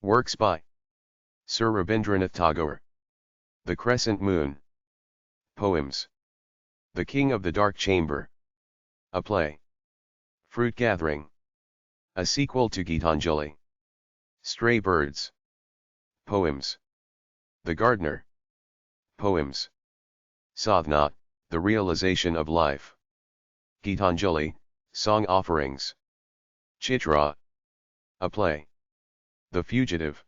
Works by Sir Rabīndranāth Thakur. The Crescent Moon. Poems. The King of the Dark Chamber. A play. Fruit Gathering. A sequel to Gitanjali. Stray Birds. Poems. The Gardener. Poems. SÄDHANÄ, The Realization of Life. Gitanjali, Song Offerings. CHITRA. A play. The Fugitive.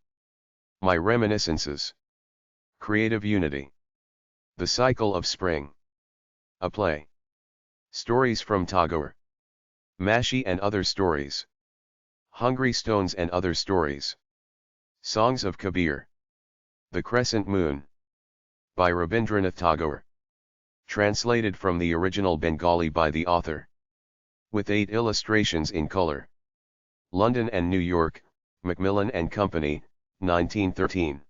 My Reminiscences. Creative Unity. The Cycle of Spring. A play. Stories from Tagore. Mashi and Other Stories. Hungry Stones and Other Stories. Songs of KABIR. The Crescent Moon. By Rabindranath Thakur. Translated from the original Bengali by the author. With 8 illustrations in color. London and New York, Macmillan and Company, 1913.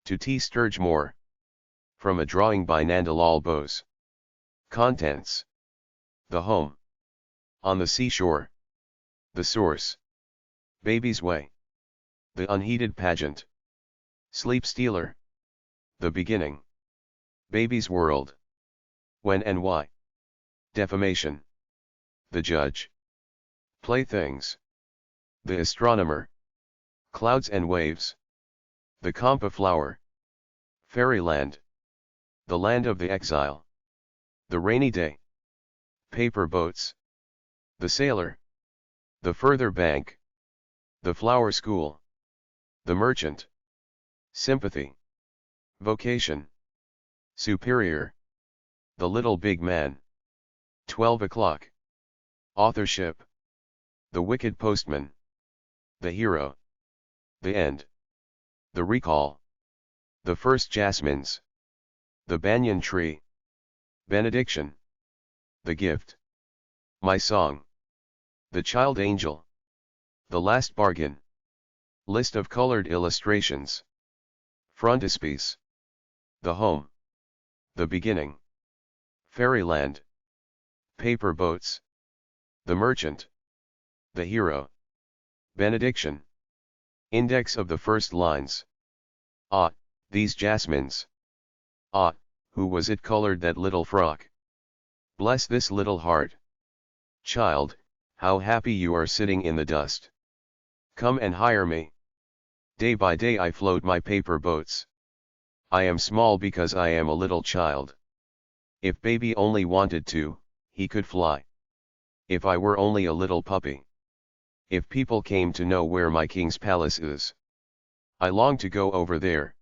To T. Sturgemore. From a drawing by Nandalal Bose. Contents. The home. On the seashore. The source. Baby's way. The unheeded pageant. Sleep stealer. The beginning. Baby's world. When and why. Defamation. The judge. Playthings. The astronomer. Clouds and waves. The Kampa flower. Fairyland. The land of the exile. The rainy day. Paper boats. The sailor. The further bank. The flower school. The merchant. Sympathy. Vocation. Superior. The little big man. 12 o'clock. Authorship. The wicked postman. The hero. The end. The recall. The first jasmines. The banyan tree. Benediction. The gift. My song. The child angel. The last bargain. List of colored illustrations. Frontispiece. The home. The beginning. Fairyland. Paper boats. The merchant. The hero. Benediction. Index of the first lines. Ah, these jasmines. Ah, who was it colored that little frock? Bless this little heart. Child, how happy you are sitting in the dust. Come and hire me. Day by day I float my paper boats. I am small because I am a little child. If baby only wanted to, he could fly. If I were only a little puppy. If people came to know where my king's palace is. I long to go over there.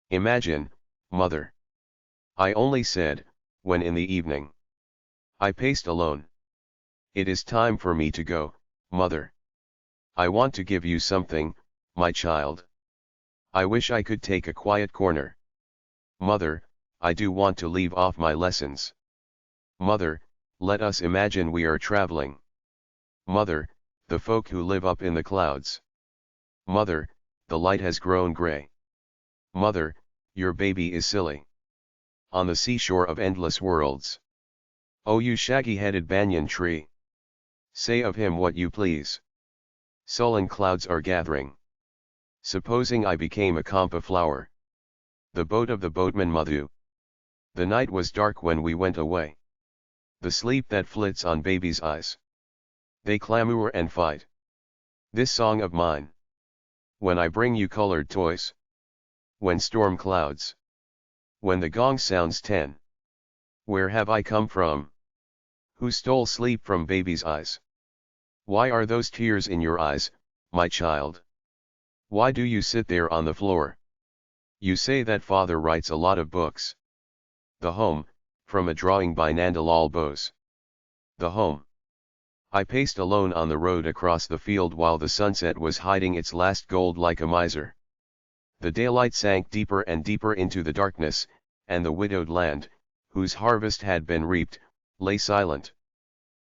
Imagine, mother. I only said, when in the evening. I paced alone. It is time for me to go, mother. I want to give you something, my child. I wish I could take a quiet corner. Mother, I do want to leave off my lessons. Mother, let us imagine we are traveling. Mother, the folk who live up in the clouds. Mother, the light has grown gray. Mother, your baby is silly. On the seashore of endless worlds. Oh, you shaggy-headed banyan tree. Say of him what you please. Sullen clouds are gathering. Supposing I became a Kampa flower. The boat of the boatman Madhu. The night was dark when we went away. The sleep that flits on baby's eyes. They clamour and fight. This song of mine. When I bring you colored toys. When storm clouds. When the gong sounds 10. Where have I come from? Who stole sleep from baby's eyes? Why are those tears in your eyes, my child? Why do you sit there on the floor? You say that father writes a lot of books. The home, from a drawing by Nandalal Bose. The home. I paced alone on the road across the field while the sunset was hiding its last gold like a miser. The daylight sank deeper and deeper into the darkness, and the widowed land, whose harvest had been reaped, lay silent.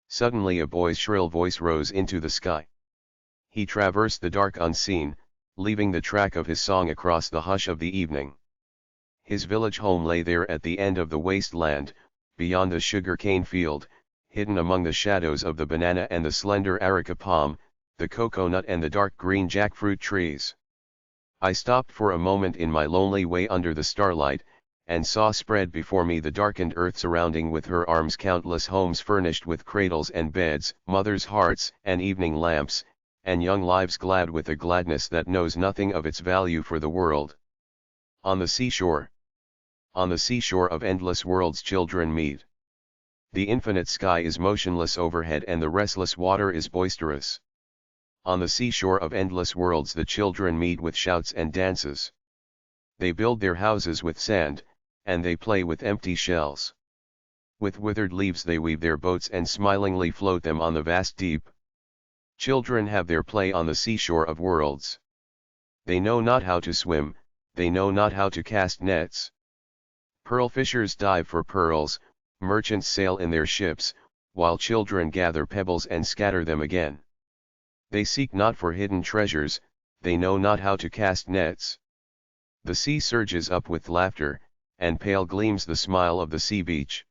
Suddenly a boy's shrill voice rose into the sky. He traversed the dark unseen, leaving the track of his song across the hush of the evening. His village home lay there at the end of the wasteland, beyond the sugar cane field, hidden among the shadows of the banana and the slender areca palm, the coconut and the dark green jackfruit trees. I stopped for a moment in my lonely way under the starlight, and saw spread before me the darkened earth surrounding with her arms countless homes furnished with cradles and beds, mothers' hearts and evening lamps, and young lives glad with a gladness that knows nothing of its value for the world. On the seashore of endless worlds children meet. The infinite sky is motionless overhead and the restless water is boisterous. On the seashore of endless worlds the children meet with shouts and dances. They build their houses with sand, and they play with empty shells. With withered leaves they weave their boats and smilingly float them on the vast deep. Children have their play on the seashore of worlds. They know not how to swim, they know not how to cast nets. Pearl fishers dive for pearls, merchants sail in their ships, while children gather pebbles and scatter them again. They seek not for hidden treasures, they know not how to cast nets. The sea surges up with laughter, and pale gleams the smile of the sea beach.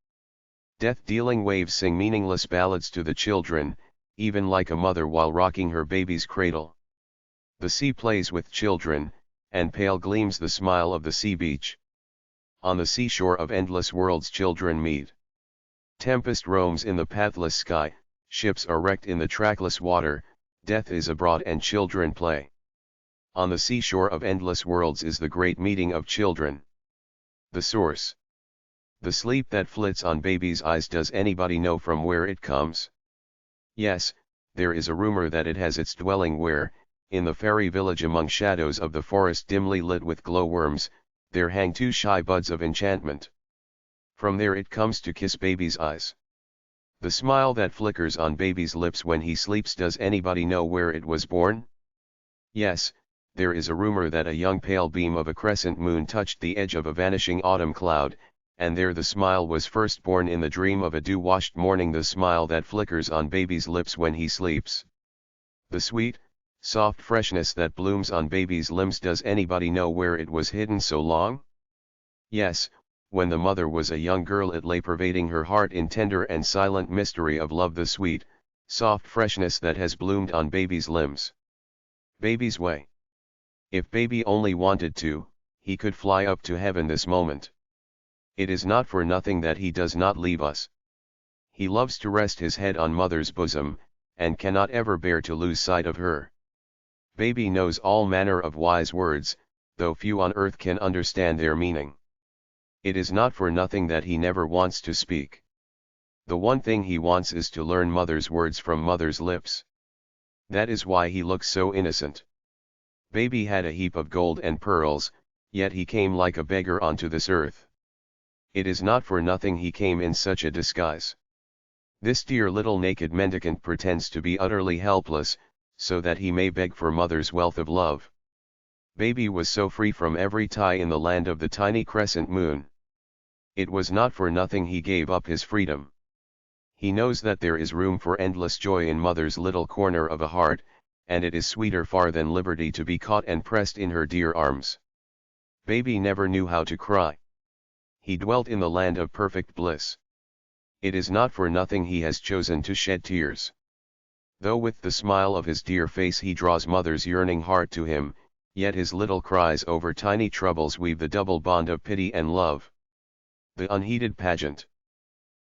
Death-dealing waves sing meaningless ballads to the children, even like a mother while rocking her baby's cradle. The sea plays with children, and pale gleams the smile of the sea beach. On the seashore of endless worlds children meet. Tempest roams in the pathless sky, ships are wrecked in the trackless water, death is abroad and children play. On the seashore of endless worlds is the great meeting of children. The source. The sleep that flits on baby's eyes, does anybody know from where it comes? Yes, there is a rumor that it has its dwelling where, in the fairy village among shadows of the forest dimly lit with glowworms, there hang two shy buds of enchantment. From there it comes to kiss baby's eyes. The smile that flickers on baby's lips when he sleeps, does anybody know where it was born? Yes, there is a rumor that a young pale beam of a crescent moon touched the edge of a vanishing autumn cloud, and there the smile was first born in the dream of a dew-washed morning, the smile that flickers on baby's lips when he sleeps. The sweet, soft freshness that blooms on baby's limbs, does anybody know where it was hidden so long? Yes, when the mother was a young girl it lay pervading her heart in tender and silent mystery of love, the sweet, soft freshness that has bloomed on baby's limbs. Baby's way. If baby only wanted to, he could fly up to heaven this moment. It is not for nothing that he does not leave us. He loves to rest his head on mother's bosom, and cannot ever bear to lose sight of her. Baby knows all manner of wise words, though few on earth can understand their meaning. It is not for nothing that he never wants to speak. The one thing he wants is to learn mother's words from mother's lips. That is why he looks so innocent. Baby had a heap of gold and pearls, yet he came like a beggar onto this earth. It is not for nothing he came in such a disguise. This dear little naked mendicant pretends to be utterly helpless, so that he may beg for mother's wealth of love. Baby was so free from every tie in the land of the tiny crescent moon. It was not for nothing he gave up his freedom. He knows that there is room for endless joy in mother's little corner of a heart, and it is sweeter far than liberty to be caught and pressed in her dear arms. Baby never knew how to cry. He dwelt in the land of perfect bliss. It is not for nothing he has chosen to shed tears. Though with the smile of his dear face he draws mother's yearning heart to him, yet his little cries over tiny troubles weave the double bond of pity and love. The unheeded pageant.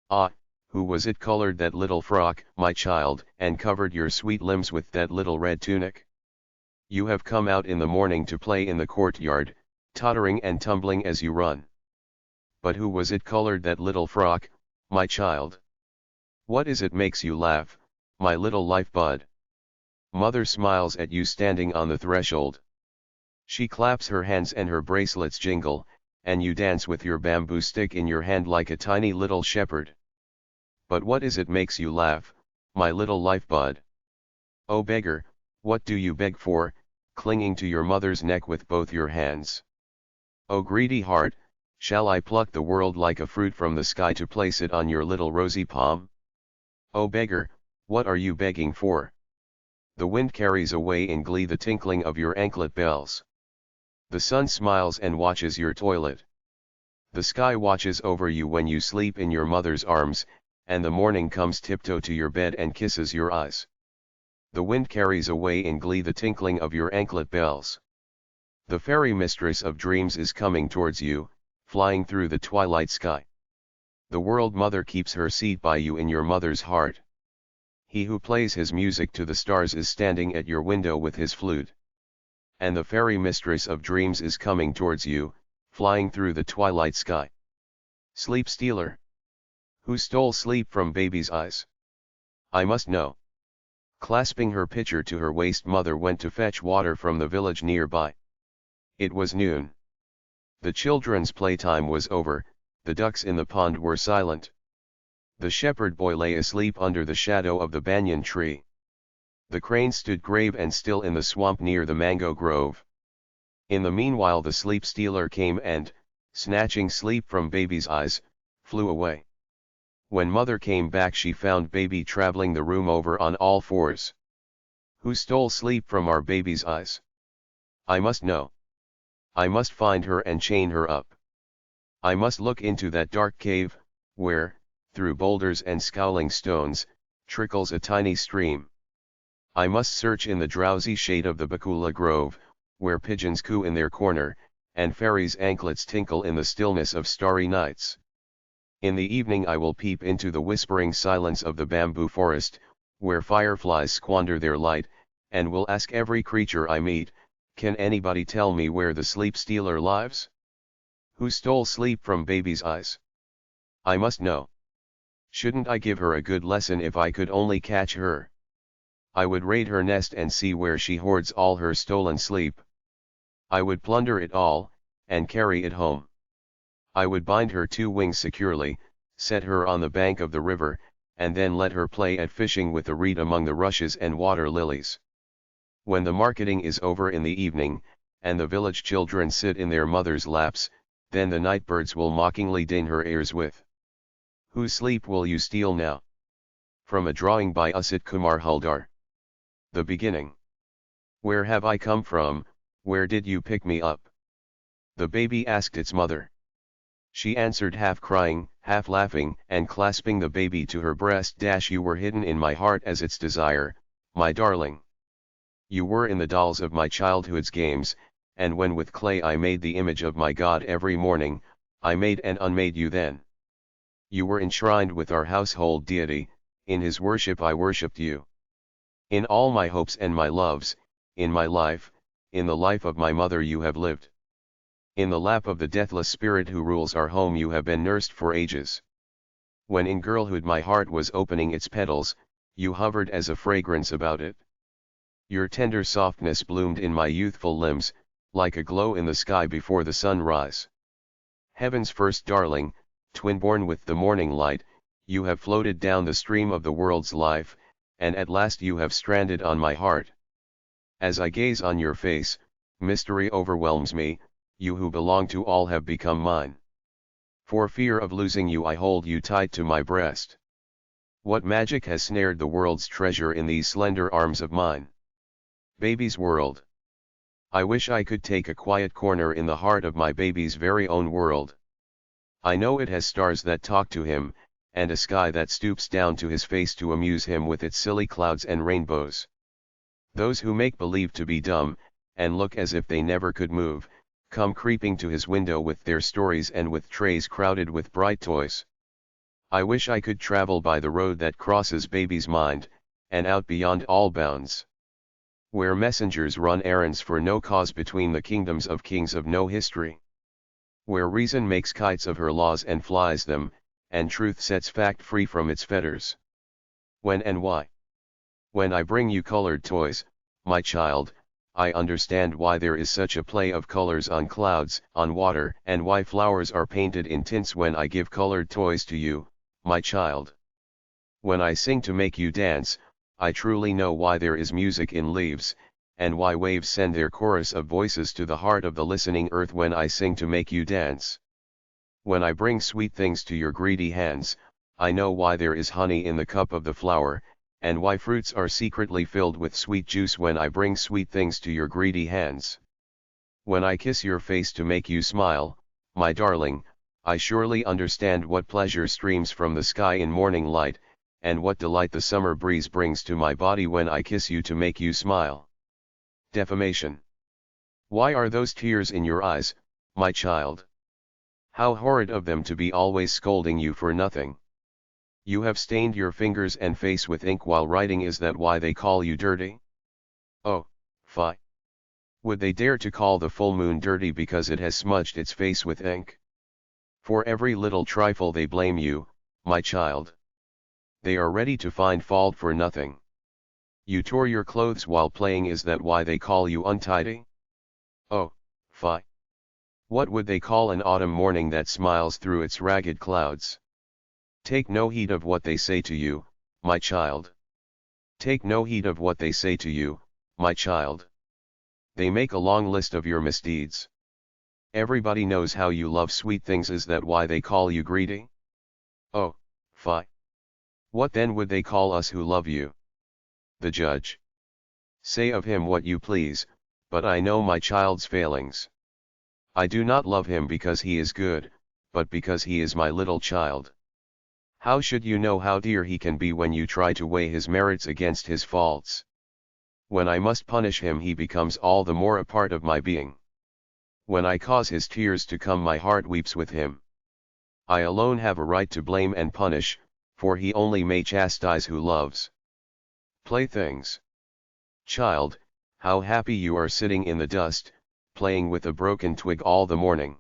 Ah, who was it colored that little frock, my child, and covered your sweet limbs with that little red tunic? You have come out in the morning to play in the courtyard, tottering and tumbling as you run. But who was it colored that little frock, my child? What is it makes you laugh, my little life bud? Mother smiles at you standing on the threshold. She claps her hands and her bracelets jingle, and you dance with your bamboo stick in your hand like a tiny little shepherd. But what is it makes you laugh, my little life bud? Oh beggar, what do you beg for, clinging to your mother's neck with both your hands? Oh greedy heart, shall I pluck the world like a fruit from the sky to place it on your little rosy palm? Oh beggar, what are you begging for? The wind carries away in glee the tinkling of your anklet bells. The sun smiles and watches your toilet. The sky watches over you when you sleep in your mother's arms, and the morning comes tiptoe to your bed and kisses your eyes. The wind carries away in glee the tinkling of your anklet bells. The fairy mistress of dreams is coming towards you, flying through the twilight sky. The world mother keeps her seat by you in your mother's heart. He who plays his music to the stars is standing at your window with his flute. And the fairy mistress of dreams is coming towards you, flying through the twilight sky. Sleep stealer. Who stole sleep from baby's eyes? I must know. Clasping her pitcher to her waist, mother went to fetch water from the village nearby. It was noon. The children's playtime was over, the ducks in the pond were silent. The shepherd boy lay asleep under the shadow of the banyan tree. The crane stood grave and still in the swamp near the mango grove. In the meanwhile the sleep stealer came and, snatching sleep from baby's eyes, flew away. When mother came back she found baby traveling the room over on all fours. Who stole sleep from our baby's eyes? I must know. I must find her and chain her up. I must look into that dark cave, where, through boulders and scowling stones, trickles a tiny stream. I must search in the drowsy shade of the Bakula grove, where pigeons coo in their corner, and fairies' anklets tinkle in the stillness of starry nights. In the evening I will peep into the whispering silence of the bamboo forest, where fireflies squander their light, and will ask every creature I meet, can anybody tell me where the sleep stealer lives? Who stole sleep from baby's eyes? I must know. Shouldn't I give her a good lesson if I could only catch her? I would raid her nest and see where she hoards all her stolen sleep. I would plunder it all, and carry it home. I would bind her two wings securely, set her on the bank of the river, and then let her play at fishing with the reed among the rushes and water lilies. When the marketing is over in the evening, and the village children sit in their mothers' laps, then the night birds will mockingly din her ears with, "Whose sleep will you steal now?" From a drawing by Usit Kumar Huldar. The beginning. Where have I come from, where did you pick me up? The baby asked its mother. She answered, half crying, half laughing, and clasping the baby to her breast, "You were hidden in my heart as its desire, my darling. You were in the dolls of my childhood's games, and when with clay I made the image of my God every morning, I made and unmade you then. You were enshrined with our household deity, in his worship I worshipped you. In all my hopes and my loves, in my life, in the life of my mother you have lived. In the lap of the deathless spirit who rules our home you have been nursed for ages. When in girlhood my heart was opening its petals, you hovered as a fragrance about it. Your tender softness bloomed in my youthful limbs, like a glow in the sky before the sunrise. Heaven's first darling, twin-born with the morning light, you have floated down the stream of the world's life, and at last you have stranded on my heart. As I gaze on your face, mystery overwhelms me, you who belong to all have become mine. For fear of losing you I hold you tight to my breast. What magic has snared the world's treasure in these slender arms of mine? Baby's world. I wish I could take a quiet corner in the heart of my baby's very own world. I know it has stars that talk to him, and a sky that stoops down to his face to amuse him with its silly clouds and rainbows. Those who make believe to be dumb, and look as if they never could move, come creeping to his window with their stories and with trays crowded with bright toys. I wish I could travel by the road that crosses baby's mind, and out beyond all bounds. Where messengers run errands for no cause between the kingdoms of kings of no history. Where reason makes kites of her laws and flies them, and truth sets fact free from its fetters. When and why? When I bring you colored toys, my child, I understand why there is such a play of colors on clouds, on water, and why flowers are painted in tints when I give colored toys to you, my child. When I sing to make you dance, I truly know why there is music in leaves, and why waves send their chorus of voices to the heart of the listening earth when I sing to make you dance. When I bring sweet things to your greedy hands, I know why there is honey in the cup of the flower, and why fruits are secretly filled with sweet juice when I bring sweet things to your greedy hands. When I kiss your face to make you smile, my darling, I surely understand what pleasure streams from the sky in morning light, and what delight the summer breeze brings to my body when I kiss you to make you smile. Defamation. Why are those tears in your eyes, my child? How horrid of them to be always scolding you for nothing. You have stained your fingers and face with ink while writing, is that why they call you dirty? Oh, fie! Would they dare to call the full moon dirty because it has smudged its face with ink? For every little trifle they blame you, my child. They are ready to find fault for nothing. You tore your clothes while playing, is that why they call you untidy? Oh, fie! What would they call an autumn morning that smiles through its ragged clouds? Take no heed of what they say to you, my child. Take no heed of what they say to you, my child. They make a long list of your misdeeds. Everybody knows how you love sweet things, is that why they call you greedy? Oh, fie! What then would they call us who love you? The judge. Say of him what you please, but I know my child's failings. I do not love him because he is good, but because he is my little child. How should you know how dear he can be when you try to weigh his merits against his faults? When I must punish him, he becomes all the more a part of my being. When I cause his tears to come, my heart weeps with him. I alone have a right to blame and punish, for he only may chastise who loves. Playthings. Child, how happy you are sitting in the dust, playing with a broken twig all the morning.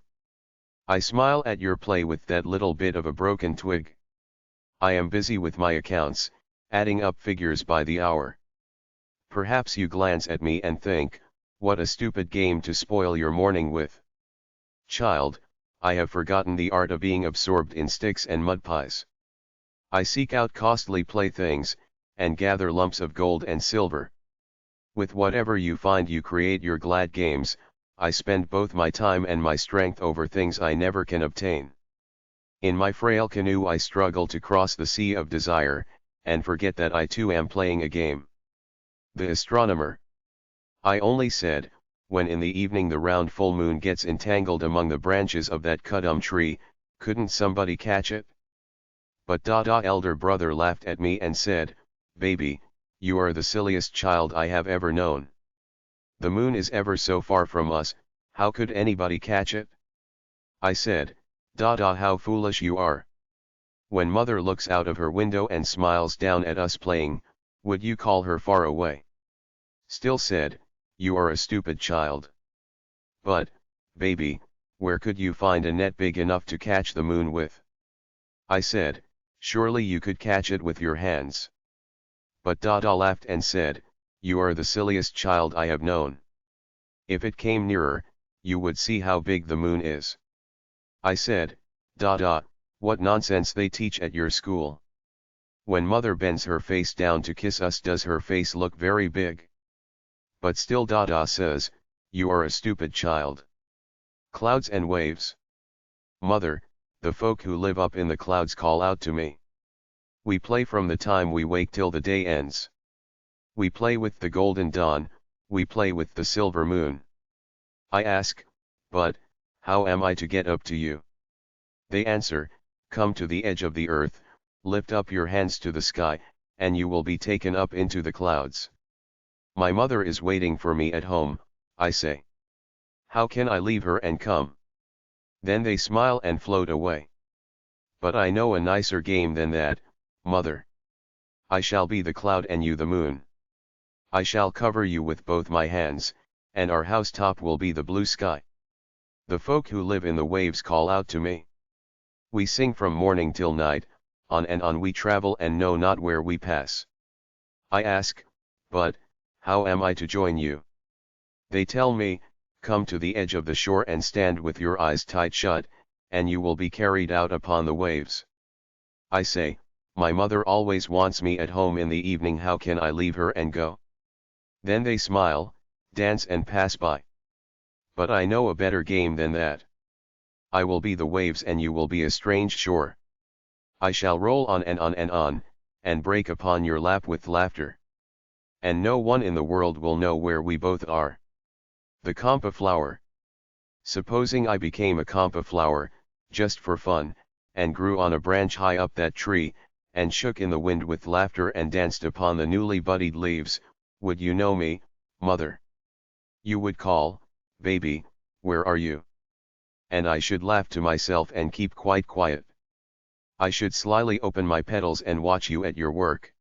I smile at your play with that little bit of a broken twig. I am busy with my accounts, adding up figures by the hour. Perhaps you glance at me and think, what a stupid game to spoil your morning with. Child, I have forgotten the art of being absorbed in sticks and mud pies. I seek out costly playthings, and gather lumps of gold and silver. With whatever you find you create your glad games. I spend both my time and my strength over things I never can obtain. In my frail canoe I struggle to cross the sea of desire, and forget that I too am playing a game. The astronomer. I only said, when in the evening the round full moon gets entangled among the branches of that kudum tree, couldn't somebody catch it? But Dada elder brother laughed at me and said, baby, you are the silliest child I have ever known. The moon is ever so far from us, how could anybody catch it? I said, Dada, how foolish you are. When mother looks out of her window and smiles down at us playing, would you call her far away? Still said, you are a stupid child. But, baby, where could you find a net big enough to catch the moon with? I said, surely you could catch it with your hands. But Dada laughed and said, you are the silliest child I have known. If it came nearer, you would see how big the moon is. I said, Dada, what nonsense they teach at your school. When mother bends her face down to kiss us, does her face look very big? But still Dada says, you are a stupid child. Clouds and waves. Mother, the folk who live up in the clouds call out to me. We play from the time we wake till the day ends. We play with the golden dawn, we play with the silver moon. I ask, but, how am I to get up to you? They answer, come to the edge of the earth, lift up your hands to the sky, and you will be taken up into the clouds. My mother is waiting for me at home, I say. How can I leave her and come? Then they smile and float away. But I know a nicer game than that, mother. I shall be the cloud and you the moon. I shall cover you with both my hands, and our housetop will be the blue sky. The folk who live in the waves call out to me. We sing from morning till night, on and on we travel and know not where we pass. I ask, but, how am I to join you? They tell me, come to the edge of the shore and stand with your eyes tight shut, and you will be carried out upon the waves. I say, my mother always wants me at home in the evening, how can I leave her and go? Then they smile, dance and pass by. But I know a better game than that. I will be the waves and you will be a strange shore. I shall roll on and on and on, and break upon your lap with laughter. And no one in the world will know where we both are. The Kampa flower. Supposing I became a Kampa flower, just for fun, and grew on a branch high up that tree, and shook in the wind with laughter and danced upon the newly budded leaves, would you know me, mother? You would call, "Baby, where are you?" And I should laugh to myself and keep quite quiet. I should slyly open my petals and watch you at your work.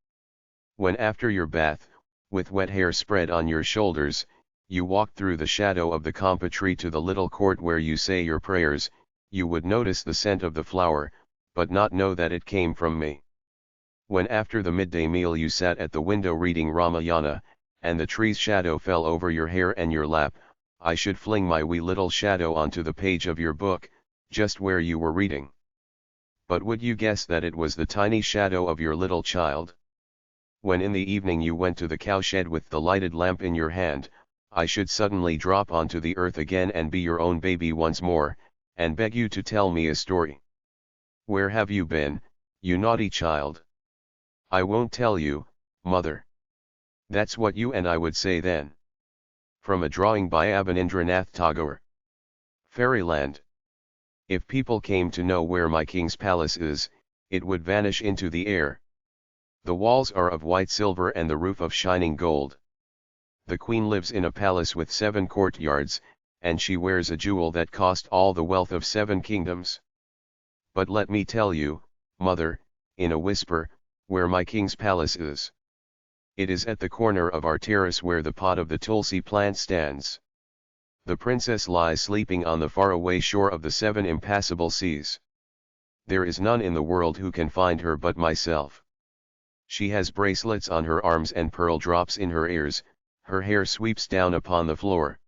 When after your bath, with wet hair spread on your shoulders, you walked through the shadow of the kampa tree to the little court where you say your prayers, you would notice the scent of the flower, but not know that it came from me. When after the midday meal you sat at the window reading Ramayana, and the tree's shadow fell over your hair and your lap, I should fling my wee little shadow onto the page of your book, just where you were reading. But would you guess that it was the tiny shadow of your little child? When in the evening you went to the cowshed with the lighted lamp in your hand, I should suddenly drop onto the earth again and be your own baby once more, and beg you to tell me a story. Where have you been, you naughty child? I won't tell you, mother. That's what you and I would say then. From a drawing by Rabīndranāth Thākur. Fairyland. If people came to know where my king's palace is, it would vanish into the air. The walls are of white silver and the roof of shining gold. The queen lives in a palace with 7 courtyards, and she wears a jewel that cost all the wealth of 7 kingdoms. But let me tell you, mother, in a whisper, where my king's palace is. It is at the corner of our terrace where the pot of the tulsi plant stands. The princess lies sleeping on the faraway shore of the 7 impassable seas. There is none in the world who can find her but myself. She has bracelets on her arms and pearl drops in her ears, her hair sweeps down upon the floor.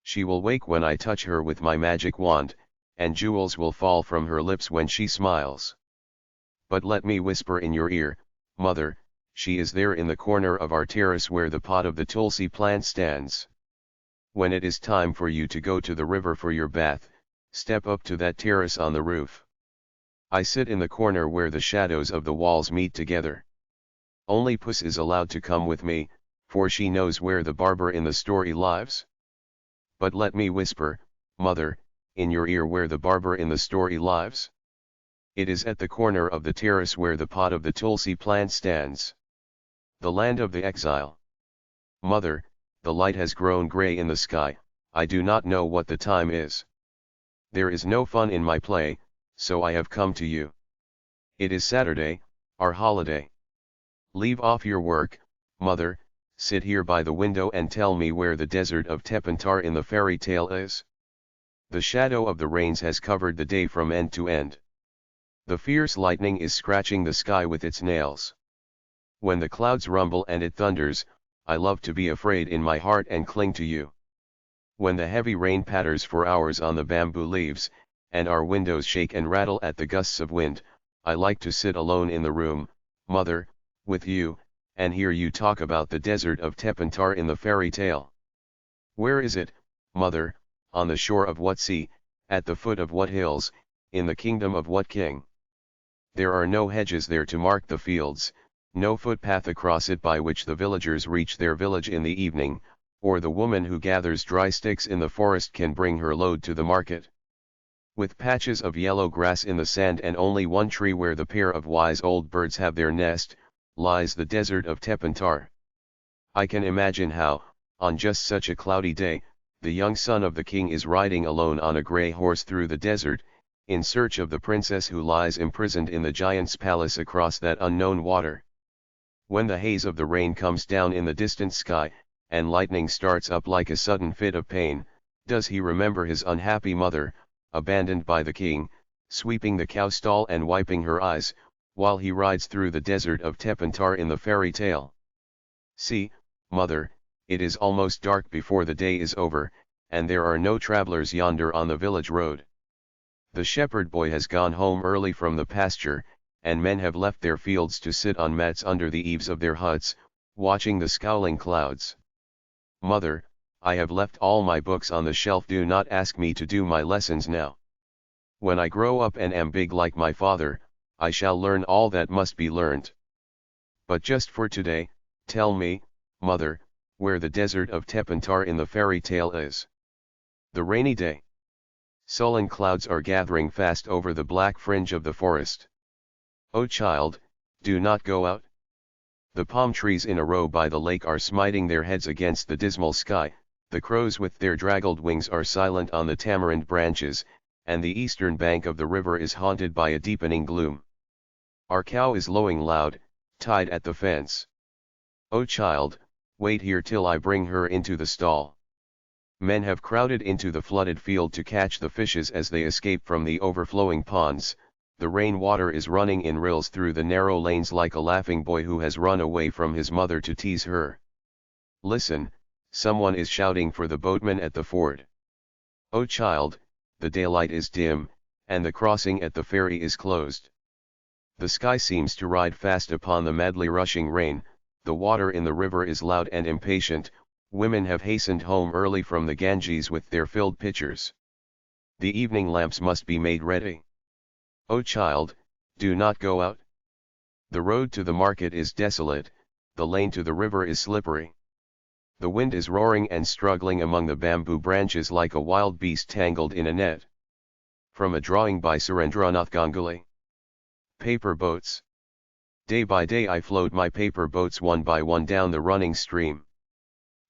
She will wake when I touch her with my magic wand, and jewels will fall from her lips when she smiles. But let me whisper in your ear, mother, she is there in the corner of our terrace where the pot of the tulsi plant stands. When it is time for you to go to the river for your bath, step up to that terrace on the roof. I sit in the corner where the shadows of the walls meet together. Only Puss is allowed to come with me, for she knows where the barber in the story lives. But let me whisper, mother, in your ear where the barber in the story lives. It is at the corner of the terrace where the pot of the tulsi plant stands. The land of the exile. Mother, the light has grown grey in the sky, I do not know what the time is. There is no fun in my play, so I have come to you. It is Saturday, our holiday. Leave off your work, mother, sit here by the window and tell me where the desert of Tepintar in the fairy tale is. The shadow of the rains has covered the day from end to end. The fierce lightning is scratching the sky with its nails. When the clouds rumble and it thunders, I love to be afraid in my heart and cling to you. When the heavy rain patters for hours on the bamboo leaves, and our windows shake and rattle at the gusts of wind, I like to sit alone in the room, mother, with you, and hear you talk about the desert of Tepintar in the fairy tale. Where is it, mother, on the shore of what sea, at the foot of what hills, in the kingdom of what king? There are no hedges there to mark the fields, no footpath across it by which the villagers reach their village in the evening, or the woman who gathers dry sticks in the forest can bring her load to the market. With patches of yellow grass in the sand and only one tree where the pair of wise old birds have their nest, lies the desert of Tepintar. I can imagine how, on just such a cloudy day, the young son of the king is riding alone on a grey horse through the desert, in search of the princess who lies imprisoned in the giant's palace across that unknown water. When the haze of the rain comes down in the distant sky, and lightning starts up like a sudden fit of pain, does he remember his unhappy mother, abandoned by the king, sweeping the cow stall and wiping her eyes, while he rides through the desert of Tepintar in the fairy tale? See, mother, it is almost dark before the day is over, and there are no travelers yonder on the village road. The shepherd boy has gone home early from the pasture, and men have left their fields to sit on mats under the eaves of their huts, watching the scowling clouds. Mother, I have left all my books on the shelf. Do not ask me to do my lessons now. When I grow up and am big like my father, I shall learn all that must be learned. But just for today, tell me, mother, where the desert of Tepintar in the fairy tale is. The rainy day. Sullen clouds are gathering fast over the black fringe of the forest. Oh child, do not go out. The palm trees in a row by the lake are smiting their heads against the dismal sky, The crows with their draggled wings are silent on the tamarind branches, and the eastern bank of the river is haunted by a deepening gloom. Our cow is lowing loud, tied at the fence. O child, wait here till I bring her into the stall. Men have crowded into the flooded field to catch the fishes as they escape from the overflowing ponds. The rain water is running in rills through the narrow lanes like a laughing boy who has run away from his mother to tease her. Listen, someone is shouting for the boatman at the ford. O child, the daylight is dim, and the crossing at the ferry is closed. The sky seems to ride fast upon the madly rushing rain, the water in the river is loud and impatient. Women have hastened home early from the Ganges with their filled pitchers. The evening lamps must be made ready. O child, do not go out. The road to the market is desolate, the lane to the river is slippery. The wind is roaring and struggling among the bamboo branches like a wild beast tangled in a net. From a drawing by Surendranath Ganguly. Paper boats. Day by day I float my paper boats one by one down the running stream.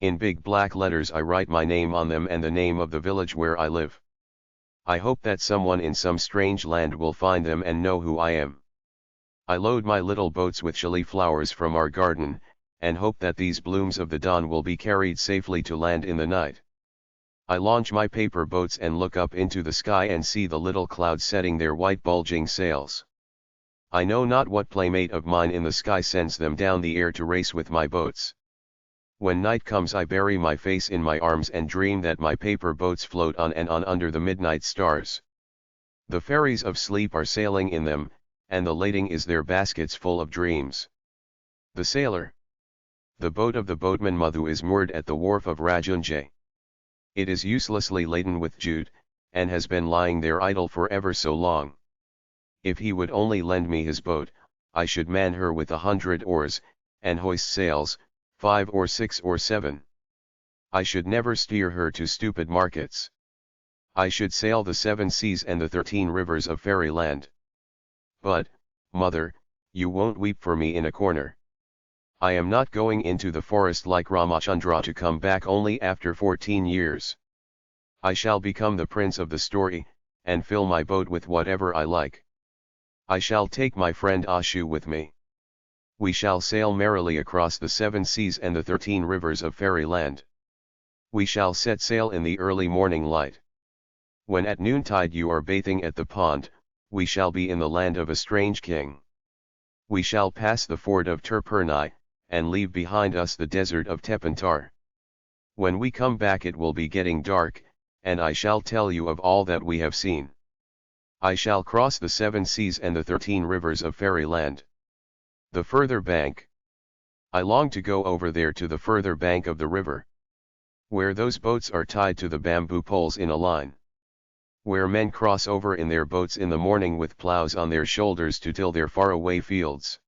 In big black letters I write my name on them and the name of the village where I live. I hope that someone in some strange land will find them and know who I am. I load my little boats with chili flowers from our garden, and hope that these blooms of the dawn will be carried safely to land in the night. I launch my paper boats and look up into the sky and see the little clouds setting their white bulging sails. I know not what playmate of mine in the sky sends them down the air to race with my boats. When night comes I bury my face in my arms and dream that my paper boats float on and on under the midnight stars. The fairies of sleep are sailing in them, and the lading is their baskets full of dreams. The sailor. The boat of the boatman Madhu is moored at the wharf of Rajunjay. It is uselessly laden with jute, and has been lying there idle for ever so long. If he would only lend me his boat, I should man her with 100 oars, and hoist sails, 5 or 6 or 7. I should never steer her to stupid markets. I should sail the 7 seas and the 13 rivers of fairyland. But, mother, you won't weep for me in a corner. I am not going into the forest like Ramachandra to come back only after 14 years. I shall become the prince of the story, and fill my boat with whatever I like. I shall take my friend Ashu with me. We shall sail merrily across the 7 seas and the 13 rivers of fairyland. We shall set sail in the early morning light. When at noontide you are bathing at the pond, we shall be in the land of a strange king. We shall pass the ford of Tirpurnai, and leave behind us the desert of Tepantar. When we come back it will be getting dark, and I shall tell you of all that we have seen. I shall cross the 7 seas and the 13 rivers of fairyland. The further bank. I long to go over there to the further bank of the river. Where those boats are tied to the bamboo poles in a line. Where men cross over in their boats in the morning with plows on their shoulders to till their faraway fields.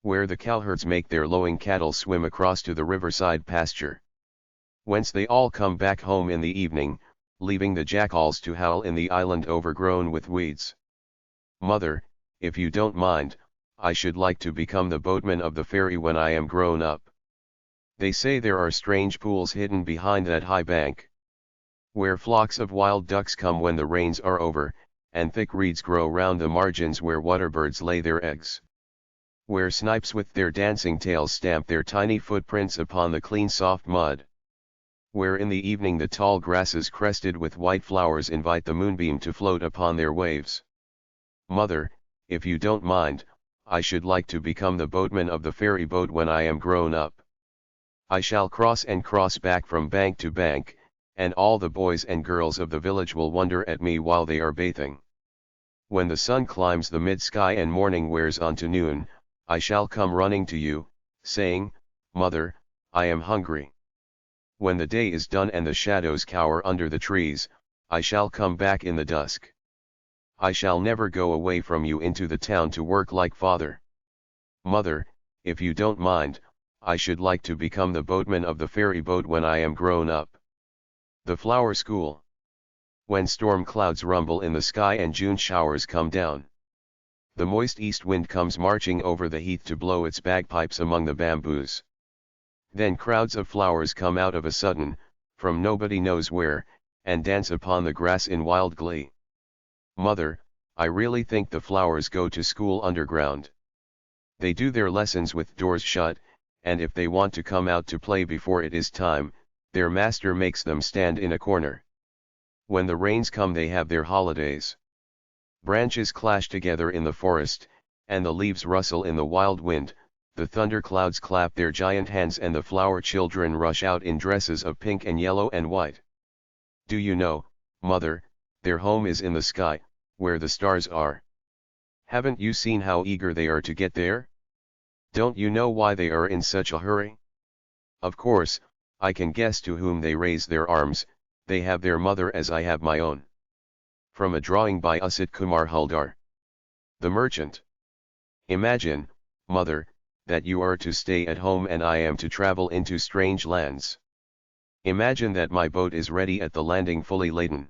Where the cowherds make their lowing cattle swim across to the riverside pasture. Whence they all come back home in the evening, leaving the jackals to howl in the island overgrown with weeds. Mother, if you don't mind, I should like to become the boatman of the ferry when I am grown up. They say there are strange pools hidden behind that high bank. Where flocks of wild ducks come when the rains are over, and thick reeds grow round the margins where waterbirds lay their eggs. Where snipes with their dancing tails stamp their tiny footprints upon the clean soft mud. Where in the evening the tall grasses crested with white flowers invite the moonbeam to float upon their waves. Mother, if you don't mind, I should like to become the boatman of the ferry boat when I am grown up. I shall cross and cross back from bank to bank, and all the boys and girls of the village will wonder at me while they are bathing. When the sun climbs the mid-sky and morning wears on to noon, I shall come running to you, saying, Mother, I am hungry. When the day is done and the shadows cower under the trees, I shall come back in the dusk. I shall never go away from you into the town to work like father. Mother, if you don't mind, I should like to become the boatman of the ferry boat when I am grown up. The Flower School. When storm clouds rumble in the sky and June showers come down. The moist east wind comes marching over the heath to blow its bagpipes among the bamboos. Then crowds of flowers come out of a sudden, from nobody knows where, and dance upon the grass in wild glee. Mother, I really think the flowers go to school underground. They do their lessons with doors shut, and if they want to come out to play before it is time, their master makes them stand in a corner. When the rains come they have their holidays. Branches clash together in the forest, and the leaves rustle in the wild wind, the thunderclouds clap their giant hands and the flower children rush out in dresses of pink and yellow and white. Do you know, Mother, their home is in the sky, where the stars are. Haven't you seen how eager they are to get there? Don't you know why they are in such a hurry? Of course, I can guess to whom they raise their arms. They have their mother as I have my own. From a drawing by Asit Kumar Huldar. The Merchant. Imagine, Mother, that you are to stay at home and I am to travel into strange lands. Imagine that my boat is ready at the landing fully laden.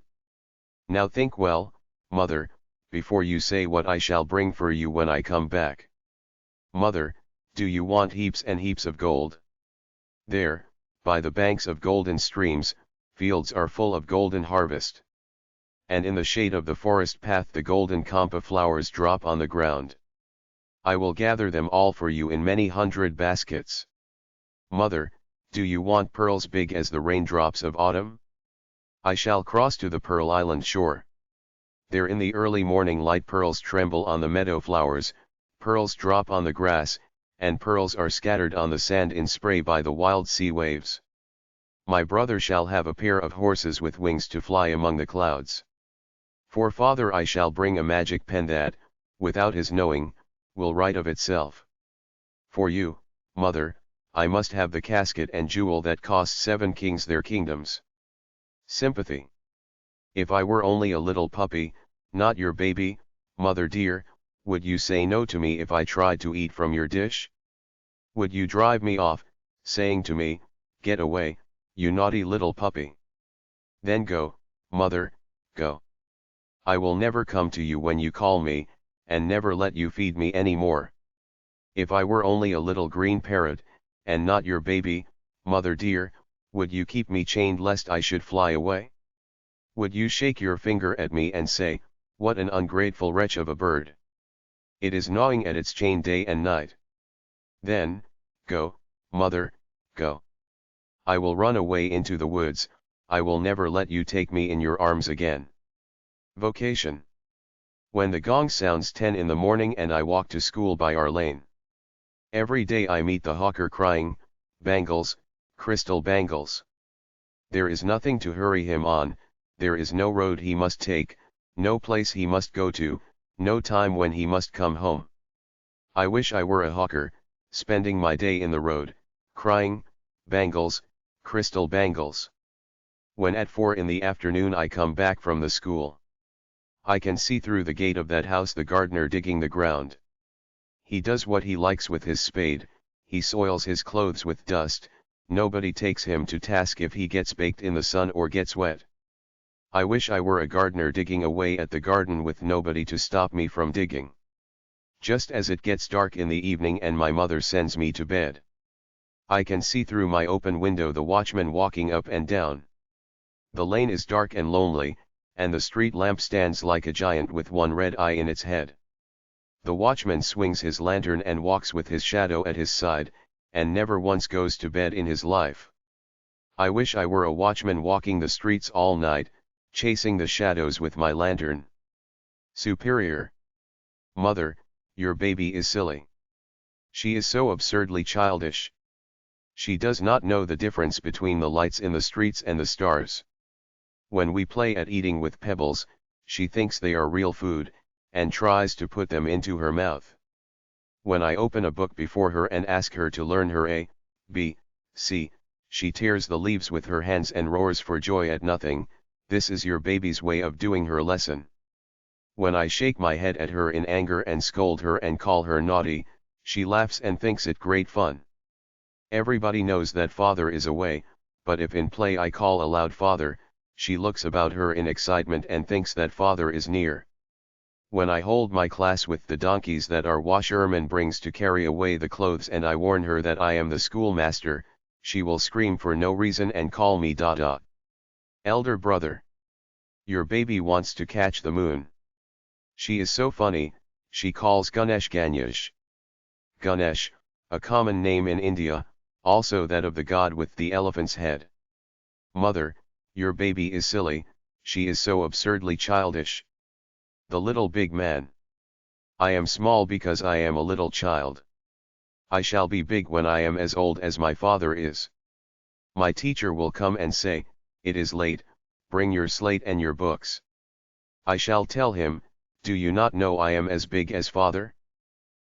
Now think well, Mother, before you say what I shall bring for you when I come back. Mother, do you want heaps and heaps of gold? There, by the banks of golden streams, fields are full of golden harvest. And in the shade of the forest path the golden kampa flowers drop on the ground. I will gather them all for you in many hundred baskets. Mother, do you want pearls big as the raindrops of autumn? I shall cross to the Pearl Island shore. There in the early morning light pearls tremble on the meadow flowers, pearls drop on the grass, and pearls are scattered on the sand in spray by the wild sea waves. My brother shall have a pair of horses with wings to fly among the clouds. For father I shall bring a magic pen that, without his knowing, will write of itself. For you, Mother, I must have the casket and jewel that cost 7 kings their kingdoms. Sympathy. If I were only a little puppy, not your baby, Mother dear, would you say no to me if I tried to eat from your dish? Would you drive me off, saying to me, "Get away, you naughty little puppy"? Then go, Mother, go. I will never come to you when you call me, and never let you feed me any more. If I were only a little green parrot, and not your baby, Mother dear, would you keep me chained lest I should fly away? Would you shake your finger at me and say, "What an ungrateful wretch of a bird! It is gnawing at its chain day and night"? Then, go, Mother, go. I will run away into the woods, I will never let you take me in your arms again. Vocation. When the gong sounds 10 in the morning and I walk to school by our lane. Every day I meet the hawker crying, "Bangles, crystal bangles." There is nothing to hurry him on, there is no road he must take, no place he must go to, no time when he must come home. I wish I were a hawker, spending my day in the road, crying, "Bangles, crystal bangles." When at 4 in the afternoon I come back from the school, I can see through the gate of that house the gardener digging the ground. He does what he likes with his spade, he soils his clothes with dust, nobody takes him to task if he gets baked in the sun or gets wet. I wish I were a gardener digging away at the garden with nobody to stop me from digging. Just as it gets dark in the evening and my mother sends me to bed, I can see through my open window the watchman walking up and down. The lane is dark and lonely, and the street lamp stands like a giant with one red eye in its head. The watchman swings his lantern and walks with his shadow at his side, and never once goes to bed in his life. I wish I were a watchman walking the streets all night, chasing the shadows with my lantern. Superior. Mother, your baby is silly. She is so absurdly childish. She does not know the difference between the lights in the streets and the stars. When we play at eating with pebbles, she thinks they are real food, and tries to put them into her mouth. When I open a book before her and ask her to learn her A, B, C, she tears the leaves with her hands and roars for joy at nothing. This is your baby's way of doing her lesson. When I shake my head at her in anger and scold her and call her naughty, she laughs and thinks it great fun. Everybody knows that father is away, but if in play I call aloud "Father," she looks about her in excitement and thinks that father is near. When I hold my class with the donkeys that our washerman brings to carry away the clothes and I warn her that I am the schoolmaster, she will scream for no reason and call me Dada. Elder brother. Your baby wants to catch the moon. She is so funny, she calls Ganesh Ganesh. Ganesh, a common name in India, also that of the god with the elephant's head. Mother, your baby is silly, she is so absurdly childish. The little big man. I am small because I am a little child. I shall be big when I am as old as my father is. My teacher will come and say, it is late, bring your slate and your books. I shall tell him, do you not know I am as big as father?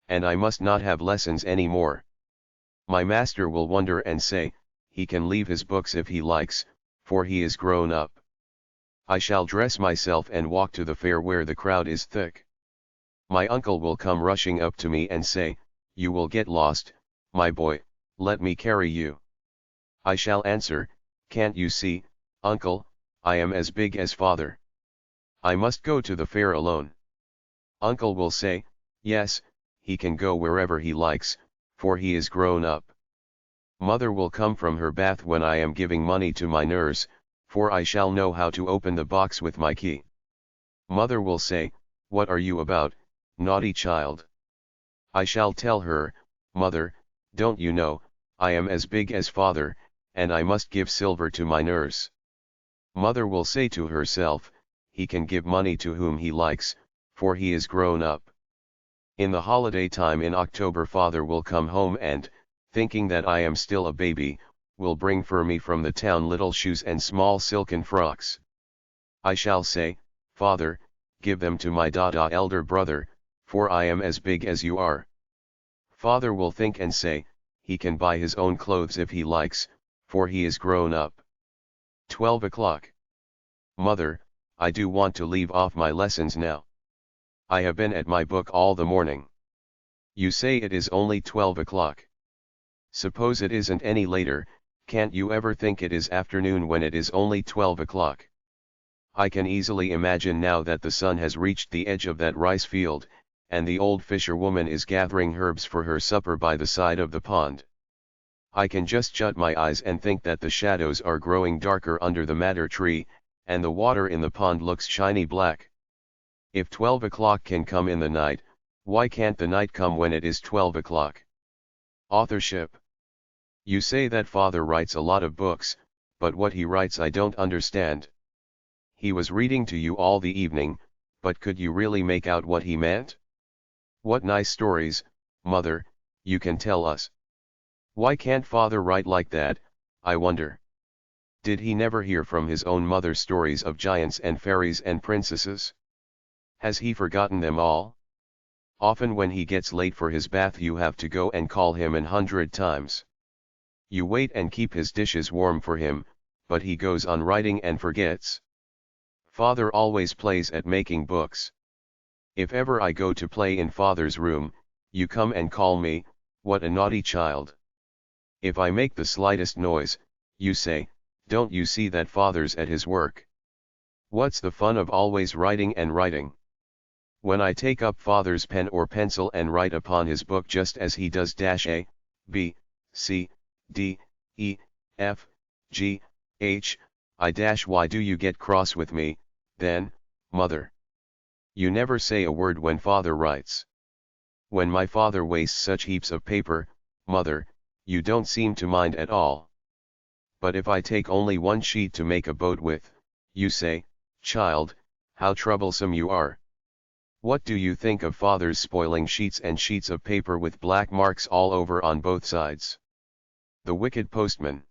And I must not have lessons any more. My master will wonder and say, he can leave his books if he likes, for he is grown up. I shall dress myself and walk to the fair where the crowd is thick. My uncle will come rushing up to me and say, you will get lost, my boy, let me carry you. I shall answer, can't you see, uncle, I am as big as father. I must go to the fair alone. Uncle will say, yes, he can go wherever he likes, for he is grown up. Mother will come from her bath when I am giving money to my nurse, for I shall know how to open the box with my key. Mother will say, what are you about, naughty child? I shall tell her, mother, don't you know, I am as big as father, and I must give silver to my nurse. Mother will say to herself, he can give money to whom he likes, for he is grown up. In the holiday time in October father will come home and, thinking that I am still a baby, will bring for me from the town little shoes and small silken frocks. I shall say, father, give them to my Dada elder brother, for I am as big as you are. Father will think and say, he can buy his own clothes if he likes, for he is grown up. 12 o'clock. Mother, I do want to leave off my lessons now. I have been at my book all the morning. You say it is only 12 o'clock. Suppose it isn't any later, can't you ever think it is afternoon when it is only 12 o'clock? I can easily imagine now that the sun has reached the edge of that rice field, and the old fisherwoman is gathering herbs for her supper by the side of the pond. I can just shut my eyes and think that the shadows are growing darker under the madder tree, and the water in the pond looks shiny black. If 12 o'clock can come in the night, why can't the night come when it is 12 o'clock? Authorship. You say that father writes a lot of books, but what he writes I don't understand. He was reading to you all the evening, but could you really make out what he meant? What nice stories, mother, you can tell us. Why can't father write like that, I wonder? Did he never hear from his own mother stories of giants and fairies and princesses? Has he forgotten them all? Often when he gets late for his bath you have to go and call him 100 times. You wait and keep his dishes warm for him, but he goes on writing and forgets. Father always plays at making books. If ever I go to play in father's room, you come and call me, what a naughty child. If I make the slightest noise, you say, don't you see that father's at his work? What's the fun of always writing and writing? When I take up father's pen or pencil and write upon his book just as he does A, B, C, D, E, F, G, H, I why do you get cross with me, then, mother? You never say a word when father writes. When my father wastes such heaps of paper, mother, you don't seem to mind at all. But if I take only one sheet to make a boat with, you say, child, how troublesome you are. What do you think of father's spoiling sheets and sheets of paper with black marks all over on both sides? The wicked postman.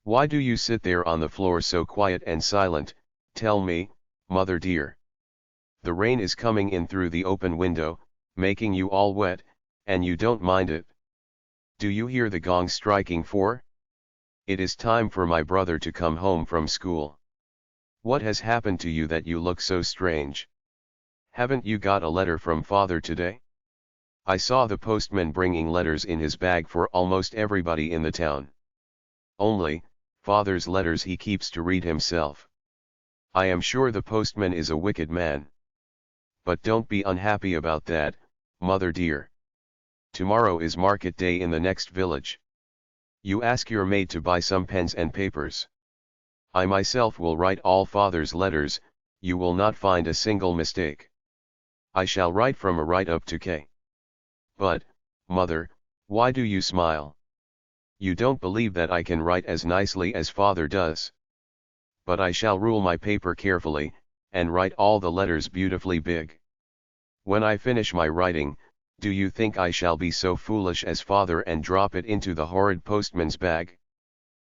Why do you sit there on the floor so quiet and silent, tell me, mother dear? The rain is coming in through the open window, making you all wet, and you don't mind it. Do you hear the gong striking 4? It is time for my brother to come home from school. What has happened to you that you look so strange? Haven't you got a letter from father today? I saw the postman bringing letters in his bag for almost everybody in the town. Only, father's letters he keeps to read himself. I am sure the postman is a wicked man. But don't be unhappy about that, mother dear. Tomorrow is market day in the next village. You ask your maid to buy some pens and papers. I myself will write all father's letters, you will not find a single mistake. I shall write from a right up to K. But, mother, why do you smile? You don't believe that I can write as nicely as father does. But I shall rule my paper carefully, and write all the letters beautifully big. When I finish my writing, do you think I shall be so foolish as father and drop it into the horrid postman's bag?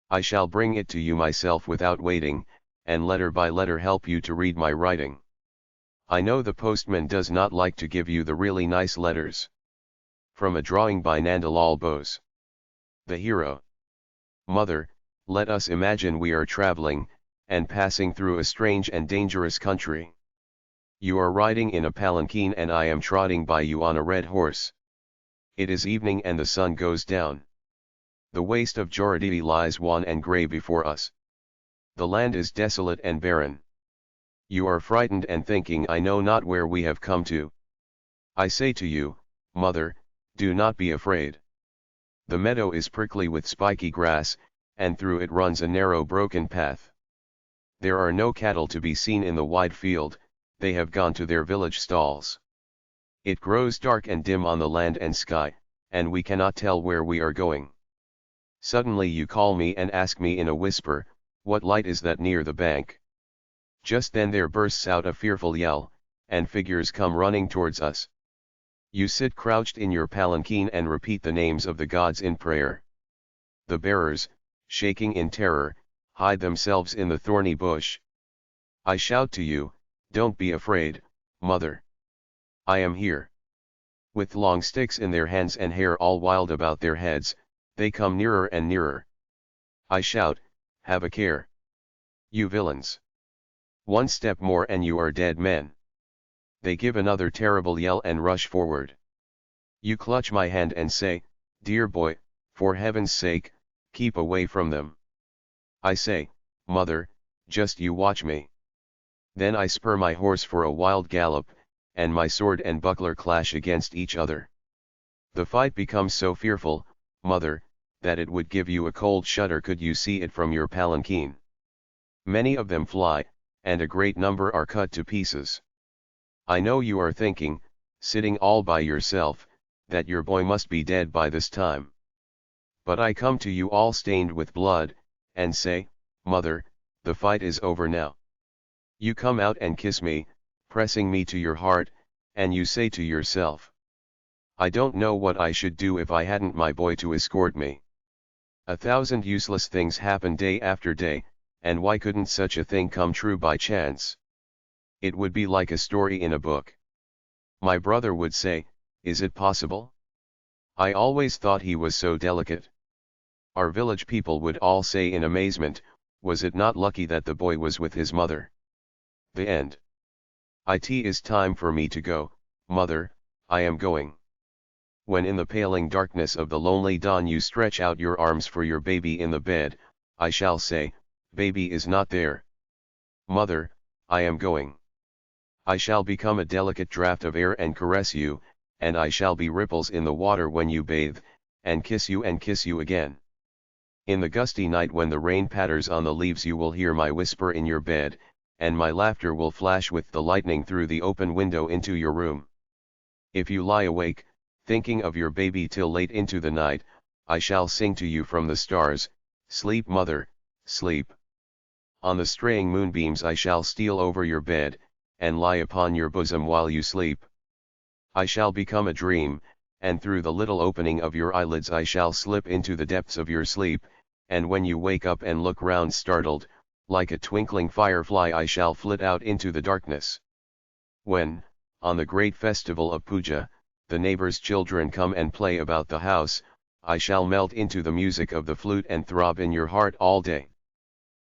I shall bring it to you myself without waiting, and letter by letter help you to read my writing. I know the postman does not like to give you the really nice letters. From a drawing by Nandalal Bose. The hero. Mother, let us imagine we are traveling, and passing through a strange and dangerous country. You are riding in a palanquin and I am trotting by you on a red horse. It is evening and the sun goes down. The waste of Ghare-Baire lies wan and grey before us. The land is desolate and barren. You are frightened and thinking, I know not where we have come to. I say to you, mother, do not be afraid. The meadow is prickly with spiky grass, and through it runs a narrow broken path. There are no cattle to be seen in the wide field, they have gone to their village stalls. It grows dark and dim on the land and sky, and we cannot tell where we are going. Suddenly you call me and ask me in a whisper, what light is that near the bank? Just then there bursts out a fearful yell, and figures come running towards us. You sit crouched in your palanquin and repeat the names of the gods in prayer. The bearers, shaking in terror, hide themselves in the thorny bush. I shout to you, don't be afraid, mother. I am here. With long sticks in their hands and hair all wild about their heads, they come nearer and nearer. I shout, have a care. You villains. One step more and you are dead men. They give another terrible yell and rush forward. You clutch my hand and say, dear boy, for heaven's sake, keep away from them. I say, mother, just you watch me. Then I spur my horse for a wild gallop, and my sword and buckler clash against each other. The fight becomes so fearful, mother, that it would give you a cold shudder could you see it from your palanquin. Many of them fly, and a great number are cut to pieces. I know you are thinking, sitting all by yourself, that your boy must be dead by this time. But I come to you all stained with blood, and say, mother, the fight is over now. You come out and kiss me, pressing me to your heart, and you say to yourself, I don't know what I should do if I hadn't my boy to escort me. 1,000 useless things happen day after day, and why couldn't such a thing come true by chance? It would be like a story in a book. My brother would say, is it possible? I always thought he was so delicate. Our village people would all say in amazement, was it not lucky that the boy was with his mother? The end. It is time for me to go, mother, I am going. When in the paling darkness of the lonely dawn you stretch out your arms for your baby in the bed, I shall say, baby is not there. Mother, I am going. I shall become a delicate draught of air and caress you, and I shall be ripples in the water when you bathe, and kiss you again. In the gusty night when the rain patters on the leaves you will hear my whisper in your bed, and my laughter will flash with the lightning through the open window into your room. If you lie awake, thinking of your baby till late into the night, I shall sing to you from the stars, sleep mother, sleep. On the straying moonbeams I shall steal over your bed, and lie upon your bosom while you sleep. I shall become a dream, and through the little opening of your eyelids I shall slip into the depths of your sleep, and when you wake up and look round startled, like a twinkling firefly I shall flit out into the darkness. When, on the great festival of Puja, the neighbors' children come and play about the house, I shall melt into the music of the flute and throb in your heart all day.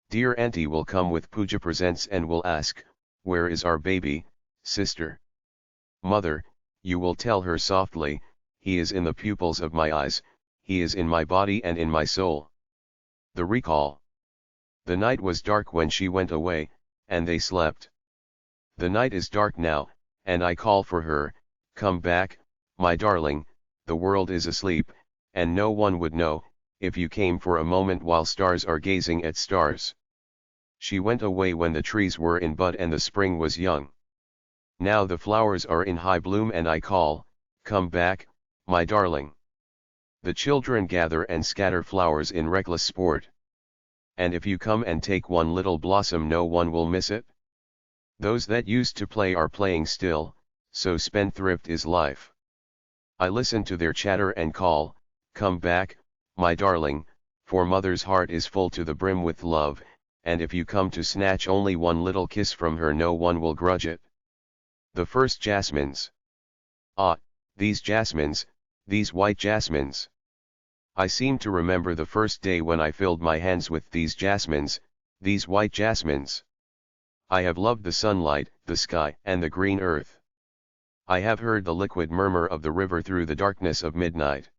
Dear auntie will come with puja presents and will ask, where is our baby, sister? Mother, you will tell her softly, he is in the pupils of my eyes, he is in my body and in my soul. The recall. The night was dark when she went away, and they slept. The night is dark now, and I call for her, come back, my darling, the world is asleep, and no one would know, if you came for a moment while stars are gazing at stars. She went away when the trees were in bud and the spring was young. Now the flowers are in high bloom and I call, come back, my darling. The children gather and scatter flowers in reckless sport. And if you come and take one little blossom, no one will miss it. Those that used to play are playing still, so spendthrift is life. I listen to their chatter and call, come back, my darling, for mother's heart is full to the brim with love, and if you come to snatch only one little kiss from her, no one will grudge it. The first jasmines. Ah, these jasmines, these white jasmines. I seem to remember the first day when I filled my hands with these jasmines, these white jasmines. I have loved the sunlight, the sky, and the green earth. I have heard the liquid murmur of the river through the darkness of midnight.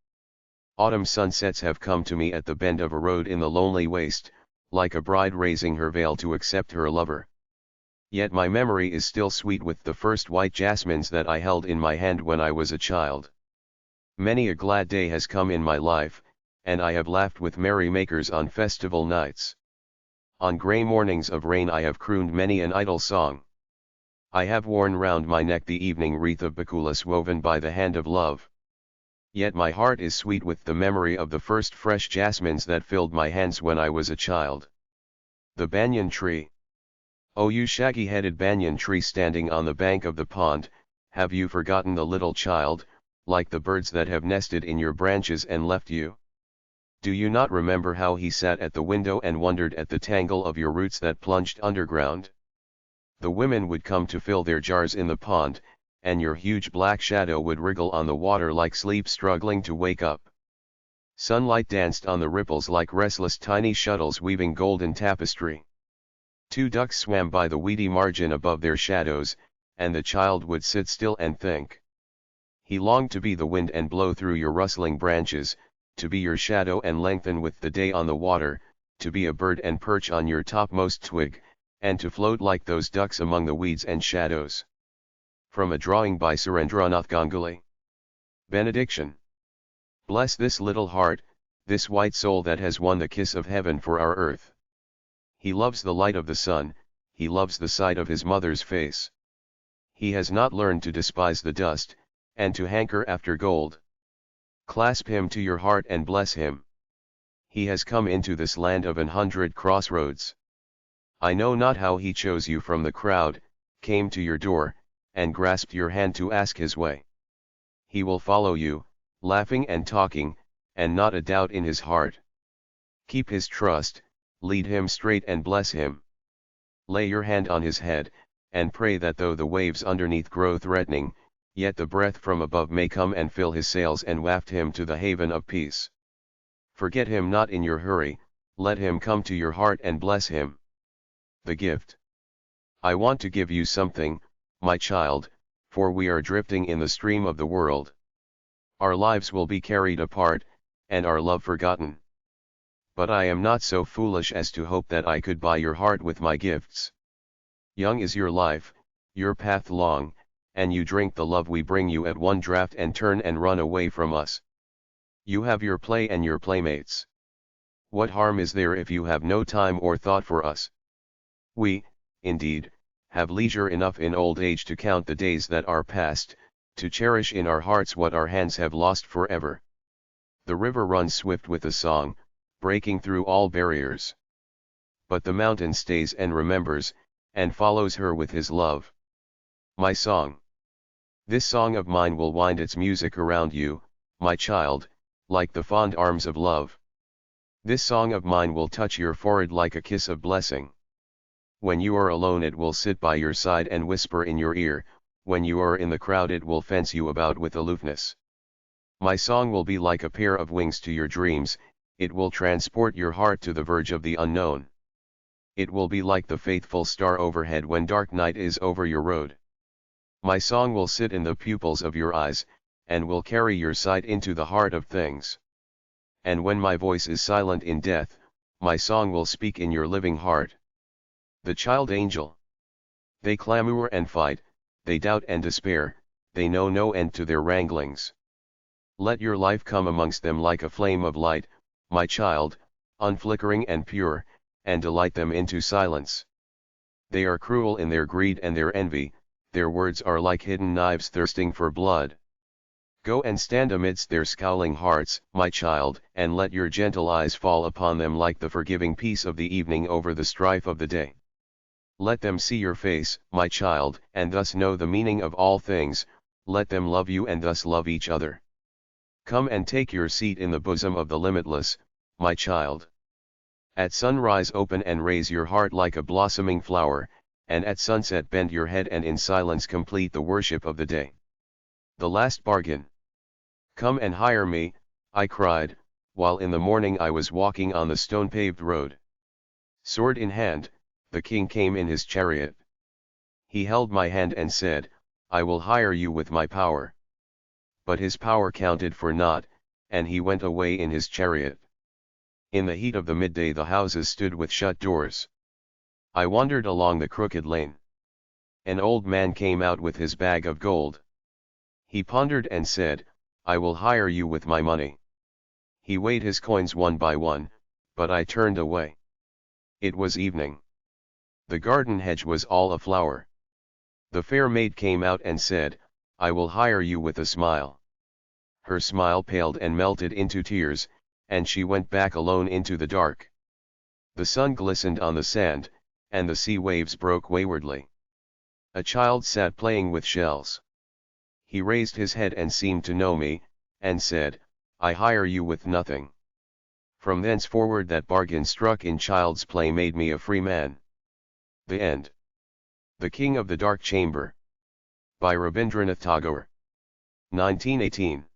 Autumn sunsets have come to me at the bend of a road in the lonely waste, like a bride raising her veil to accept her lover. Yet my memory is still sweet with the first white jasmines that I held in my hand when I was a child. Many a glad day has come in my life, and I have laughed with merry makers on festival nights. On grey mornings of rain I have crooned many an idle song. I have worn round my neck the evening wreath of bakulas woven by the hand of love. Yet my heart is sweet with the memory of the first fresh jasmines that filled my hands when I was a child. The banyan tree. Oh, you shaggy-headed banyan tree standing on the bank of the pond, have you forgotten the little child, like the birds that have nested in your branches and left you? Do you not remember how he sat at the window and wondered at the tangle of your roots that plunged underground? The women would come to fill their jars in the pond, and your huge black shadow would wriggle on the water like sleep struggling to wake up. Sunlight danced on the ripples like restless tiny shuttles weaving golden tapestry. Two ducks swam by the weedy margin above their shadows, and the child would sit still and think. He longed to be the wind and blow through your rustling branches, to be your shadow and lengthen with the day on the water, to be a bird and perch on your topmost twig, and to float like those ducks among the weeds and shadows. From a drawing by Surendranath Ganguly. Benediction. Bless this little heart, this white soul that has won the kiss of heaven for our earth. He loves the light of the sun, he loves the sight of his mother's face. He has not learned to despise the dust, and to hanker after gold. Clasp him to your heart and bless him. He has come into this land of 100 crossroads. I know not how he chose you from the crowd, came to your door, and grasped your hand to ask his way. He will follow you, laughing and talking, and not a doubt in his heart. Keep his trust, lead him straight and bless him. Lay your hand on his head, and pray that though the waves underneath grow threatening, yet the breath from above may come and fill his sails and waft him to the haven of peace. Forget him not in your hurry, let him come to your heart and bless him. The gift. I want to give you something, my child, for we are drifting in the stream of the world. Our lives will be carried apart, and our love forgotten. But I am not so foolish as to hope that I could buy your heart with my gifts. Young is your life, your path long, and you drink the love we bring you at one draught and turn and run away from us. You have your play and your playmates. What harm is there if you have no time or thought for us? We, indeed, have leisure enough in old age to count the days that are past, to cherish in our hearts what our hands have lost forever. The river runs swift with a song, breaking through all barriers. But the mountain stays and remembers, and follows her with his love. My song. This song of mine will wind its music around you, my child, like the fond arms of love. This song of mine will touch your forehead like a kiss of blessing. When you are alone it will sit by your side and whisper in your ear, when you are in the crowd it will fence you about with aloofness. My song will be like a pair of wings to your dreams, it will transport your heart to the verge of the unknown. It will be like the faithful star overhead when dark night is over your road. My song will sit in the pupils of your eyes, and will carry your sight into the heart of things. And when my voice is silent in death, my song will speak in your living heart. The child angel. They clamor and fight, they doubt and despair, they know no end to their wranglings. Let your life come amongst them like a flame of light, my child, unflickering and pure, and delight them into silence. They are cruel in their greed and their envy, their words are like hidden knives thirsting for blood. Go and stand amidst their scowling hearts, my child, and let your gentle eyes fall upon them like the forgiving peace of the evening over the strife of the day. Let them see your face, my child, and thus know the meaning of all things, let them love you and thus love each other. Come and take your seat in the bosom of the limitless, my child. At sunrise open and raise your heart like a blossoming flower, and at sunset bend your head and in silence complete the worship of the day. The last bargain. Come and hire me, I cried, while in the morning I was walking on the stone-paved road. Sword in hand, the king came in his chariot. He held my hand and said, I will hire you with my power. But his power counted for naught, and he went away in his chariot. In the heat of the midday the houses stood with shut doors. I wandered along the crooked lane. An old man came out with his bag of gold. He pondered and said, I will hire you with my money. He weighed his coins one by one, but I turned away. It was evening. The garden hedge was all aflower. The fair maid came out and said, I will hire you with a smile. Her smile paled and melted into tears, and she went back alone into the dark. The sun glistened on the sand, and the sea waves broke waywardly. A child sat playing with shells. He raised his head and seemed to know me, and said, I hire you with nothing. From thenceforward that bargain struck in child's play made me a free man. The End. The King of the Dark Chamber. By Rabīndranāth Thakur. 1918.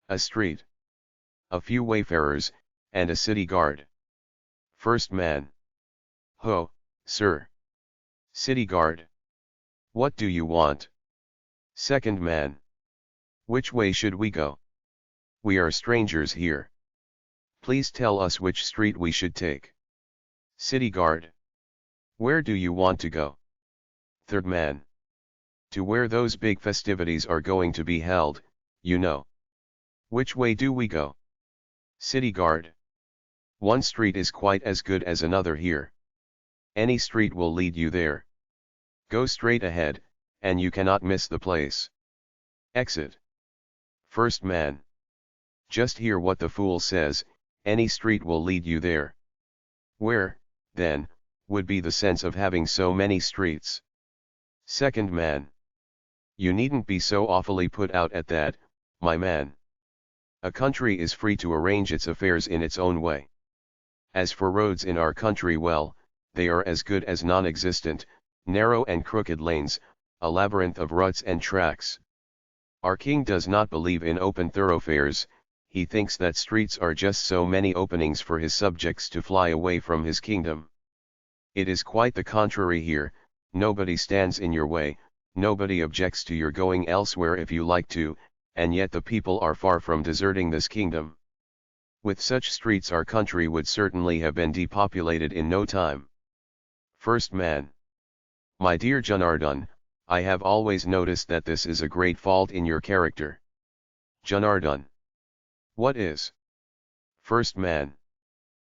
A street. A few wayfarers, and a city guard. First man. Ho, sir. City guard. What do you want? Second man. Which way should we go? We are strangers here. Please tell us which street we should take. City guard. Where do you want to go? Third man. To where those big festivities are going to be held, you know. Which way do we go? City guard. One street is quite as good as another here. Any street will lead you there. Go straight ahead, and you cannot miss the place. Exit. First man. Just hear what the fool says, any street will lead you there. Where, then, would be the sense of having so many streets? Second man. You needn't be so awfully put out at that, my man. A country is free to arrange its affairs in its own way. As for roads in our country, well, they are as good as non-existent, narrow and crooked lanes, a labyrinth of ruts and tracks. Our king does not believe in open thoroughfares, he thinks that streets are just so many openings for his subjects to fly away from his kingdom. It is quite the contrary here, nobody stands in your way, nobody objects to your going elsewhere if you like to, and yet the people are far from deserting this kingdom. With such streets our country would certainly have been depopulated in no time. First man. My dear Janardhan, I have always noticed that this is a great fault in your character. Janardhan. What is? First man.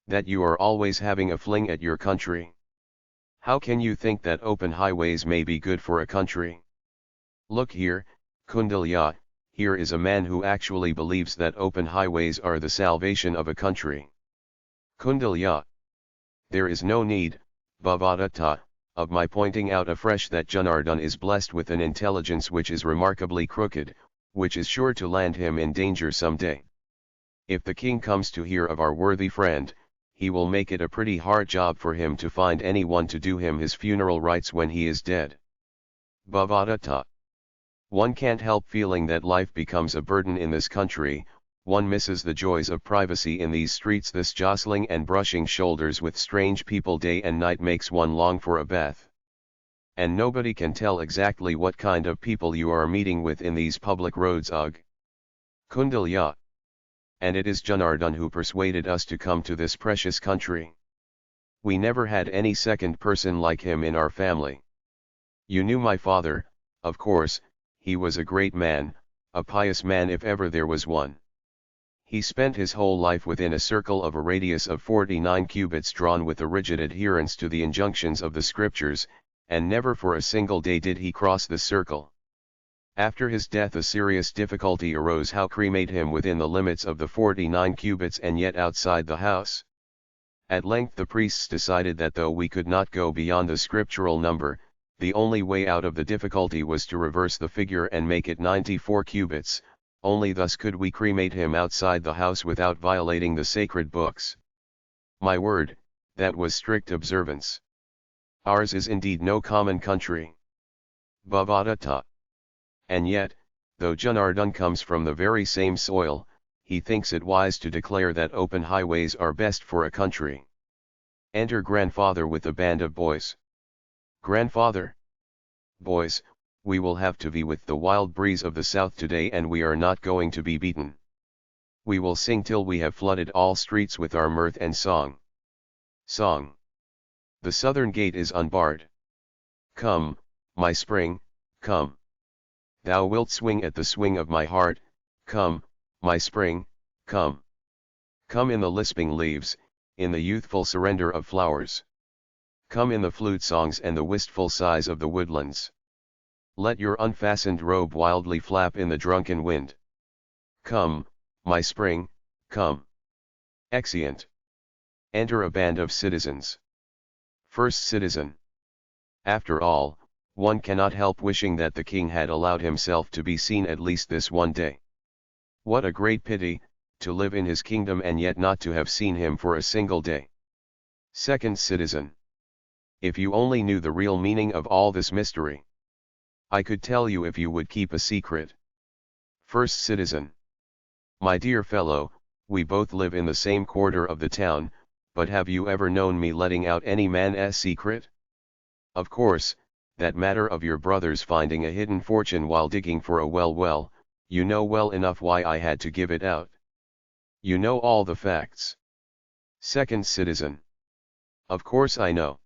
That you are always having a fling at your country. How can you think that open highways may be good for a country? Look here, Kundalya, here is a man who actually believes that open highways are the salvation of a country. Kundalya. There is no need, Bhavadatta, of my pointing out afresh that Janardhan is blessed with an intelligence which is remarkably crooked, which is sure to land him in danger some day. If the king comes to hear of our worthy friend, he will make it a pretty hard job for him to find anyone to do him his funeral rites when he is dead. Bhavadatta. One can't help feeling that life becomes a burden in this country, one misses the joys of privacy in these streets. This jostling and brushing shoulders with strange people day and night makes one long for a bath. And nobody can tell exactly what kind of people you are meeting with in these public roads. Ugh. Kundalya. And it is Janardhan who persuaded us to come to this precious country. We never had any second person like him in our family. You knew my father, of course, he was a great man, a pious man if ever there was one. He spent his whole life within a circle of a radius of 49 cubits drawn with a rigid adherence to the injunctions of the scriptures, and never for a single day did he cross the circle. After his death a serious difficulty arose how cremate him within the limits of the 49 cubits and yet outside the house. At length the priests decided that though we could not go beyond the scriptural number, the only way out of the difficulty was to reverse the figure and make it 94 cubits, only thus could we cremate him outside the house without violating the sacred books. My word, that was strict observance. Ours is indeed no common country. Bhavata. And yet, though Janardhan comes from the very same soil, he thinks it wise to declare that open highways are best for a country. Enter grandfather with a band of boys. Grandfather. Boys, we will have to be with the wild breeze of the south today and we are not going to be beaten. We will sing till we have flooded all streets with our mirth and song. Song. The southern gate is unbarred. Come, my spring, come. Thou wilt swing at the swing of my heart, come, my spring, come. Come in the lisping leaves, in the youthful surrender of flowers. Come in the flute songs and the wistful sighs of the woodlands. Let your unfastened robe wildly flap in the drunken wind. Come, my spring, come. Exeunt. Enter a band of citizens. First citizen. After all, one cannot help wishing that the king had allowed himself to be seen at least this one day. What a great pity, to live in his kingdom and yet not to have seen him for a single day. Second citizen. If you only knew the real meaning of all this mystery. I could tell you if you would keep a secret. First citizen. My dear fellow, we both live in the same quarter of the town, but have you ever known me letting out any man's secret? Of course, that matter of your brother's finding a hidden fortune while digging for a well, you know well enough why I had to give it out. You know all the facts. Second citizen. Of course I know.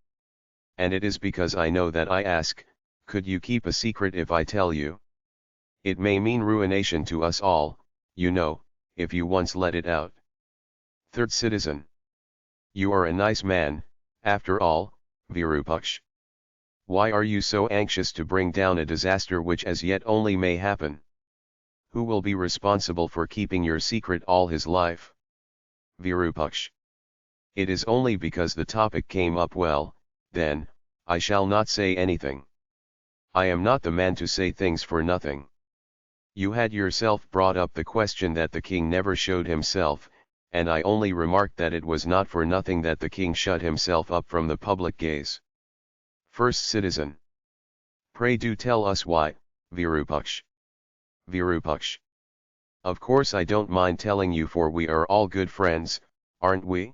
And it is because I know that I ask, could you keep a secret if I tell you? It may mean ruination to us all, you know, if you once let it out. Third citizen. You are a nice man, after all, Virupaksh. Why are you so anxious to bring down a disaster which as yet only may happen? Who will be responsible for keeping your secret all his life? Virupaksh. It is only because the topic came up well, then, I shall not say anything. I am not the man to say things for nothing. You had yourself brought up the question that the king never showed himself, and I only remarked that it was not for nothing that the king shut himself up from the public gaze. First citizen. Pray do tell us why, Virupaksh. Virupaksh. Of course I don't mind telling you for we are all good friends, aren't we?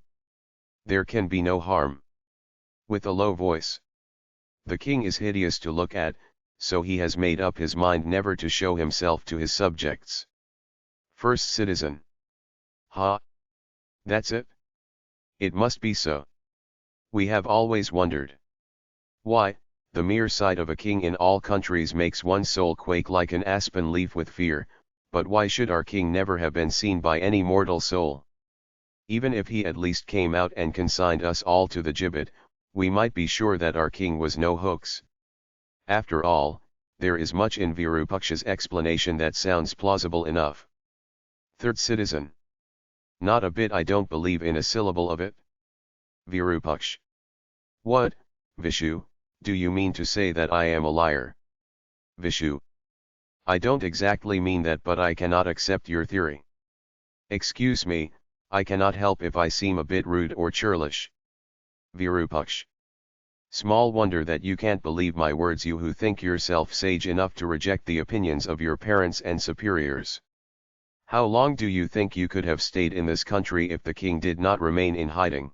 There can be no harm. With a low voice. The king is hideous to look at, so he has made up his mind never to show himself to his subjects. First citizen. Ha! That's it? It must be so. We have always wondered. Why, the mere sight of a king in all countries makes one's soul quake like an aspen leaf with fear, but why should our king never have been seen by any mortal soul? Even if he at least came out and consigned us all to the gibbet, we might be sure that our king was no hoax. After all, there is much in Virupaksha's explanation that sounds plausible enough. Third citizen. Not a bit. I don't believe in a syllable of it. Virupaksh. What, Vishu, do you mean to say that I am a liar? Vishu. I don't exactly mean that, but I cannot accept your theory. Excuse me, I cannot help if I seem a bit rude or churlish. Virupaksh. Small wonder that you can't believe my words, you who think yourself sage enough to reject the opinions of your parents and superiors. How long do you think you could have stayed in this country if the king did not remain in hiding?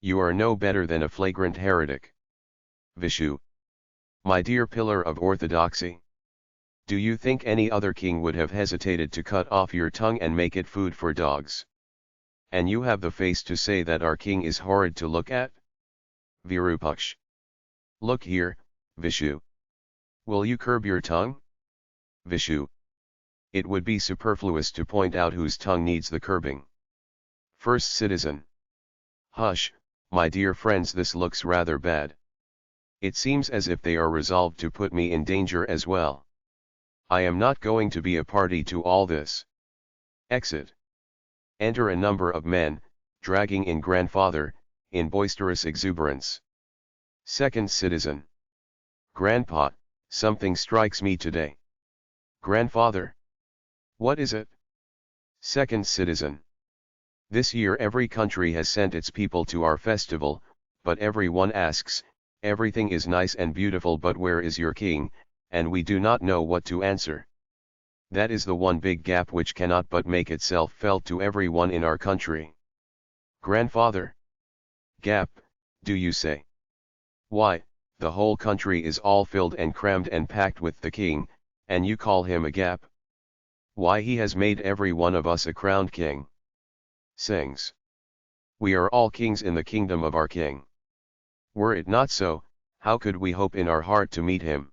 You are no better than a flagrant heretic. Vishu. My dear pillar of orthodoxy. Do you think any other king would have hesitated to cut off your tongue and make it food for dogs? And you have the face to say that our king is horrid to look at? Virupaksh. Look here, Vishu. Will you curb your tongue? Vishu. It would be superfluous to point out whose tongue needs the curbing. First citizen. Hush, my dear friends, this looks rather bad. It seems as if they are resolved to put me in danger as well. I am not going to be a party to all this. Exit. Enter a number of men, dragging in grandfather, in boisterous exuberance. Second citizen. Grandpa, something strikes me today. Grandfather. What is it? Second citizen. This year every country has sent its people to our festival, but everyone asks, everything is nice and beautiful, but where is your king, and we do not know what to answer. That is the one big gap which cannot but make itself felt to everyone in our country. Grandfather. Gap, do you say? Why, the whole country is all filled and crammed and packed with the king, and you call him a gap? Why, he has made every one of us a crowned king. Sings. We are all kings in the kingdom of our king. Were it not so, how could we hope in our heart to meet him?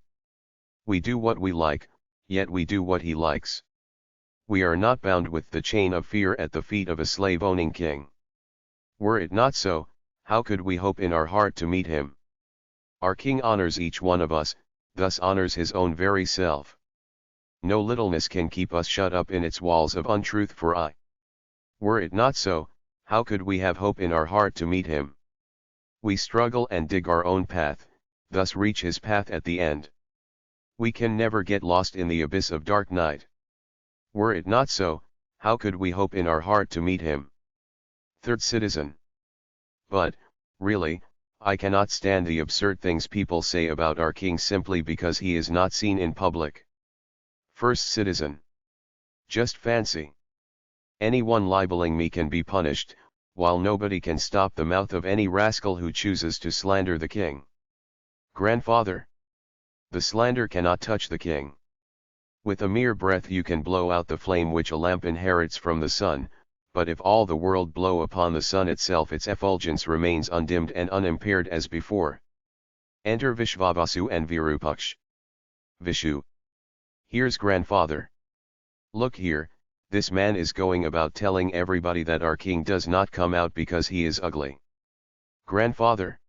We do what we like, yet we do what he likes. We are not bound with the chain of fear at the feet of a slave-owning king. Were it not so, how could we hope in our heart to meet him? Our king honors each one of us, thus honors his own very self. No littleness can keep us shut up in its walls of untruth, for I. Were it not so, how could we have hope in our heart to meet him? We struggle and dig our own path, thus reach his path at the end. We can never get lost in the abyss of dark night. Were it not so, how could we hope in our heart to meet him? Third citizen. But, really, I cannot stand the absurd things people say about our king simply because he is not seen in public. First citizen. Just fancy. Anyone libeling me can be punished, while nobody can stop the mouth of any rascal who chooses to slander the king. Grandfather. The slander cannot touch the king. With a mere breath you can blow out the flame which a lamp inherits from the sun, but if all the world blow upon the sun itself, its effulgence remains undimmed and unimpaired as before. Enter Vishvavasu and Virupaksh. Vishu. Here's grandfather. Look here, this man is going about telling everybody that our king does not come out because he is ugly. Grandfather.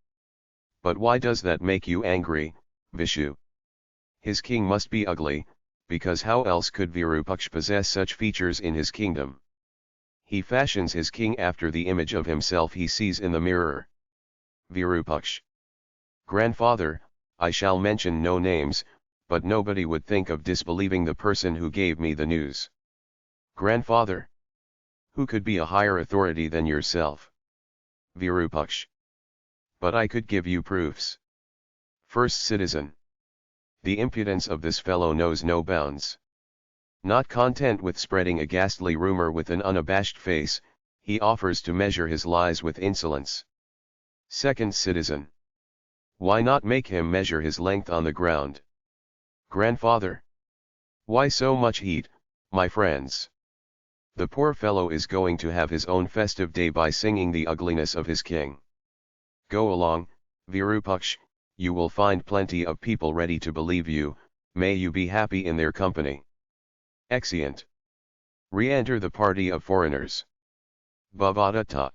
But why does that make you angry, Vishu? His king must be ugly, because how else could Virupaksh possess such features in his kingdom? He fashions his king after the image of himself he sees in the mirror. Virupaksh. Grandfather, I shall mention no names, but nobody would think of disbelieving the person who gave me the news. Grandfather. Who could be a higher authority than yourself? Virupaksh. But I could give you proofs. First citizen. The impudence of this fellow knows no bounds. Not content with spreading a ghastly rumor with an unabashed face, he offers to measure his lies with insolence. Second citizen. Why not make him measure his length on the ground? Grandfather. Why so much heat, my friends? The poor fellow is going to have his own festive day by singing the ugliness of his king. Go along, Virupaksh, you will find plenty of people ready to believe you, may you be happy in their company. Exeunt. Re-enter the party of foreigners. Bhavadatta.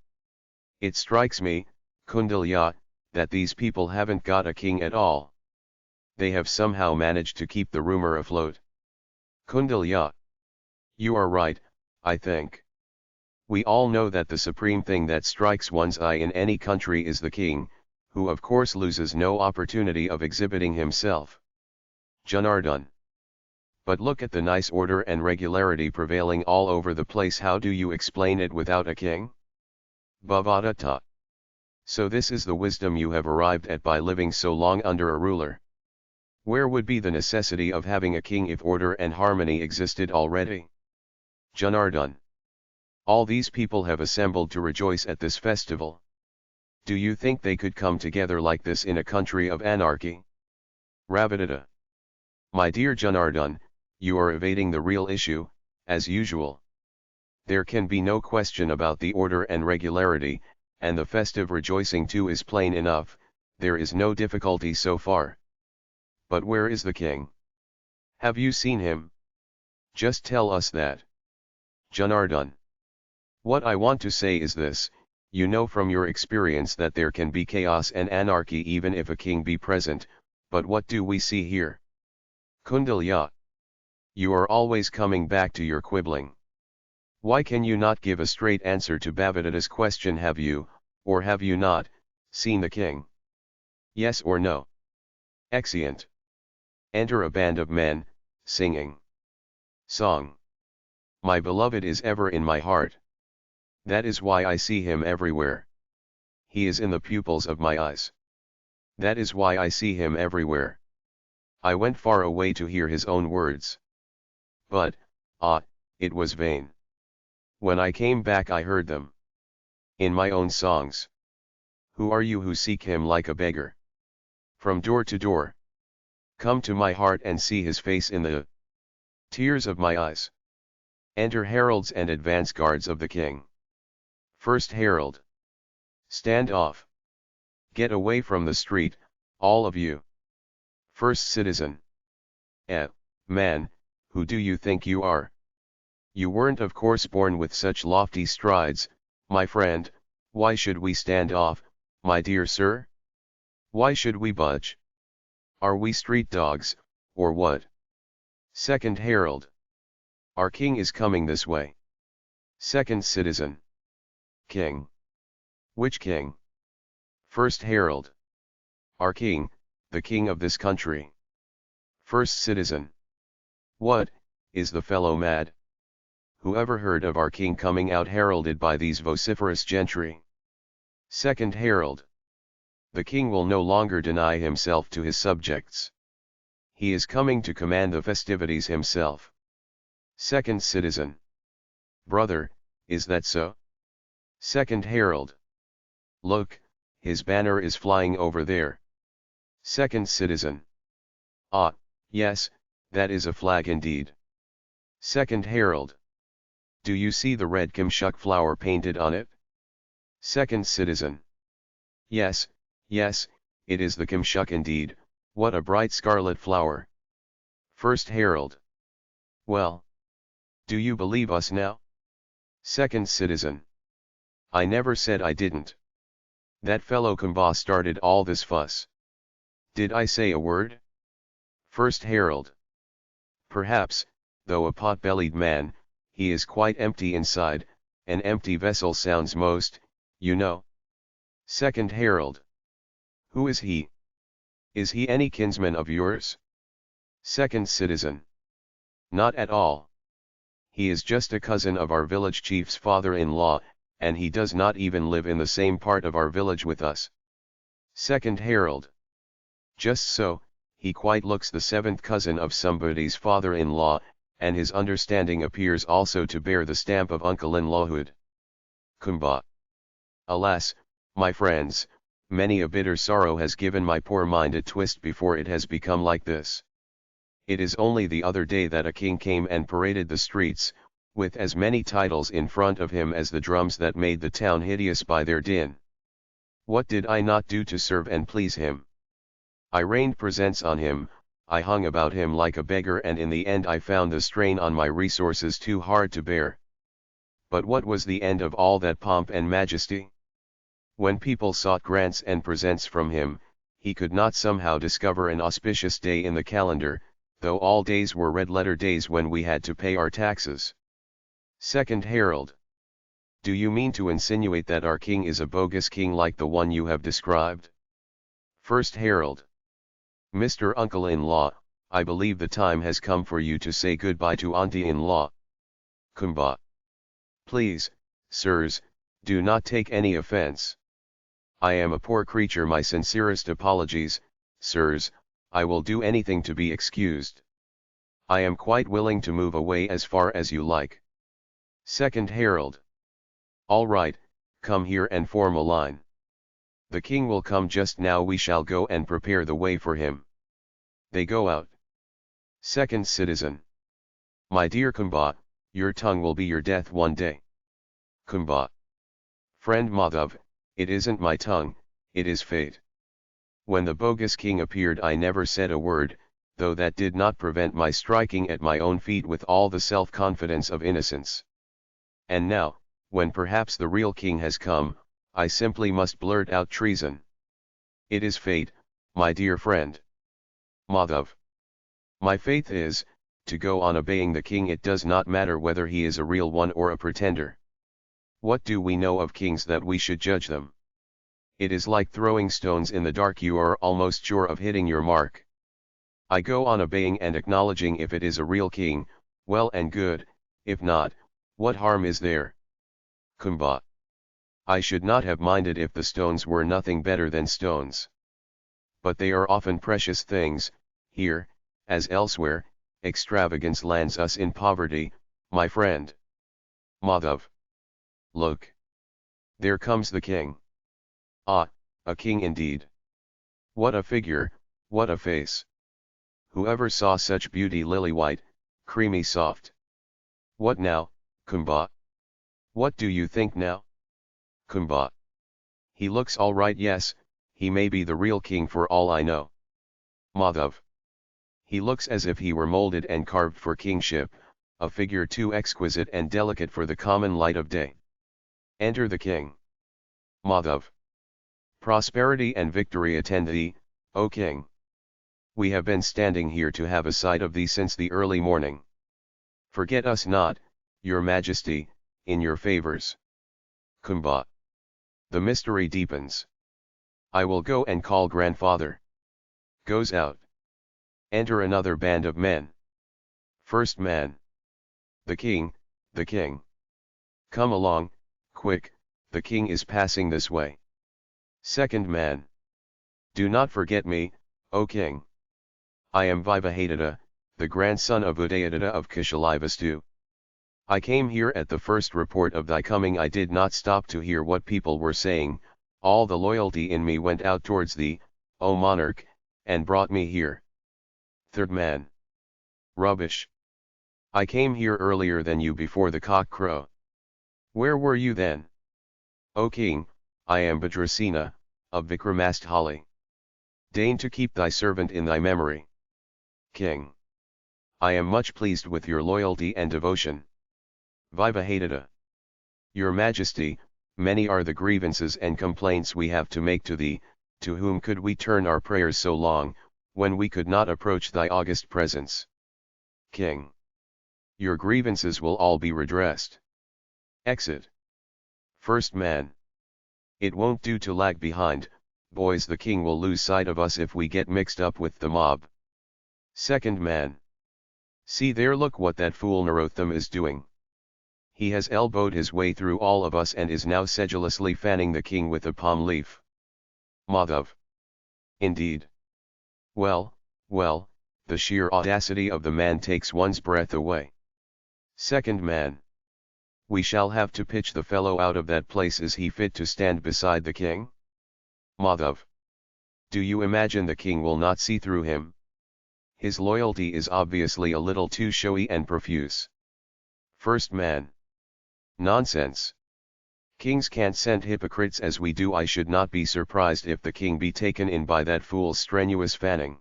It strikes me, Kundalya, that these people haven't got a king at all. They have somehow managed to keep the rumor afloat. Kundalya. You are right, I think. We all know that the supreme thing that strikes one's eye in any country is the king, who of course loses no opportunity of exhibiting himself. Janardhan. But look at the nice order and regularity prevailing all over the place. How do you explain it without a king? Bhavadatta. So this is the wisdom you have arrived at by living so long under a ruler. Where would be the necessity of having a king if order and harmony existed already? Janardhan. All these people have assembled to rejoice at this festival. Do you think they could come together like this in a country of anarchy? Rabīndranāth. My dear Janardhan, you are evading the real issue, as usual. There can be no question about the order and regularity, and the festive rejoicing too is plain enough, there is no difficulty so far. But where is the king? Have you seen him? Just tell us that. Janardhan. What I want to say is this, you know from your experience that there can be chaos and anarchy even if a king be present, but what do we see here? Kundalya. You are always coming back to your quibbling. Why can you not give a straight answer to Bhavadata's question? Have you, or have you not, seen the king? Yes or no? Exeunt. Enter a band of men, singing. Song. My beloved is ever in my heart. That is why I see him everywhere. He is in the pupils of my eyes. That is why I see him everywhere. I went far away to hear his own words. But, it was vain. When I came back I heard them. In my own songs. Who are you who seek him like a beggar? From door to door. Come to my heart and see his face in the tears of my eyes. Enter heralds and advance guards of the king. First herald. Stand off. Get away from the street, all of you. First citizen. Man, who do you think you are? You weren't of course born with such lofty strides, my friend. Why should we stand off, my dear sir? Why should we budge? Are we street dogs, or what? Second herald. Our king is coming this way. Second citizen. King. Which king? First herald. Our king, the king of this country. First citizen. What, is the fellow mad? Whoever heard of our king coming out heralded by these vociferous gentry? Second herald. The king will no longer deny himself to his subjects. He is coming to command the festivities himself. Second citizen. Brother, is that so? Second herald. Look, his banner is flying over there. Second citizen. Yes, that is a flag indeed. Second herald. Do you see the red kimshuk flower painted on it? Second citizen. Yes, it is the kimshuk indeed. What a bright scarlet flower. First herald. Well, do you believe us now? Second citizen. I never said I didn't. That fellow Kumbha started all this fuss. Did I say a word? First herald. Perhaps, though a pot-bellied man, he is quite empty inside. An empty vessel sounds most, you know. Second herald. Who is he? Is he any kinsman of yours? Second citizen. Not at all. He is just a cousin of our village chief's father-in-law, and he does not even live in the same part of our village with us. Second herald. Just so, he quite looks the seventh cousin of somebody's father-in-law, and his understanding appears also to bear the stamp of uncle-in-lawhood. Kumbha. Alas, my friends, many a bitter sorrow has given my poor mind a twist before it has become like this. It is only the other day that a king came and paraded the streets, with as many titles in front of him as the drums that made the town hideous by their din. What did I not do to serve and please him? I rained presents on him, I hung about him like a beggar, and in the end I found the strain on my resources too hard to bear. But what was the end of all that pomp and majesty? When people sought grants and presents from him, he could not somehow discover an auspicious day in the calendar, though all days were red-letter days when we had to pay our taxes. Second herald. Do you mean to insinuate that our king is a bogus king like the one you have described? First herald. Mr. Uncle-in-law, I believe the time has come for you to say goodbye to auntie-in-law. Kumbha. Please, sirs, do not take any offense. I am a poor creature. My sincerest apologies, sirs. I will do anything to be excused. I am quite willing to move away as far as you like. Second herald. All right, come here and form a line. The king will come just now. We shall go and prepare the way for him. They go out. Second citizen. My dear Kumbha, your tongue will be your death one day. Kumbha. Friend Madhav, it isn't my tongue, it is fate. When the bogus king appeared I never said a word, though that did not prevent my striking at my own feet with all the self-confidence of innocence. And now, when perhaps the real king has come, I simply must blurt out treason. It is fate, my dear friend. Madhav. My faith is, to go on obeying the king. It does not matter whether he is a real one or a pretender. What do we know of kings that we should judge them? It is like throwing stones in the dark. You are almost sure of hitting your mark. I go on obeying and acknowledging. If it is a real king, well and good; if not, what harm is there? Kumbha. I should not have minded if the stones were nothing better than stones. But they are often precious things. Here, as elsewhere, extravagance lands us in poverty, my friend. Madhav. Look. There comes the king. Ah, a king indeed. What a figure, what a face. Whoever saw such beauty? Lily white, creamy soft. What now, Kumbha? What do you think now? Kumbha. He looks all right. Yes, he may be the real king for all I know. Madhav. He looks as if he were molded and carved for kingship, a figure too exquisite and delicate for the common light of day. Enter the king. Madhav. Prosperity and victory attend thee, O king. We have been standing here to have a sight of thee since the early morning. Forget us not, your majesty, in your favors. Kumbha. The mystery deepens. I will go and call grandfather. Goes out. Enter another band of men. First man. The king, the king. Come along, quick, the king is passing this way. Second man. Do not forget me, O king. I am Vivahadada, the grandson of Udayadada of Kushalivastu. I came here at the first report of thy coming. I did not stop to hear what people were saying. All the loyalty in me went out towards thee, O monarch, and brought me here. Third man. Rubbish. I came here earlier than you, before the cock crow. Where were you then? O king, I am Bhadrasena, of Vikramasthali. Deign to keep thy servant in thy memory. King. I am much pleased with your loyalty and devotion. Vivahadada. Your majesty, many are the grievances and complaints we have to make to thee. To whom could we turn our prayers so long, when we could not approach thy august presence? King. Your grievances will all be redressed. Exit. First man. It won't do to lag behind, boys. The king will lose sight of us if we get mixed up with the mob. Second man. See there, look what that fool Narotham is doing. He has elbowed his way through all of us and is now sedulously fanning the king with a palm leaf. Madhav. Indeed. Well, well, the sheer audacity of the man takes one's breath away. Second man. We shall have to pitch the fellow out of that place. Is he fit to stand beside the king? Madhav. Do you imagine the king will not see through him? His loyalty is obviously a little too showy and profuse. First man. Nonsense. Kings can't send hypocrites as we do. I should not be surprised if the king be taken in by that fool's strenuous fanning.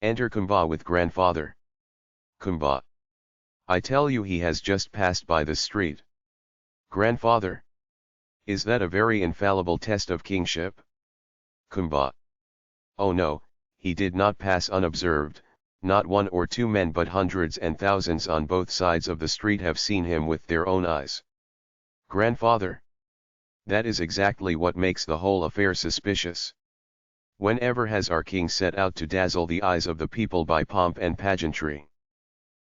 Enter Kumbha with grandfather. Kumbha. I tell you, he has just passed by the street. Grandfather. Is that a very infallible test of kingship? Kumbha. Oh no, he did not pass unobserved. Not one or two men but hundreds and thousands on both sides of the street have seen him with their own eyes. Grandfather. That is exactly what makes the whole affair suspicious. Whenever has our king set out to dazzle the eyes of the people by pomp and pageantry?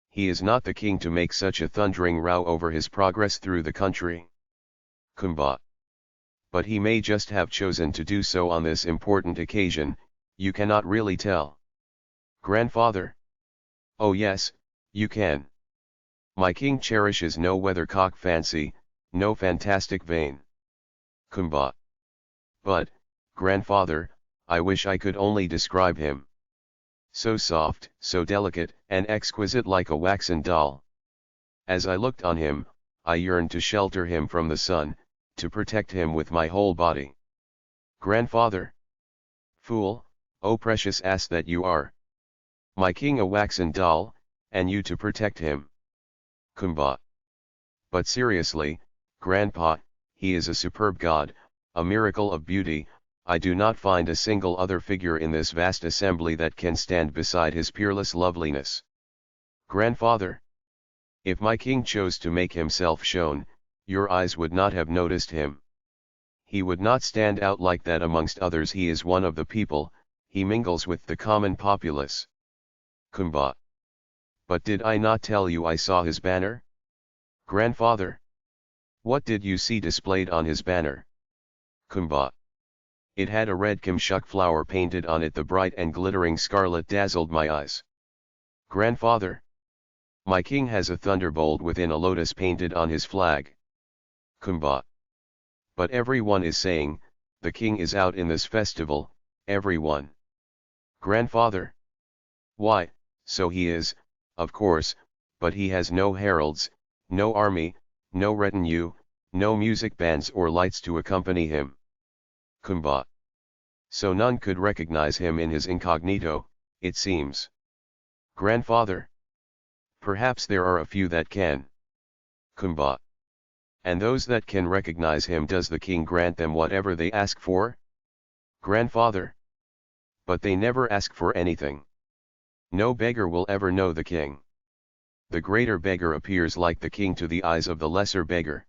He is not the king to make such a thundering row over his progress through the country. Kumbha. But he may just have chosen to do so on this important occasion. You cannot really tell. Grandfather. Oh yes, you can. My king cherishes no weathercock fancy, no fantastic vein. Kumbha. But, grandfather, I wish I could only describe him. So soft, so delicate, and exquisite, like a waxen doll. As I looked on him, I yearned to shelter him from the sun, to protect him with my whole body. Grandfather. Fool, oh precious ass that you are. My king a waxen doll, and you to protect him. Kumbha. But seriously, Grandpa, he is a superb god, a miracle of beauty. I do not find a single other figure in this vast assembly that can stand beside his peerless loveliness. Grandfather. If my king chose to make himself shown, your eyes would not have noticed him. He would not stand out like that amongst others. He is one of the people, he mingles with the common populace. Kumbha. But did I not tell you I saw his banner? Grandfather. What did you see displayed on his banner? Kumbha. It had a red kimshuk flower painted on it. The bright and glittering scarlet dazzled my eyes. Grandfather. My king has a thunderbolt within a lotus painted on his flag. Kumbha. But everyone is saying, the king is out in this festival, everyone. Grandfather. Why, so he is, of course, but he has no heralds, no army, no retinue, no music bands or lights to accompany him. Kumbha. So none could recognize him in his incognito, it seems. Grandfather. Perhaps there are a few that can. Kumbha. And those that can recognize him, does the king grant them whatever they ask for? Grandfather. But they never ask for anything. No beggar will ever know the king. The greater beggar appears like the king to the eyes of the lesser beggar.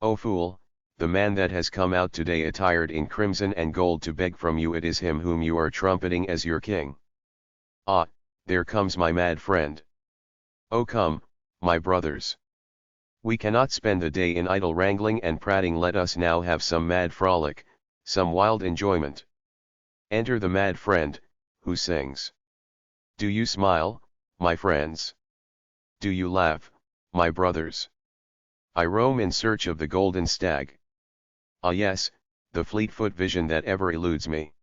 O fool, the man that has come out today attired in crimson and gold to beg from you, it is him whom you are trumpeting as your king. Ah, there comes my mad friend. Oh come, my brothers. We cannot spend the day in idle wrangling and prating. Let us now have some mad frolic, some wild enjoyment. Enter the mad friend, who sings. Do you smile, my friends? Do you laugh, my brothers? I roam in search of the golden stag. Ah yes, the fleet-foot vision that ever eludes me.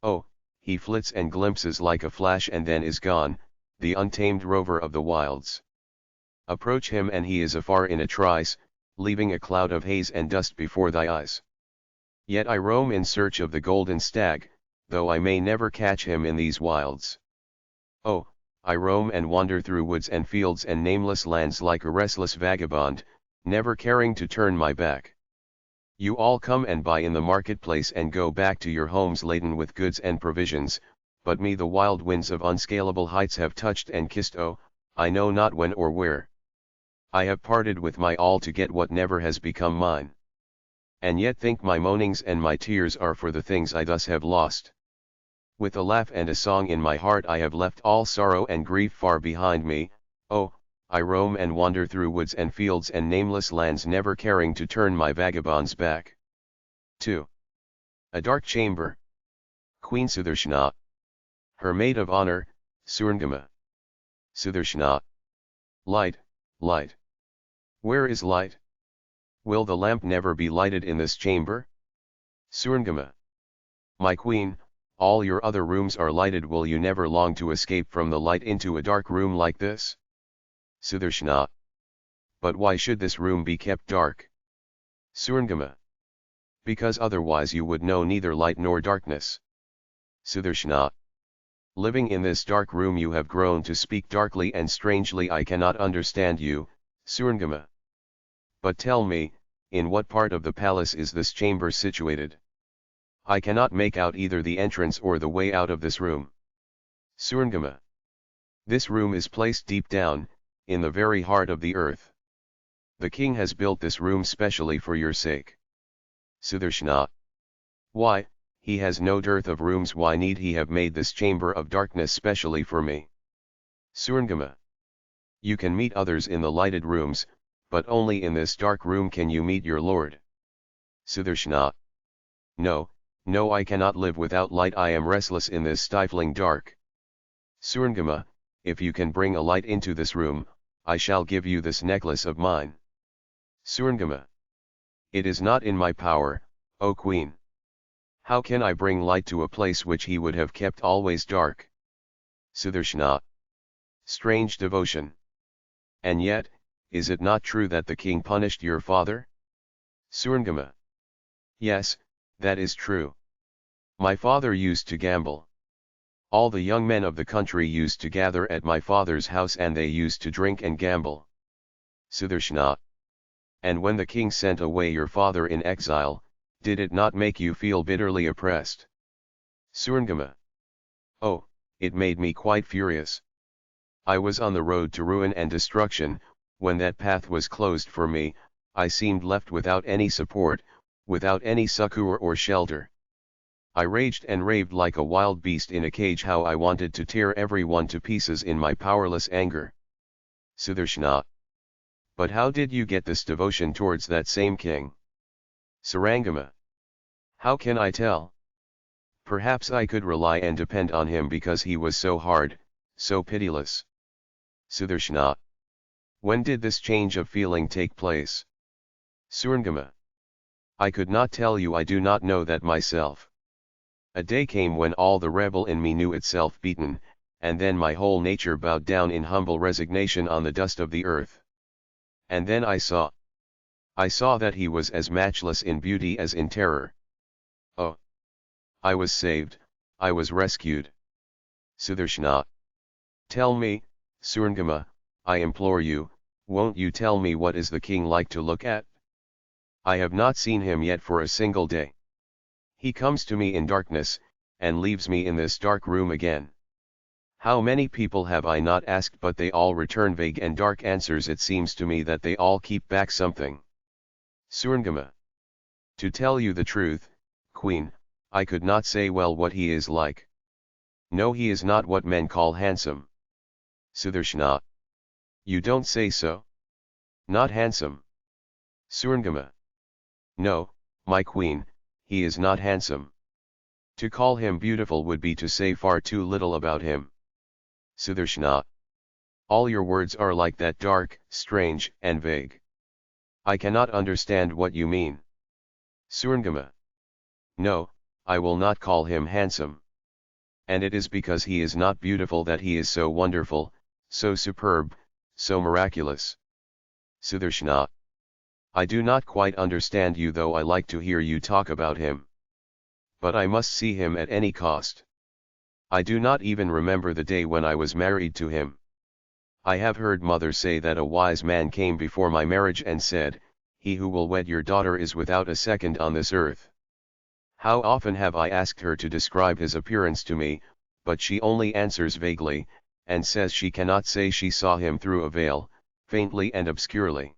Oh, he flits and glimpses like a flash and then is gone, the untamed rover of the wilds. Approach him and he is afar in a trice, leaving a cloud of haze and dust before thy eyes. Yet I roam in search of the golden stag, though I may never catch him in these wilds. Oh, I roam and wander through woods and fields and nameless lands like a restless vagabond, never caring to turn my back. You all come and buy in the marketplace and go back to your homes laden with goods and provisions, but me the wild winds of unscalable heights have touched and kissed. Oh, I know not when or where. I have parted with my all to get what never has become mine. And yet think my moanings and my tears are for the things I thus have lost. With a laugh and a song in my heart I have left all sorrow and grief far behind me. Oh, I roam and wander through woods and fields and nameless lands, never caring to turn my vagabond's back. 2. A dark chamber. Queen SÄDHANÄ. Her maid of honor, SÄDHANÄ. SÄDHANÄ. Light, light. Where is light? Will the lamp never be lighted in this chamber? SÄDHANÄ. My queen, all your other rooms are lighted. Will you never long to escape from the light into a dark room like this? SÄDHANÄ. But why should this room be kept dark? SÄDHANÄ. Because otherwise you would know neither light nor darkness. SÄDHANÄ. Living in this dark room you have grown to speak darkly and strangely. I cannot understand you, SÄDHANÄ. But tell me, in what part of the palace is this chamber situated? I cannot make out either the entrance or the way out of this room. SÄDHANÄ. This room is placed deep down, in the very heart of the earth. The king has built this room specially for your sake. SÄDHANÄ. Why, he has no dearth of rooms. Why need he have made this chamber of darkness specially for me? SÄDHANÄ. You can meet others in the lighted rooms, but only in this dark room can you meet your lord. SÄDHANÄ. No, no, I cannot live without light. I am restless in this stifling dark. SÄDHANÄ. If you can bring a light into this room, I shall give you this necklace of mine. SÄDHANÄ. It is not in my power, O queen. How can I bring light to a place which he would have kept always dark? SÄDHANÄ. Strange devotion. And yet, is it not true that the king punished your father? SÄDHANÄ. Yes, that is true. My father used to gamble. All the young men of the country used to gather at my father's house and they used to drink and gamble. SÄDHANÃ. And when the king sent away your father in exile, did it not make you feel bitterly oppressed? SÄDHANÄ. Oh, it made me quite furious. I was on the road to ruin and destruction. When that path was closed for me, I seemed left without any support, without any succor or shelter. I raged and raved like a wild beast in a cage. How I wanted to tear everyone to pieces in my powerless anger. SÄDHANÄ. But how did you get this devotion towards that same king? SARANGAMA. How can I tell? Perhaps I could rely and depend on him because he was so hard, so pitiless. SÄDHANÄ. When did this change of feeling take place? SARANGAMA. I could not tell you. I do not know that myself. A day came when all the rebel in me knew itself beaten, and then my whole nature bowed down in humble resignation on the dust of the earth. And then I saw that he was as matchless in beauty as in terror. Oh! I was saved, I was rescued. SÄDHANÄ. Tell me, SARANGAMA, I implore you, won't you tell me what is the king like to look at? I have not seen him yet for a single day. He comes to me in darkness, and leaves me in this dark room again. How many people have I not asked, but they all return vague and dark answers. It seems to me that they all keep back something. SARANGAMA. To tell you the truth, Queen, I could not say well what he is like. No, he is not what men call handsome. SÄDHANÄ. You don't say so? Not handsome? SARANGAMA. No, my queen, he is not handsome. To call him beautiful would be to say far too little about him. SÄDHANÄ. All your words are like that, dark, strange, and vague. I cannot understand what you mean. SARANGAMA. No, I will not call him handsome. And it is because he is not beautiful that he is so wonderful, so superb, so miraculous. SÄDHANÄ. I do not quite understand you, though I like to hear you talk about him. But I must see him at any cost. I do not even remember the day when I was married to him. I have heard mother say that a wise man came before my marriage and said, "He who will wed your daughter is without a second on this earth." How often have I asked her to describe his appearance to me, but she only answers vaguely, and says she cannot say she saw him through a veil, faintly and obscurely.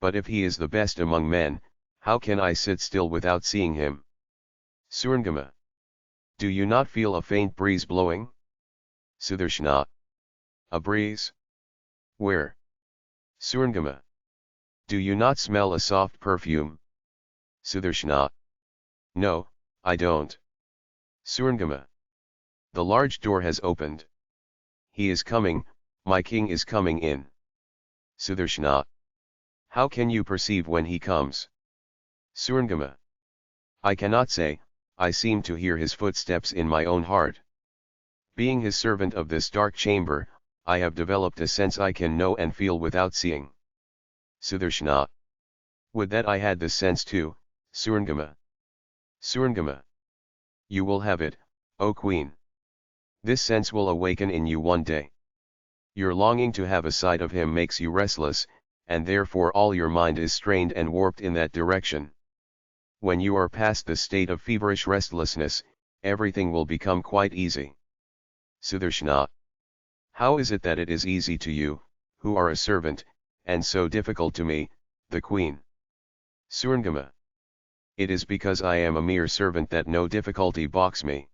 But if he is the best among men, how can I sit still without seeing him? SARANGAMA. Do you not feel a faint breeze blowing? SÄDHANÄ. A breeze? Where? SARANGAMA. Do you not smell a soft perfume? SÄDHANÄ. No, I don't. SARANGAMA. The large door has opened. He is coming, my king is coming in. SÄDHANÄ. How can you perceive when he comes? SARANGAMA. I cannot say, I seem to hear his footsteps in my own heart. Being his servant of this dark chamber, I have developed a sense I can know and feel without seeing. SÄDHANÄ. Would that I had this sense too, SARANGAMA. SARANGAMA. You will have it, O Queen. This sense will awaken in you one day. Your longing to have a sight of him makes you restless, and therefore all your mind is strained and warped in that direction. When you are past the state of feverish restlessness, everything will become quite easy. SÄDHANÄ. How is it that it is easy to you, who are a servant, and so difficult to me, the Queen? SARANGAMA. It is because I am a mere servant that no difficulty balks me.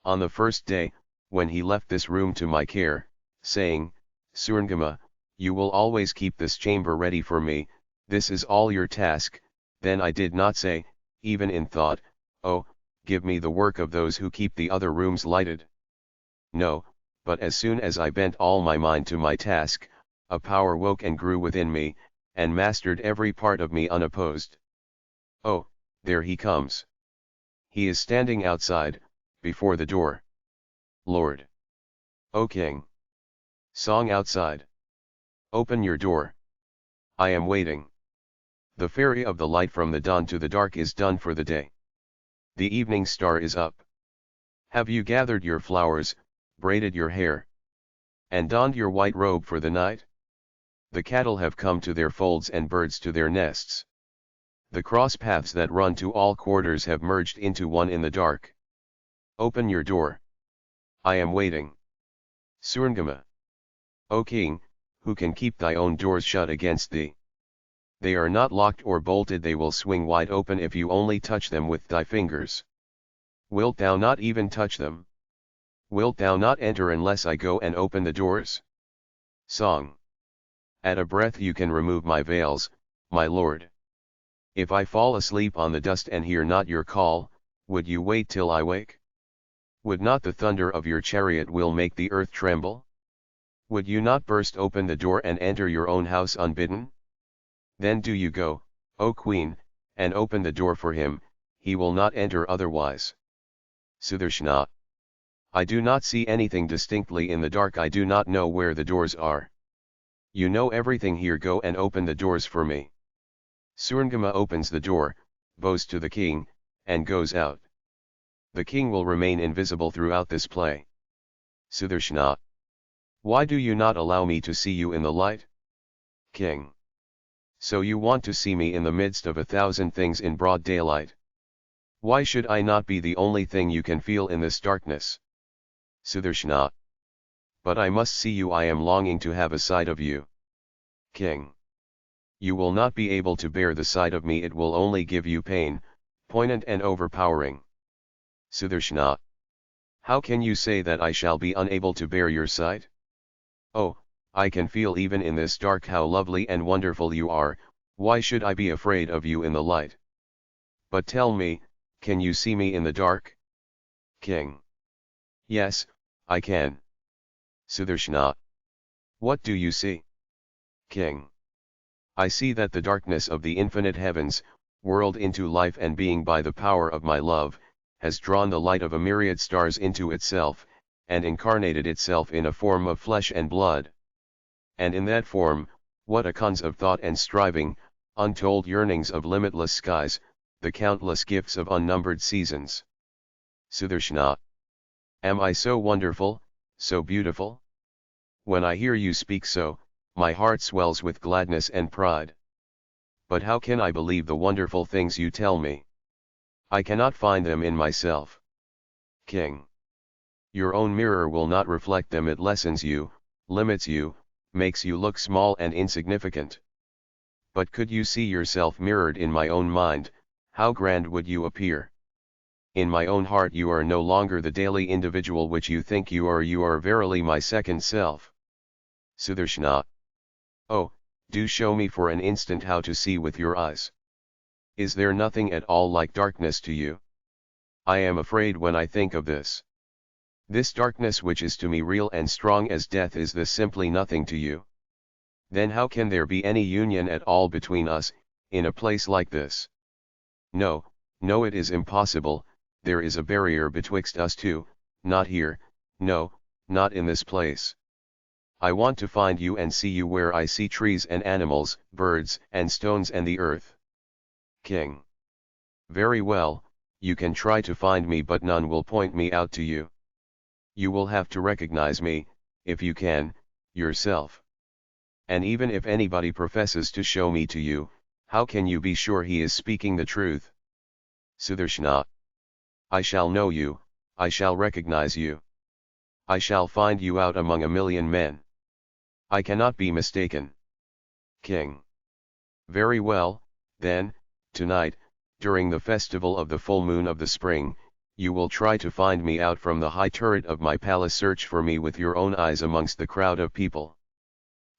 On the first day, when he left this room to my care, saying, "SARANGAMA, you will always keep this chamber ready for me, this is all your task," then I did not say, even in thought, "Oh, give me the work of those who keep the other rooms lighted." No, but as soon as I bent all my mind to my task, a power woke and grew within me, and mastered every part of me unopposed. Oh, there he comes. He is standing outside, before the door. Lord. O King. Song outside. Open your door. I am waiting. The ferry of the light from the dawn to the dark is done for the day. The evening star is up. Have you gathered your flowers, braided your hair, and donned your white robe for the night? The cattle have come to their folds and birds to their nests. The cross paths that run to all quarters have merged into one in the dark. Open your door. I am waiting. Surangama. O king, who can keep thy own doors shut against thee? They are not locked or bolted, they will swing wide open if you only touch them with thy fingers. Wilt thou not even touch them? Wilt thou not enter unless I go and open the doors? Song. At a breath you can remove my veils, my lord. If I fall asleep on the dust and hear not your call, would you wait till I wake? Would not the thunder of your chariot wheel make the earth tremble? Would you not burst open the door and enter your own house unbidden? Then do you go, O queen, and open the door for him, he will not enter otherwise. SÄDHANÃ. I do not see anything distinctly in the dark, I do not know where the doors are. You know everything here, go and open the doors for me. Surangama opens the door, bows to the king, and goes out. The king will remain invisible throughout this play. SÄDHANÄ. Why do you not allow me to see you in the light? King. So you want to see me in the midst of 1,000 things in broad daylight. Why should I not be the only thing you can feel in this darkness? SÄDHANÄ. But I must see you, I am longing to have a sight of you. King. You will not be able to bear the sight of me, it will only give you pain, poignant and overpowering. SÄDHANÄ. How can you say that I shall be unable to bear your sight? Oh, I can feel even in this dark how lovely and wonderful you are, why should I be afraid of you in the light? But tell me, can you see me in the dark? King. Yes, I can. SÄDHANÄ. What do you see? King. I see that the darkness of the infinite heavens, whirled into life and being by the power of my love, has drawn the light of a myriad stars into itself, and incarnated itself in a form of flesh and blood. And in that form, what eons of thought and striving, untold yearnings of limitless skies, the countless gifts of unnumbered seasons. SÄDHANÄ. Am I so wonderful, so beautiful? When I hear you speak so, my heart swells with gladness and pride. But how can I believe the wonderful things you tell me? I cannot find them in myself. King. Your own mirror will not reflect them, it lessens you, limits you, makes you look small and insignificant. But could you see yourself mirrored in my own mind, how grand would you appear? In my own heart you are no longer the daily individual which you think you are verily my second self. SÄDHANÄ. Oh, do show me for an instant how to see with your eyes. Is there nothing at all like darkness to you? I am afraid when I think of this. This darkness which is to me real and strong as death, is this simply nothing to you? Then how can there be any union at all between us, in a place like this? No, no, it is impossible, there is a barrier betwixt us two, not here, no, not in this place. I want to find you and see you where I see trees and animals, birds and stones and the earth. King. Very well, you can try to find me, but none will point me out to you. You will have to recognize me, if you can, yourself. And even if anybody professes to show me to you, how can you be sure he is speaking the truth? SÄDHANÄ. I shall know you, I shall recognize you. I shall find you out among a million men. I cannot be mistaken. King. Very well, then, tonight, during the festival of the full moon of the spring, you will try to find me out from the high turret of my palace. Search for me with your own eyes amongst the crowd of people.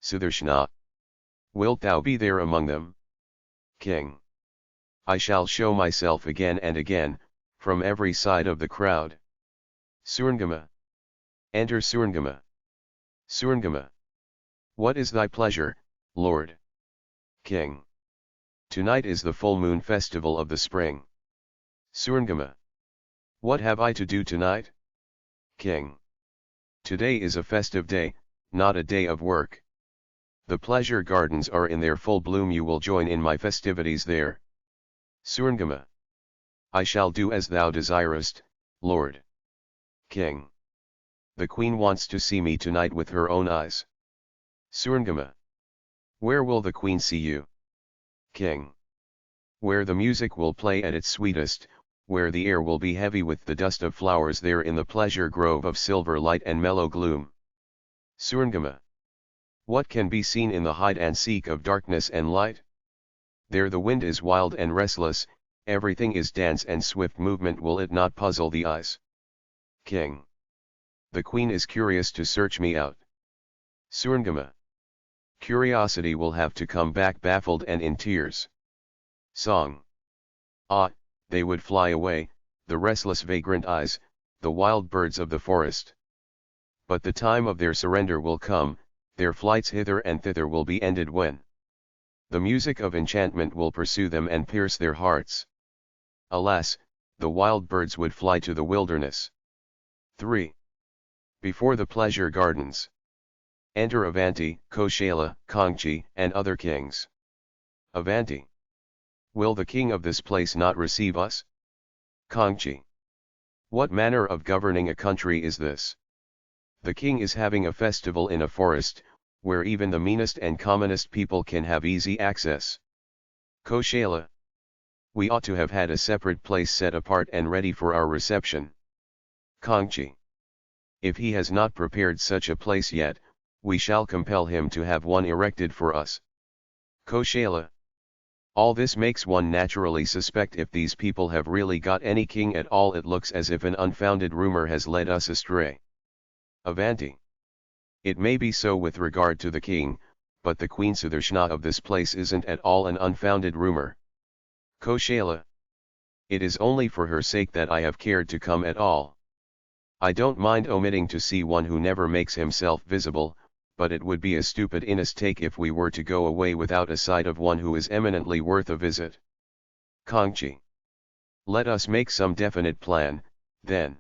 SÄDHANÄ. Wilt thou be there among them? King. I shall show myself again and again, from every side of the crowd. Surangama. Enter Surangama. Surangama. What is thy pleasure, Lord? King. Tonight is the full moon festival of the spring. Surangama. What have I to do tonight? King. Today is a festive day, not a day of work. The pleasure gardens are in their full bloom, you will join in my festivities there. Surangama. I shall do as thou desirest, Lord. King. The queen wants to see me tonight with her own eyes. Surngama. Where will the queen see you? King. Where the music will play at its sweetest, where the air will be heavy with the dust of flowers, there in the pleasure grove of silver light and mellow gloom. Surngama. What can be seen in the hide and seek of darkness and light? There the wind is wild and restless, everything is dance and swift movement, will it not puzzle the eyes? King. The queen is curious to search me out. Surngama. Curiosity will have to come back baffled and in tears. Song. Ah, they would fly away, the restless vagrant eyes, the wild birds of the forest. But the time of their surrender will come, their flights hither and thither will be ended when the music of enchantment will pursue them and pierce their hearts. Alas, the wild birds would fly to the wilderness. 3. Before the pleasure gardens. Enter Avanti, Koshala, Kangchi, and other kings. Avanti. Will the king of this place not receive us? Kangchi. What manner of governing a country is this? The king is having a festival in a forest, where even the meanest and commonest people can have easy access. Koshala. We ought to have had a separate place set apart and ready for our reception. Kangchi. If he has not prepared such a place yet, we shall compel him to have one erected for us. Koshala. All this makes one naturally suspect if these people have really got any king at all. It looks as if an unfounded rumor has led us astray. Avanti. It may be so with regard to the king, but the Queen SÄDHANÃ of this place isn't at all an unfounded rumor. Koshala. It is only for her sake that I have cared to come at all. I don't mind omitting to see one who never makes himself visible, but it would be a stupid mistake if we were to go away without a sight of one who is eminently worth a visit. Kangchi. Let us make some definite plan, then.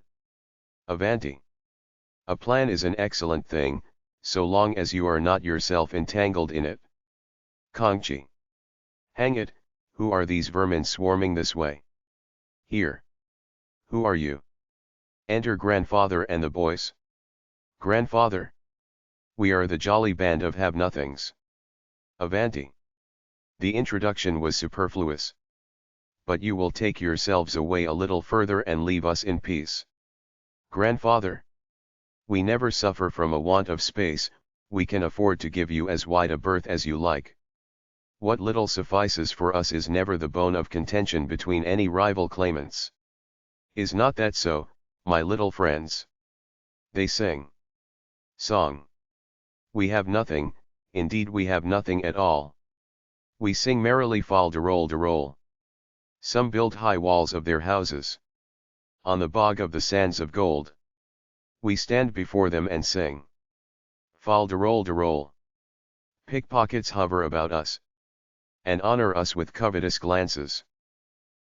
Avanti. A plan is an excellent thing, so long as you are not yourself entangled in it. Kangchi. Hang it, who are these vermin swarming this way? Here. Who are you? Enter grandfather and the boys. Grandfather. We are the jolly band of have-nothings. Avanti. The introduction was superfluous. But you will take yourselves away a little further and leave us in peace. Grandfather. We never suffer from a want of space, we can afford to give you as wide a berth as you like. What little suffices for us is never the bone of contention between any rival claimants. Is not that so, my little friends? They sing. Song. We have nothing, indeed we have nothing at all. We sing merrily fal de roll. Some build high walls of their houses. On the bog of the sands of gold. We stand before them and sing. Fal de roll. Pickpockets hover about us. And honor us with covetous glances.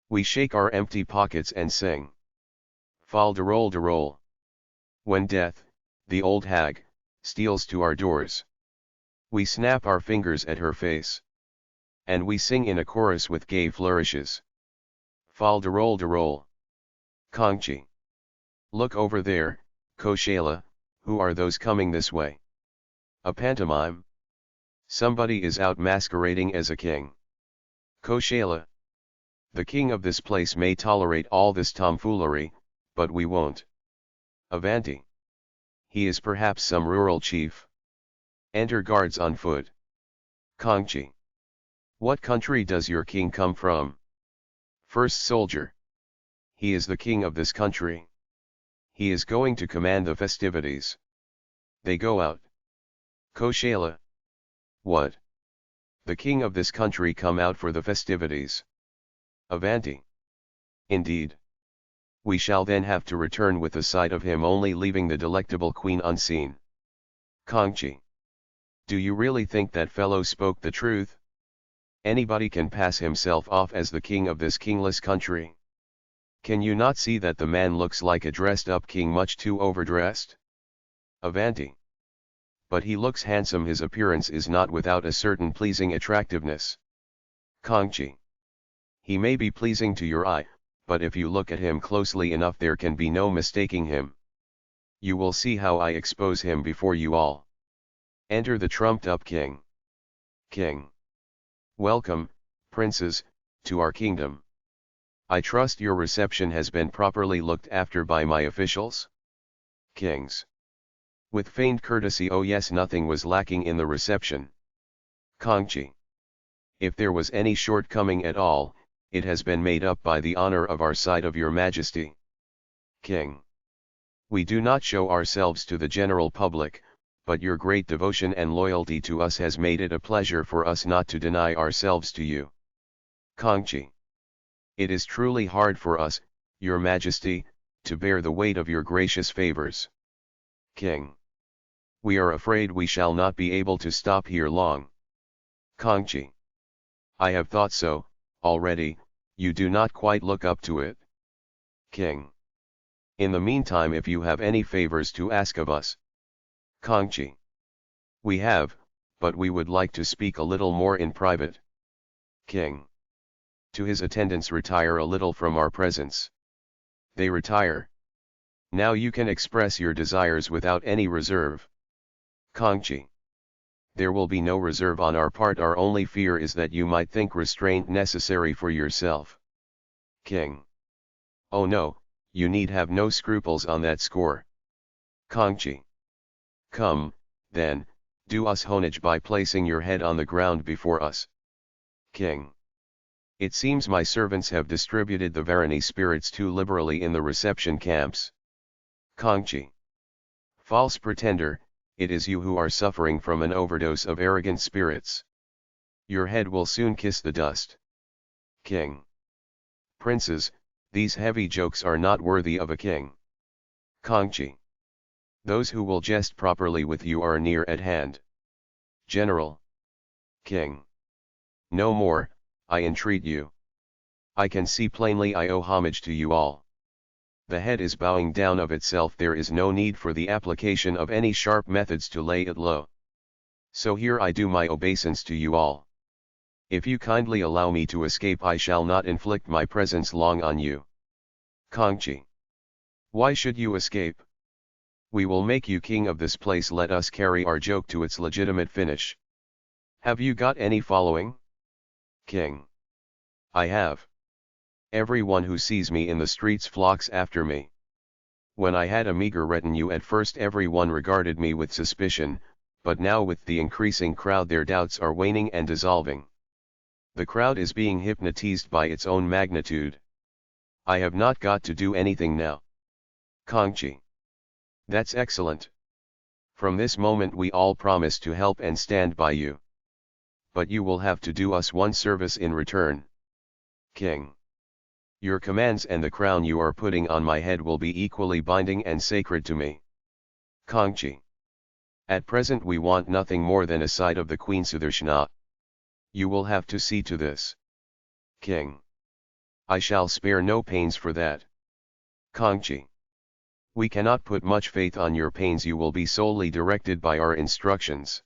We shake our empty pockets and sing. Fal de roll. When death, the old hag, steals to our doors. We snap our fingers at her face. And we sing in a chorus with gay flourishes. Fal de roll. Kangchi. Look over there, Koshala, who are those coming this way? A pantomime? Somebody is out masquerading as a king. Koshala. The king of this place may tolerate all this tomfoolery, but we won't. Avanti. He is perhaps some rural chief. Enter guards on foot. Kangchi. What country does your king come from? First soldier. He is the king of this country. He is going to command the festivities. They go out. Koshala. What? The king of this country come out for the festivities. Avanti. Indeed. We shall then have to return with the sight of him only, leaving the delectable queen unseen. Kangchi. Do you really think that fellow spoke the truth? Anybody can pass himself off as the king of this kingless country. Can you not see that the man looks like a dressed-up king, much too overdressed? Avanti. But he looks handsome, his appearance is not without a certain pleasing attractiveness. Kangchi. He may be pleasing to your eye, but if you look at him closely enough there can be no mistaking him. You will see how I expose him before you all. Enter the trumped-up king. King. Welcome, princes, to our kingdom. I trust your reception has been properly looked after by my officials? Kings. With feigned courtesy, oh yes, nothing was lacking in the reception. Kongchi. If there was any shortcoming at all, it has been made up by the honor of our sight of your majesty. King. We do not show ourselves to the general public, but your great devotion and loyalty to us has made it a pleasure for us not to deny ourselves to you. Kongchi. It is truly hard for us, your majesty, to bear the weight of your gracious favors. King. We are afraid we shall not be able to stop here long. Kongchi. I have thought so, already, you do not quite look up to it. King. In the meantime, if you have any favors to ask of us. Kongchi. We have, but we would like to speak a little more in private. King. To his attendants, retire a little from our presence. They retire. Now you can express your desires without any reserve. Kongchi. There will be no reserve on our part, our only fear is that you might think restraint necessary for yourself. King. Oh no, you need have no scruples on that score. Kongchi. Come, then, do us homage by placing your head on the ground before us. King. It seems my servants have distributed the Varani spirits too liberally in the reception camps. Kongchi. False pretender, it is you who are suffering from an overdose of arrogant spirits. Your head will soon kiss the dust. King. Princes, these heavy jokes are not worthy of a king. Kongchi. Those who will jest properly with you are near at hand. General. King. No more, I entreat you. I can see plainly I owe homage to you all. The head is bowing down of itself, there is no need for the application of any sharp methods to lay it low. So here I do my obeisance to you all. If you kindly allow me to escape, I shall not inflict my presence long on you. Kongchi. Why should you escape? We will make you king of this place, let us carry our joke to its legitimate finish. Have you got any following? King. I have. Everyone who sees me in the streets flocks after me. When I had a meager retinue at first, everyone regarded me with suspicion, but now with the increasing crowd their doubts are waning and dissolving. The crowd is being hypnotized by its own magnitude. I have not got to do anything now. Kongchi. That's excellent. From this moment we all promise to help and stand by you. But you will have to do us one service in return. King. Your commands and the crown you are putting on my head will be equally binding and sacred to me. Kongchi. At present we want nothing more than a sight of the Queen SÄDHANÃ. You will have to see to this. King. I shall spare no pains for that. Kongchi. We cannot put much faith on your pains, you will be solely directed by our instructions.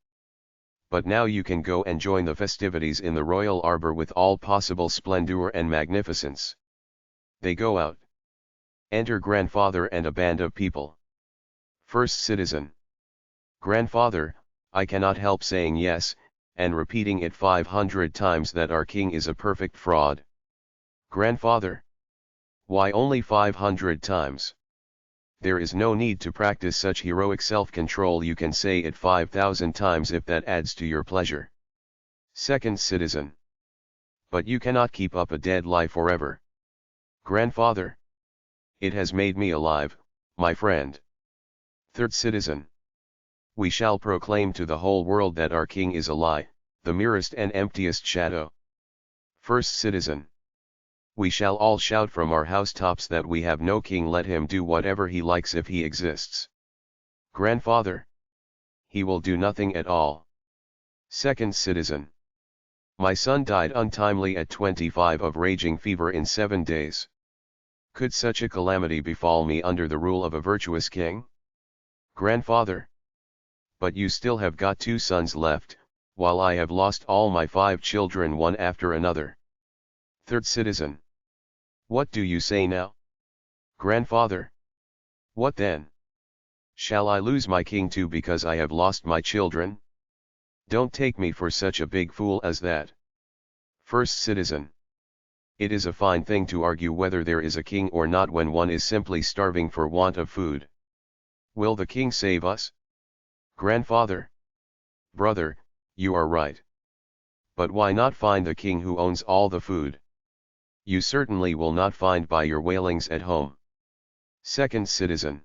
But now you can go and join the festivities in the royal arbor with all possible splendor and magnificence. They go out. Enter grandfather and a band of people. First citizen. Grandfather, I cannot help saying yes, and repeating it 500 times, that our king is a perfect fraud. Grandfather. Why only 500 times? There is no need to practice such heroic self-control, you can say it 5,000 times if that adds to your pleasure. Second citizen. But you cannot keep up a dead lie forever. Grandfather. It has made me alive, my friend. Third citizen. We shall proclaim to the whole world that our king is a lie, the merest and emptiest shadow. First citizen. We shall all shout from our housetops that we have no king, let him do whatever he likes if he exists. Grandfather. He will do nothing at all. Second citizen. My son died untimely at 25 of raging fever in 7 days. Could such a calamity befall me under the rule of a virtuous king? Grandfather. But you still have got 2 sons left, while I have lost all my 5 children one after another. Third citizen. What do you say now? Grandfather. What then? Shall I lose my king too because I have lost my children? Don't take me for such a big fool as that. First citizen. It is a fine thing to argue whether there is a king or not when one is simply starving for want of food. Will the king save us? Grandfather? Brother, you are right. But why not find the king who owns all the food? You certainly will not find by your wailings at home. Second citizen.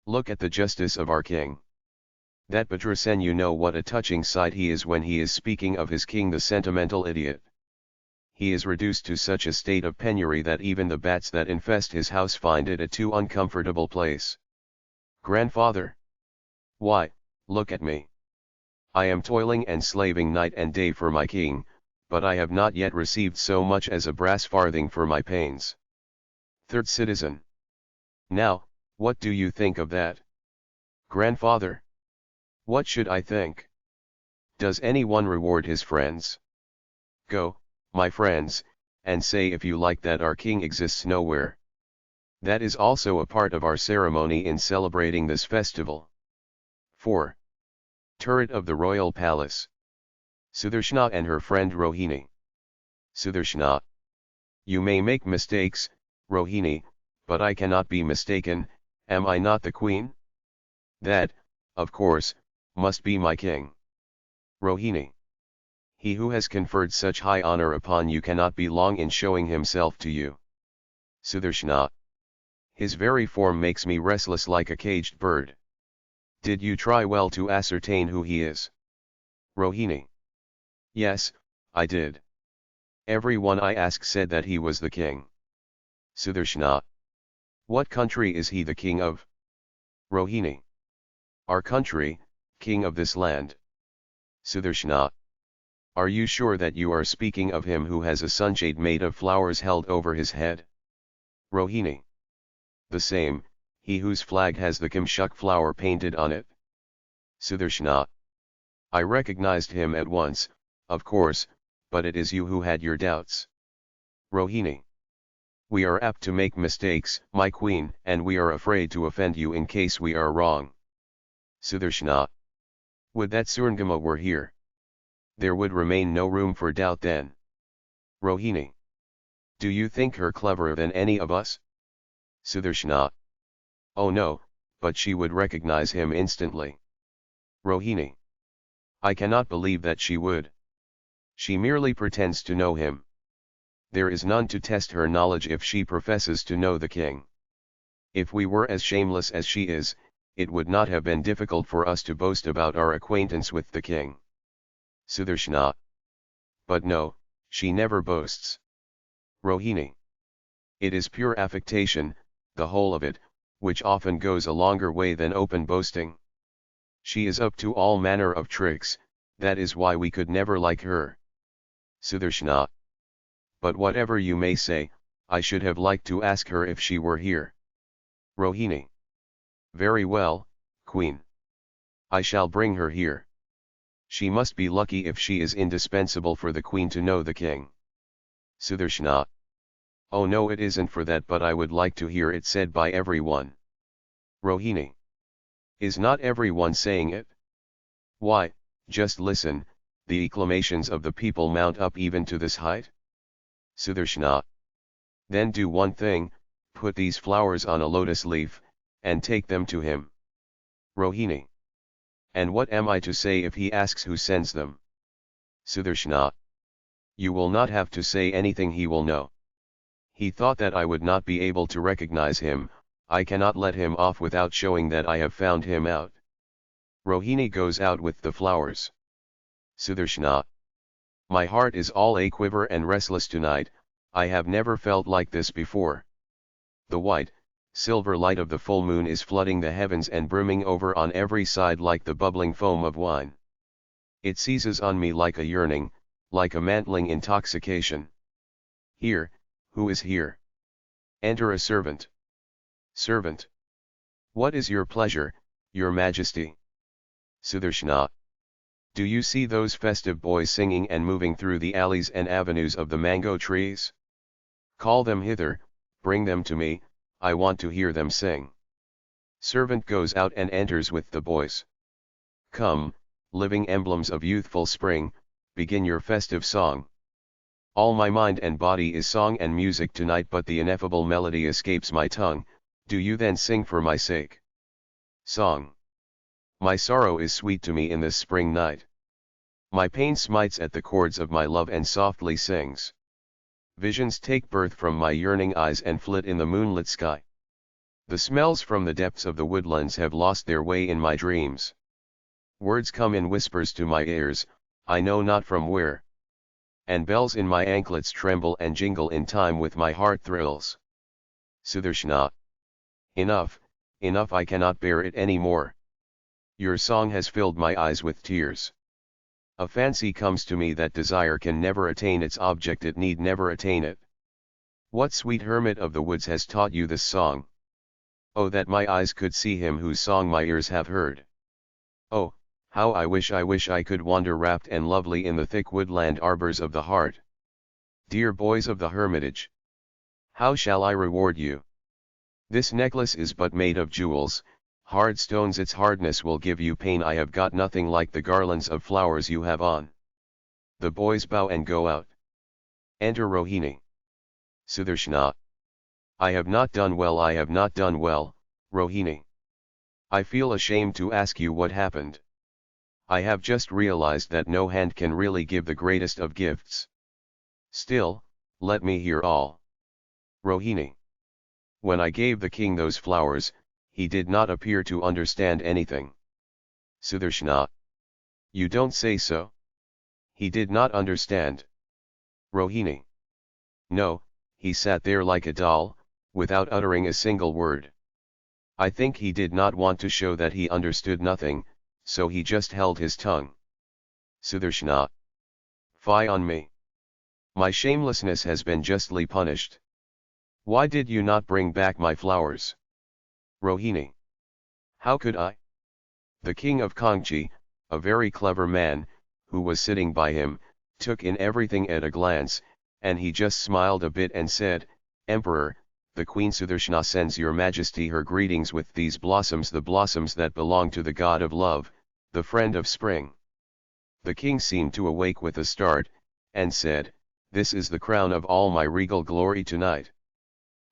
Look at the justice of our king. That Bhadrasen, you know what a touching sight he is when he is speaking of his king, the sentimental idiot. He is reduced to such a state of penury that even the bats that infest his house find it a too uncomfortable place. Grandfather? Why, look at me. I am toiling and slaving night and day for my king, but I have not yet received so much as a brass farthing for my pains. Third citizen. Now, what do you think of that? Grandfather? What should I think? Does anyone reward his friends? Go, my friends, and say if you like that our king exists nowhere. That is also a part of our ceremony in celebrating this festival. 4. Turret of the Royal Palace. Sudarshana and her friend Rohini. Sudarshana. You may make mistakes, Rohini, but I cannot be mistaken, am I not the queen? That, of course, must be my king. Rohini. He who has conferred such high honor upon you cannot be long in showing himself to you. Sudarshana. His very form makes me restless like a caged bird. Did you try well to ascertain who he is? Rohini. Yes, I did. Everyone I asked said that he was the king. Sudarshana. What country is he the king of? Rohini. Our country, king of this land. Sudarshana. Are you sure that you are speaking of him who has a sunshade made of flowers held over his head? Rohini. The same, he whose flag has the Kimshuk flower painted on it. Sudarshana. I recognized him at once, of course, but it is you who had your doubts. Rohini. We are apt to make mistakes, my queen, and we are afraid to offend you in case we are wrong. Sudarshana. Would that Surangama were here. There would remain no room for doubt then. Rohini. Do you think her cleverer than any of us? Sudarshana. Oh no, but she would recognize him instantly. Rohini. I cannot believe that she would. She merely pretends to know him. There is none to test her knowledge if she professes to know the king. If we were as shameless as she is, it would not have been difficult for us to boast about our acquaintance with the king. Sudarshana. But no, she never boasts. Rohini. It is pure affectation, the whole of it, which often goes a longer way than open boasting. She is up to all manner of tricks, that is why we could never like her. Sudarshana. But whatever you may say, I should have liked to ask her if she were here. Rohini. Very well, Queen. I shall bring her here. She must be lucky if she is indispensable for the Queen to know the king. Sudarshana. Oh no, it isn't for that, but I would like to hear it said by everyone. Rohini. Is not everyone saying it? Why, just listen, the acclamations of the people mount up even to this height. Sudarshana. Then do one thing, put these flowers on a lotus leaf, and take them to him. Rohini. And what am I to say if he asks who sends them? Sudarshana. You will not have to say anything, he will know. He thought that I would not be able to recognize him, I cannot let him off without showing that I have found him out. Rohini goes out with the flowers. Sudarshana. My heart is all a quiver and restless tonight, I have never felt like this before. The white, silver light of the full moon is flooding the heavens and brimming over on every side like the bubbling foam of wine. It seizes on me like a yearning, like a mantling intoxication. Here, who is here? Enter a servant. Servant. What is your pleasure, your majesty? Sudarshana. Do you see those festive boys singing and moving through the alleys and avenues of the mango trees? Call them hither, bring them to me, I want to hear them sing. Servant goes out and enters with the boys. Come, living emblems of youthful spring, begin your festive song. All my mind and body is song and music tonight, but the ineffable melody escapes my tongue. Do you then sing for my sake? Song. My sorrow is sweet to me in this spring night. My pain smites at the chords of my love and softly sings. Visions take birth from my yearning eyes and flit in the moonlit sky. The smells from the depths of the woodlands have lost their way in my dreams. Words come in whispers to my ears, I know not from where. And bells in my anklets tremble and jingle in time with my heart thrills. SÄDHANÄ. Enough, enough, I cannot bear it any more. Your song has filled my eyes with tears. A fancy comes to me that desire can never attain its object, it need never attain it. What sweet hermit of the woods has taught you this song? Oh, that my eyes could see him whose song my ears have heard. Oh, how I wish I could wander rapt and lovely in the thick woodland arbors of the heart. Dear boys of the hermitage, how shall I reward you? This necklace is but made of jewels, hard stones, its hardness will give you pain. I have got nothing like the garlands of flowers you have on. The boys bow and go out. Enter Rohini. SÄDHANÄ. I have not done well, I have not done well, Rohini. I feel ashamed to ask you what happened. I have just realized that no hand can really give the greatest of gifts. Still, let me hear all. Rohini. When I gave the king those flowers, he did not appear to understand anything. SÄDHANÄ. You don't say so? He did not understand. Rohini. No, he sat there like a doll, without uttering a single word. I think he did not want to show that he understood nothing, so he just held his tongue. SÄDHANÄ. Fie on me. My shamelessness has been justly punished. Why did you not bring back my flowers? Rohini. How could I? The king of Kangchi, a very clever man, who was sitting by him, took in everything at a glance, and he just smiled a bit and said, Emperor, the Queen SÄDHANÄ sends your majesty her greetings with these blossoms, the blossoms that belong to the god of love, the friend of spring. The king seemed to awake with a start, and said, This is the crown of all my regal glory tonight.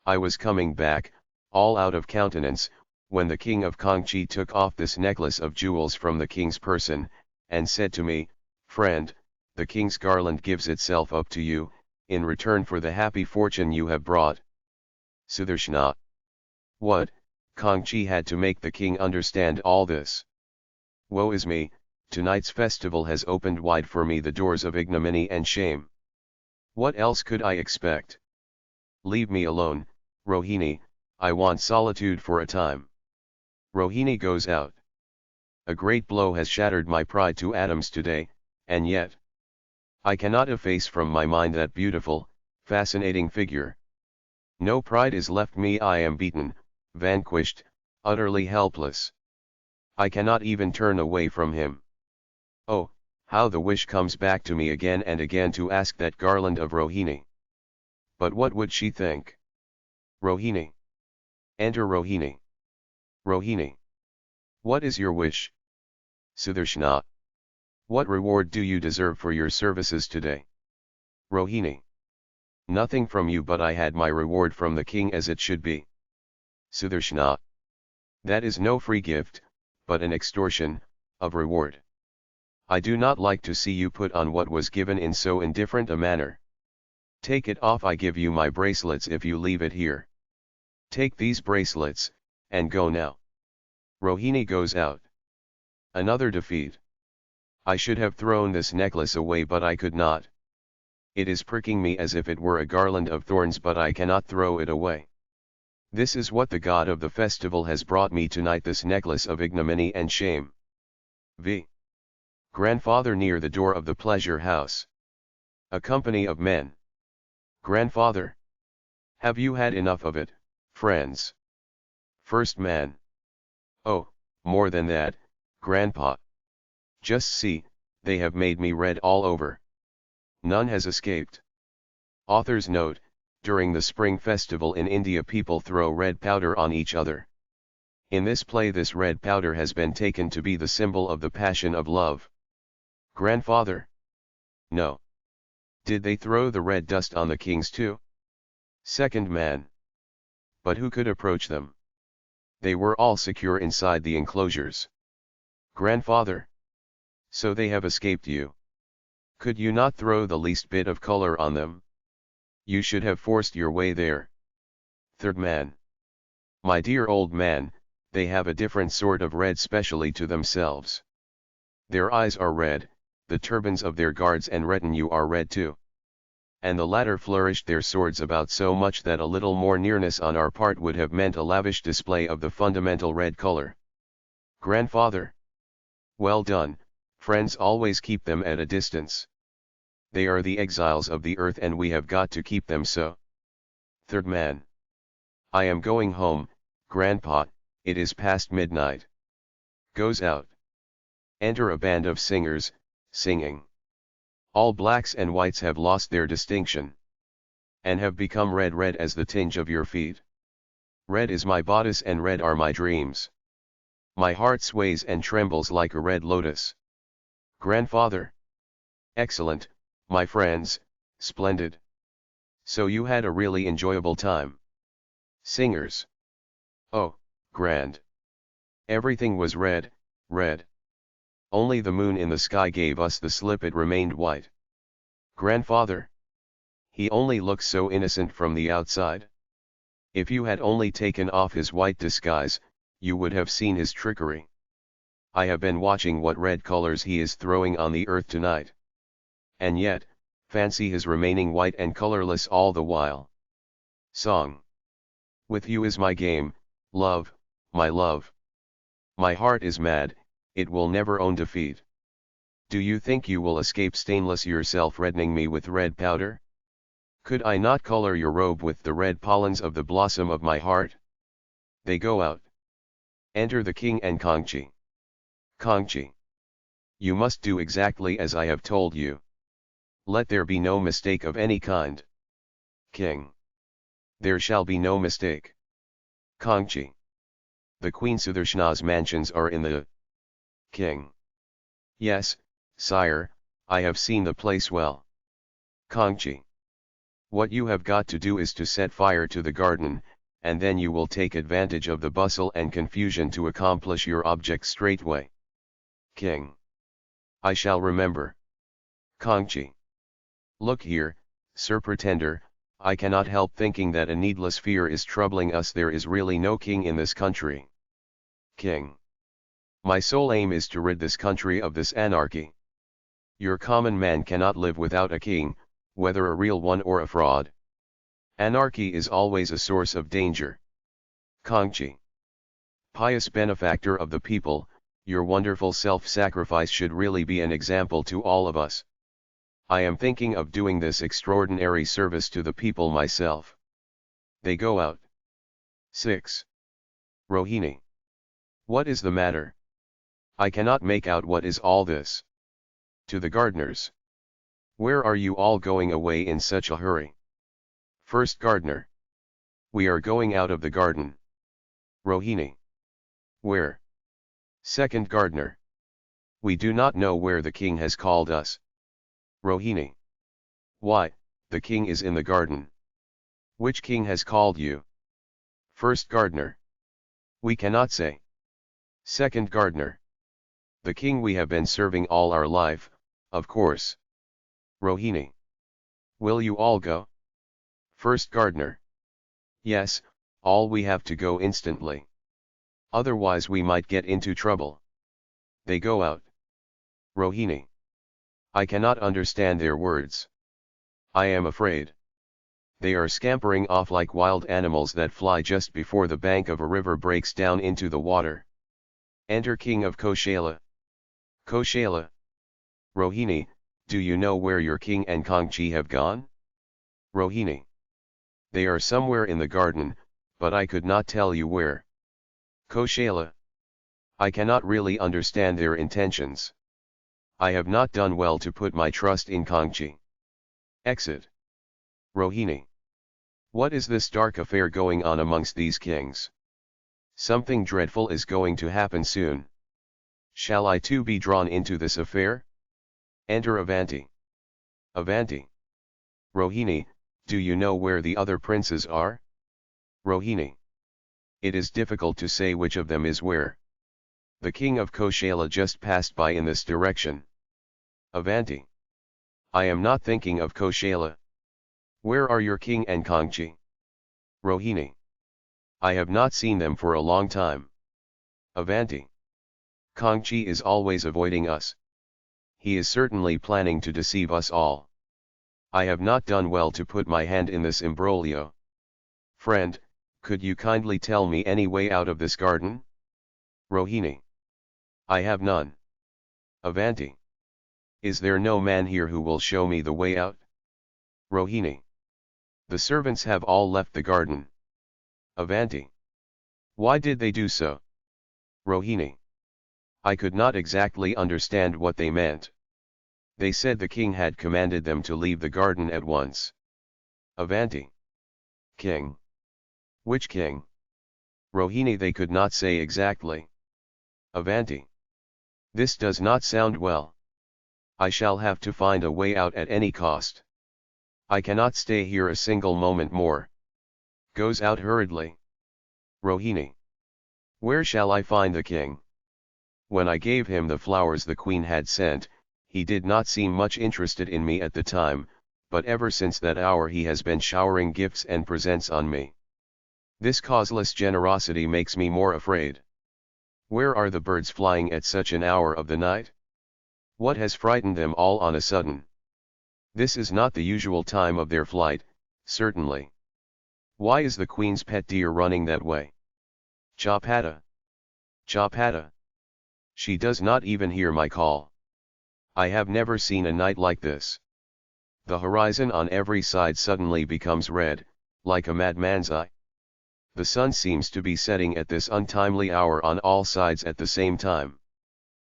I was coming back, all out of countenance, when the king of Kangchi took off this necklace of jewels from the king's person, and said to me, Friend, the king's garland gives itself up to you, in return for the happy fortune you have brought. SÄDHANÄ. What, Kangchi had to make the king understand all this? Woe is me, tonight's festival has opened wide for me the doors of ignominy and shame. What else could I expect? Leave me alone, Rohini, I want solitude for a time. Rohini goes out. A great blow has shattered my pride to atoms today, and yet I cannot efface from my mind that beautiful, fascinating figure. No pride is left me, I am beaten, vanquished, utterly helpless. I cannot even turn away from him. Oh, how the wish comes back to me again and again to ask that garland of Rohini. But what would she think? Rohini. Enter Rohini. Rohini. What is your wish? SÄDHANÄ. What reward do you deserve for your services today? Rohini. Nothing from you, but I had my reward from the king as it should be. SÄDHANÄ. That is no free gift, but an extortion of reward. I do not like to see you put on what was given in so indifferent a manner. Take it off, I give you my bracelets if you leave it here. Take these bracelets, and go now. Rohini goes out. Another defeat. I should have thrown this necklace away, but I could not. It is pricking me as if it were a garland of thorns, but I cannot throw it away. This is what the god of the festival has brought me tonight, this necklace of ignominy and shame. V. Grandfather near the door of the pleasure house. A company of men. Grandfather. Have you had enough of it, friends? First man. Oh, more than that, Grandpa. Just see, they have made me red all over. None has escaped. Author's note: during the spring festival in India people throw red powder on each other. In this play this red powder has been taken to be the symbol of the passion of love. Grandfather? No. Did they throw the red dust on the kings too? Second man. But who could approach them? They were all secure inside the enclosures. Grandfather? So they have escaped you. Could you not throw the least bit of color on them? You should have forced your way there. Third man. My dear old man, they have a different sort of red specially to themselves. Their eyes are red, the turbans of their guards and retinue are red too. And the latter flourished their swords about so much that a little more nearness on our part would have meant a lavish display of the fundamental red color. Grandfather? Well done, friends always keep them at a distance. They are the exiles of the earth and we have got to keep them so. Third man. I am going home, Grandpa, it is past midnight. Goes out. Enter a band of singers, singing. All blacks and whites have lost their distinction. And have become red as the tinge of your feet. Red is my bodice and red are my dreams. My heart sways and trembles like a red lotus. Grandfather? Excellent, my friends, splendid. So you had a really enjoyable time. Singers. Oh, grand. Everything was red. Only the moon in the sky gave us the slip, it remained white. Grandfather? He only looks so innocent from the outside. If you had only taken off his white disguise, you would have seen his trickery. I have been watching what red colors he is throwing on the earth tonight. And yet, fancy his remaining white and colorless all the while. Song. With you is my game, love, my love. My heart is mad, it will never own defeat. Do you think you will escape stainless yourself reddening me with red powder? Could I not color your robe with the red pollens of the blossom of my heart? They go out. Enter the king and Kangchi. Kangchi. You must do exactly as I have told you. Let there be no mistake of any kind. King. There shall be no mistake. Kangchi. The Queen Sudarshana's mansions are in the... King. Yes, sire, I have seen the place well. Kangchi. What you have got to do is to set fire to the garden, and then you will take advantage of the bustle and confusion to accomplish your object straightway. King. I shall remember. Kangchi. Look here, Sir Pretender, I cannot help thinking that a needless fear is troubling us. There is really no king in this country. King. My sole aim is to rid this country of this anarchy. Your common man cannot live without a king, whether a real one or a fraud. Anarchy is always a source of danger. Kangchi. Pious benefactor of the people, your wonderful self-sacrifice should really be an example to all of us. I am thinking of doing this extraordinary service to the people myself. They go out. 6. Rohini. What is the matter? I cannot make out what is all this. To the gardeners. Where are you all going away in such a hurry? First gardener. We are going out of the garden. Rohini. Where? Second gardener. We do not know where the king has called us. Rohini. Why, the king is in the garden. Which king has called you? First gardener. We cannot say. Second gardener. The king we have been serving all our life, of course. Rohini. Will you all go? First gardener. Yes, all we have to go instantly. Otherwise we might get into trouble. They go out. Rohini. I cannot understand their words. I am afraid. They are scampering off like wild animals that fly just before the bank of a river breaks down into the water. Enter King of Koshala. Koshala. Rohini, do you know where your king and Kangchi have gone? Rohini. They are somewhere in the garden, but I could not tell you where. Koshala. I cannot really understand their intentions. I have not done well to put my trust in Kangchi. Exit. Rohini. What is this dark affair going on amongst these kings? Something dreadful is going to happen soon. Shall I too be drawn into this affair? Enter Avanti. Avanti. Rohini, do you know where the other princes are? Rohini. It is difficult to say which of them is where. The king of Koshala just passed by in this direction. Avanti. I am not thinking of Koshala. Where are your king and Kangchi? Rohini. I have not seen them for a long time. Avanti. Kangchi is always avoiding us. He is certainly planning to deceive us all. I have not done well to put my hand in this imbroglio. Friend, could you kindly tell me any way out of this garden? Rohini. I have none. Avanti. Is there no man here who will show me the way out? Rohini. The servants have all left the garden. Avanti. Why did they do so? Rohini. I could not exactly understand what they meant. They said the king had commanded them to leave the garden at once. Avanti. King. Which king? Rohini. They could not say exactly. Avanti. This does not sound well. I shall have to find a way out at any cost. I cannot stay here a single moment more. Goes out hurriedly. Rohini. Where shall I find the king? When I gave him the flowers the queen had sent, he did not seem much interested in me at the time, but ever since that hour he has been showering gifts and presents on me. This causeless generosity makes me more afraid. Where are the birds flying at such an hour of the night? What has frightened them all on a sudden? This is not the usual time of their flight, certainly. Why is the queen's pet deer running that way? Chapata. Chapata. She does not even hear my call. I have never seen a night like this. The horizon on every side suddenly becomes red, like a madman's eye. The sun seems to be setting at this untimely hour on all sides at the same time.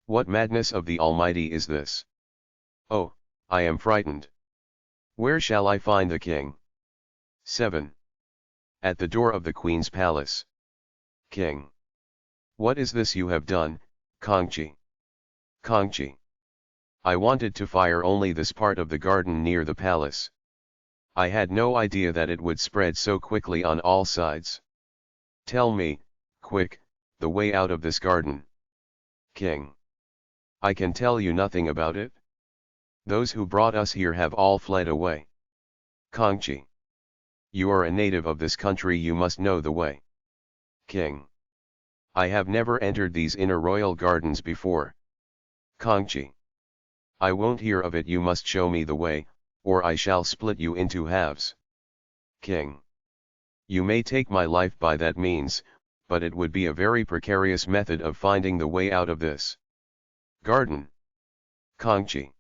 What madness of the Almighty is this? Oh, I am frightened. Where shall I find the king? 7. At the door of the queen's palace. King. What is this you have done, Kangchi? Kangchi. I wanted to fire only this part of the garden near the palace. I had no idea that it would spread so quickly on all sides. Tell me, quick, the way out of this garden. King. I can tell you nothing about it. Those who brought us here have all fled away. Kangchi. You are a native of this country, you must know the way. King. I have never entered these inner royal gardens before. Kangchi. I won't hear of it, you must show me the way, or I shall split you into halves. King. You may take my life by that means, but it would be a very precarious method of finding the way out of this garden. Kangchi.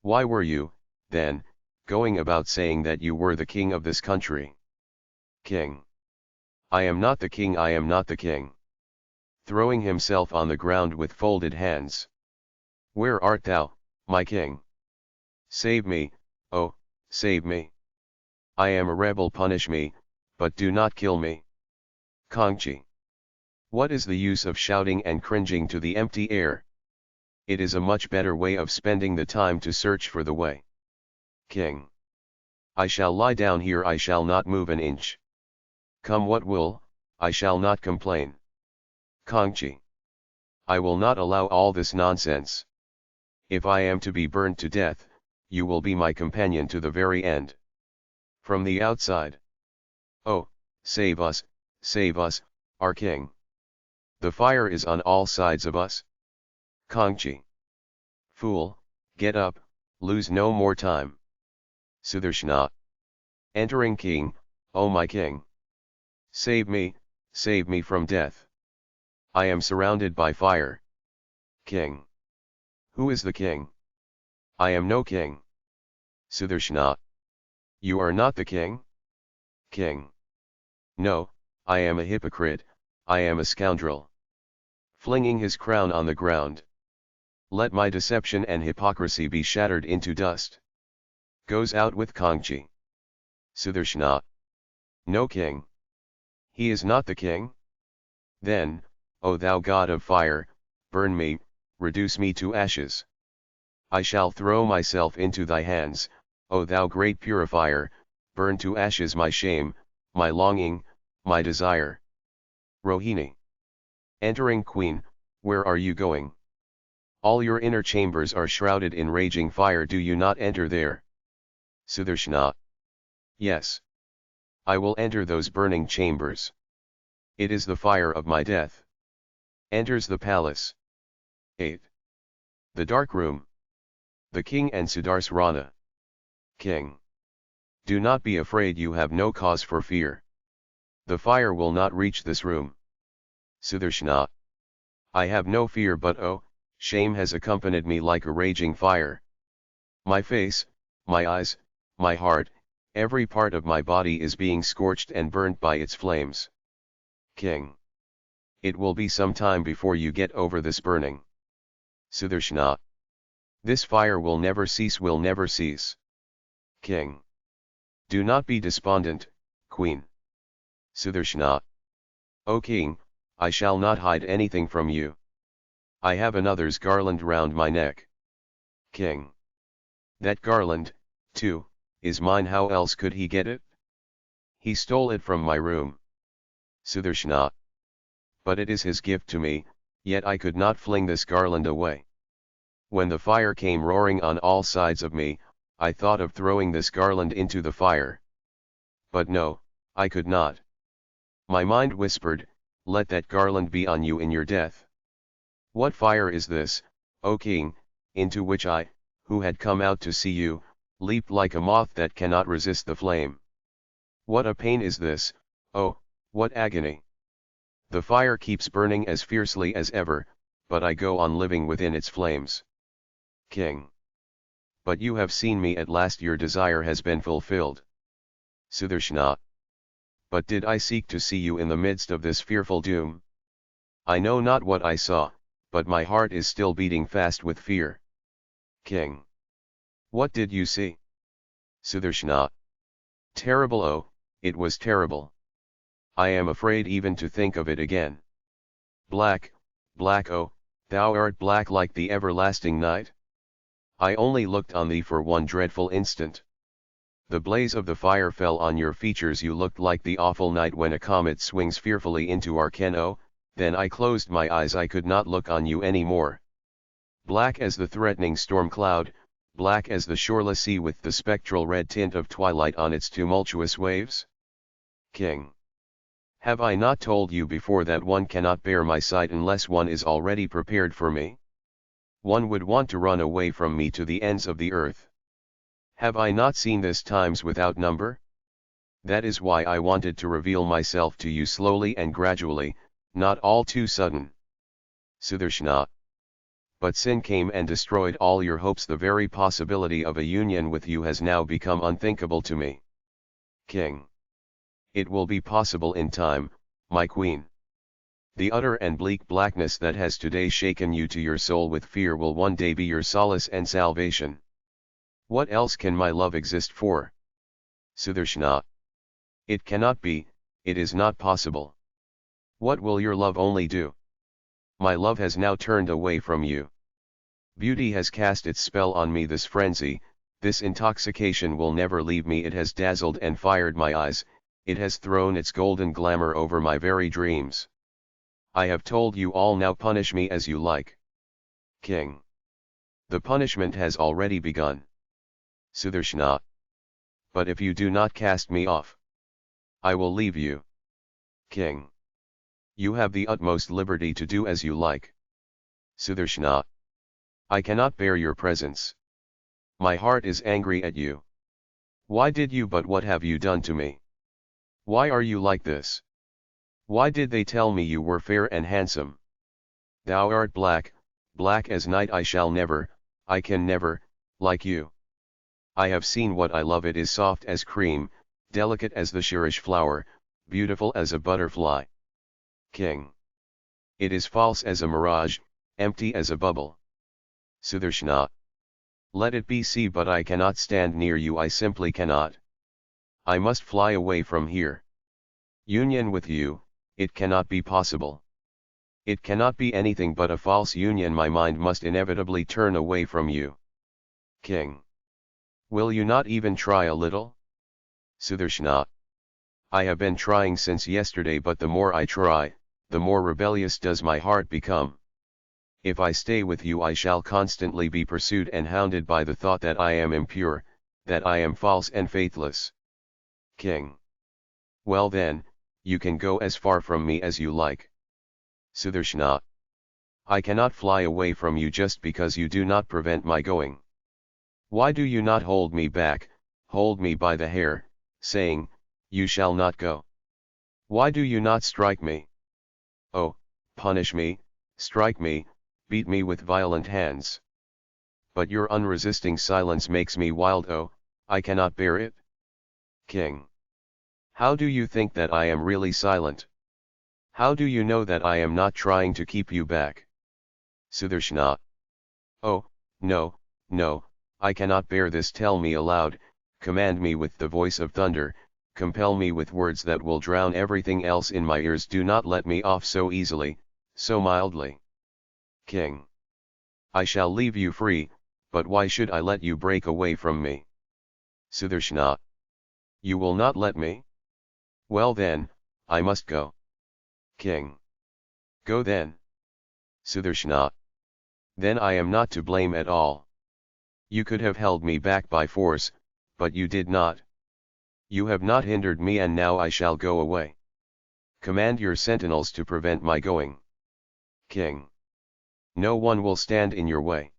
Why were you, then, going about saying that you were the king of this country? King. I am not the king, I am not the king. Throwing himself on the ground with folded hands. Where art thou, my king? Save me, oh, save me. I am a rebel, punish me, but do not kill me. Kangchi. What is the use of shouting and cringing to the empty air? It is a much better way of spending the time to search for the way. King. I shall lie down here, I shall not move an inch. Come what will, I shall not complain. Kangchi. I will not allow all this nonsense. If I am to be burned to death, you will be my companion to the very end. From the outside. Oh, save us, our king. The fire is on all sides of us. Kangchi. Fool, get up, lose no more time. SÄDHANÄ. Entering king, oh my king. Save me from death. I am surrounded by fire. King. Who is the king? I am no king. SÄDHANÄ. You are not the king? King. No, I am a hypocrite, I am a scoundrel. Flinging his crown on the ground. Let my deception and hypocrisy be shattered into dust. Goes out with Kangchi. SÄDHANÄ. No king. He is not the king? Then, O thou God of fire, burn me, reduce me to ashes. I shall throw myself into thy hands, O thou great purifier, burn to ashes my shame, my longing, my desire. Rohini. Entering Queen, where are you going? All your inner chambers are shrouded in raging fire, do you not enter there? SÄDHANÃ. Yes. I will enter those burning chambers. It is the fire of my death. Enters the palace. 8. The dark room. The king and Sudarsana. King. Do not be afraid, you have no cause for fear. The fire will not reach this room. SÄDHANÄ. I have no fear, but oh, shame has accompanied me like a raging fire. My face, my eyes, my heart, every part of my body is being scorched and burnt by its flames. King. It will be some time before you get over this burning. SÄDHANÄ. This fire will never cease, will never cease. King. Do not be despondent, Queen. SÄDHANÄ. O King, I shall not hide anything from you. I have another's garland round my neck. King. That garland, too, is mine, how else could he get it? He stole it from my room. SÄDHANÄ. But it is his gift to me, yet I could not fling this garland away. When the fire came roaring on all sides of me, I thought of throwing this garland into the fire. But no, I could not. My mind whispered, let that garland be on you in your death. What fire is this, O King, into which I, who had come out to see you, leaped like a moth that cannot resist the flame? What a pain is this, oh, what agony! The fire keeps burning as fiercely as ever, but I go on living within its flames. King. But you have seen me at last, your desire has been fulfilled. SÄDHANÄ. But did I seek to see you in the midst of this fearful doom? I know not what I saw, but my heart is still beating fast with fear. King. What did you see? SÄDHANÄ. Terrible, oh, it was terrible. I am afraid even to think of it again. Black, black, oh, thou art black like the everlasting night. I only looked on thee for one dreadful instant. The blaze of the fire fell on your features, you looked like the awful night when a comet swings fearfully into our ken. Oh, then I closed my eyes, I could not look on you any more. Black as the threatening storm cloud, black as the shoreless sea with the spectral red tint of twilight on its tumultuous waves. King. Have I not told you before that one cannot bear my sight unless one is already prepared for me? One would want to run away from me to the ends of the earth. Have I not seen this times without number? That is why I wanted to reveal myself to you slowly and gradually, not all too sudden. SÄDHANÄ. But sin came and destroyed all your hopes. The very possibility of a union with you has now become unthinkable to me. King. It will be possible in time, my queen. The utter and bleak blackness that has today shaken you to your soul with fear will one day be your solace and salvation. What else can my love exist for? SÄDHANÄ. It cannot be, it is not possible. What will your love only do? My love has now turned away from you. Beauty has cast its spell on me. This frenzy, this intoxication will never leave me. It has dazzled and fired my eyes, it has thrown its golden glamour over my very dreams. I have told you all, now punish me as you like. King. The punishment has already begun. SÄDHANÄ. But if you do not cast me off, I will leave you. King. You have the utmost liberty to do as you like. SÄDHANÄ. I cannot bear your presence. My heart is angry at you. Why did you, but what have you done to me? Why are you like this? Why did they tell me you were fair and handsome? Thou art black, black as night. I shall never, I can never, like you. I have seen what I love. It is soft as cream, delicate as the shirish flower, beautiful as a butterfly. King. It is false as a mirage, empty as a bubble. SÄDHANÄ. Let it be. See, but I cannot stand near you. I simply cannot. I must fly away from here. Union with you, it cannot be possible. It cannot be anything but a false union. My mind must inevitably turn away from you. King. Will you not even try a little? SÄDHANÃ. I have been trying since yesterday, but the more I try, the more rebellious does my heart become. If I stay with you, I shall constantly be pursued and hounded by the thought that I am impure, that I am false and faithless. King. Well then, you can go as far from me as you like. SÄDHANÄ. I cannot fly away from you just because you do not prevent my going. Why do you not hold me back, hold me by the hair, saying, you shall not go? Why do you not strike me? Oh, punish me, strike me, beat me with violent hands. But your unresisting silence makes me wild. Oh, I cannot bear it. King. How do you think that I am really silent? How do you know that I am not trying to keep you back? SÄDHANÄ. Oh, no, no, I cannot bear this. Tell me aloud, command me with the voice of thunder, compel me with words that will drown everything else in my ears. Do not let me off so easily, so mildly. King. I shall leave you free, but why should I let you break away from me? SÄDHANÄ. You will not let me? Well then, I must go. King. Go then. SÄDHANÄ. Then I am not to blame at all. You could have held me back by force, but you did not. You have not hindered me, and now I shall go away. Command your sentinels to prevent my going. King. No one will stand in your way.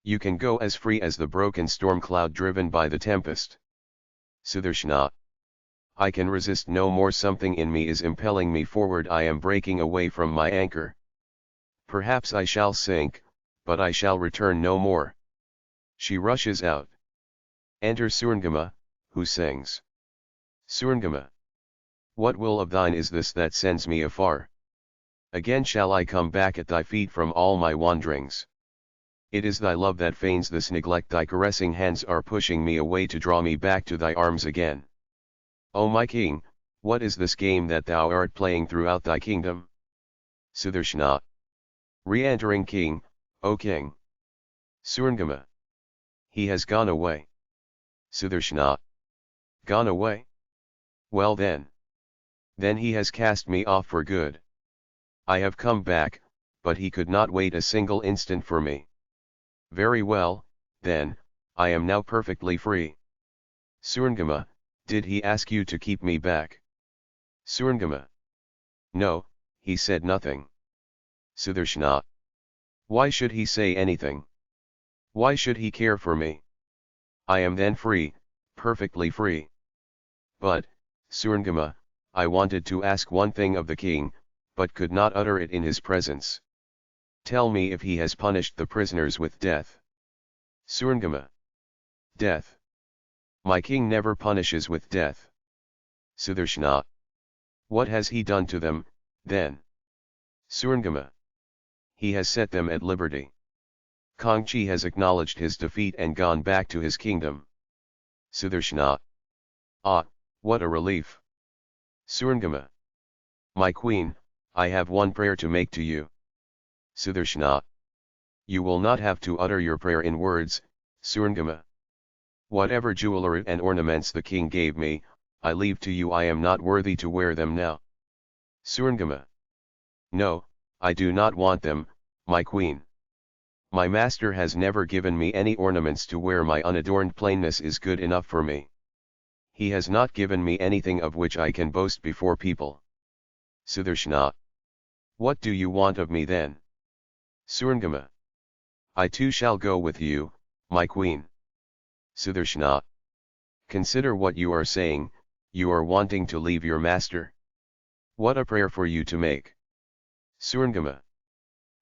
You can go as free as the broken storm cloud driven by the tempest. SÄDHANÄ. I can resist no more. Something in me is impelling me forward. I am breaking away from my anchor. Perhaps I shall sink, but I shall return no more. She rushes out. Enter SÄDHANÄ, who sings. SÄDHANÄ. What will of thine is this that sends me afar? Again shall I come back at thy feet from all my wanderings. It is thy love that feigns this neglect. Thy caressing hands are pushing me away to draw me back to thy arms again. O my king, what is this game that thou art playing throughout thy kingdom? SÄDHANÄ. Re-entering king, O king. SÄDHANÄ. He has gone away. SÄDHANÄ. Gone away? Well then. Then he has cast me off for good. I have come back, but he could not wait a single instant for me. Very well, then, I am now perfectly free. SÄDHANÄ. Did he ask you to keep me back? SÄDHANÄ. No, he said nothing. SÄDHANÄ. Why should he say anything? Why should he care for me? I am then free, perfectly free. But, SÄDHANÄ, I wanted to ask one thing of the king, but could not utter it in his presence. Tell me if he has punished the prisoners with death. SÄDHANÄ. Death. My king never punishes with death. SÄDHANÄ. What has he done to them, then? SÄDHANÄ. He has set them at liberty. Kangchi has acknowledged his defeat and gone back to his kingdom. SÄDHANÄ. Ah, what a relief. SÄDHANÄ. My queen, I have one prayer to make to you. SÄDHANÄ. You will not have to utter your prayer in words, SÄDHANÄ. Whatever jewelry and ornaments the king gave me, I leave to you. I am not worthy to wear them now. SÄDHANÄ. No, I do not want them, my queen. My master has never given me any ornaments to wear. My unadorned plainness is good enough for me. He has not given me anything of which I can boast before people. SÄDHANÄ. What do you want of me then? SÄDHANÄ. I too shall go with you, my queen. SÄDHANÄ. Consider what you are saying. You are wanting to leave your master. What a prayer for you to make. SÄDHANÄ.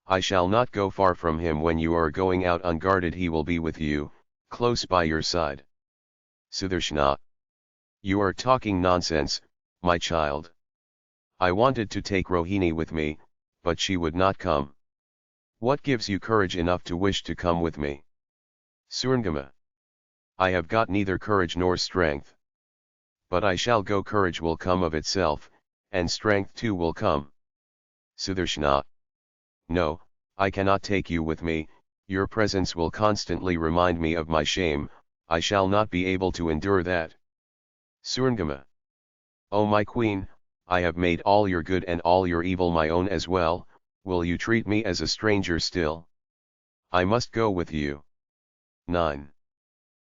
I shall not go far from him. When you are going out unguarded, he will be with you, close by your side. SÄDHANÄ. You are talking nonsense, my child. I wanted to take Rohini with me, but she would not come. What gives you courage enough to wish to come with me? SÄDHANÄ. I have got neither courage nor strength. But I shall go. Courage will come of itself, and strength too will come. SÄDHANÄ. No, I cannot take you with me, your presence will constantly remind me of my shame, I shall not be able to endure that. Surangama. O my queen, I have made all your good and all your evil my own as well, will you treat me as a stranger still? I must go with you. 9.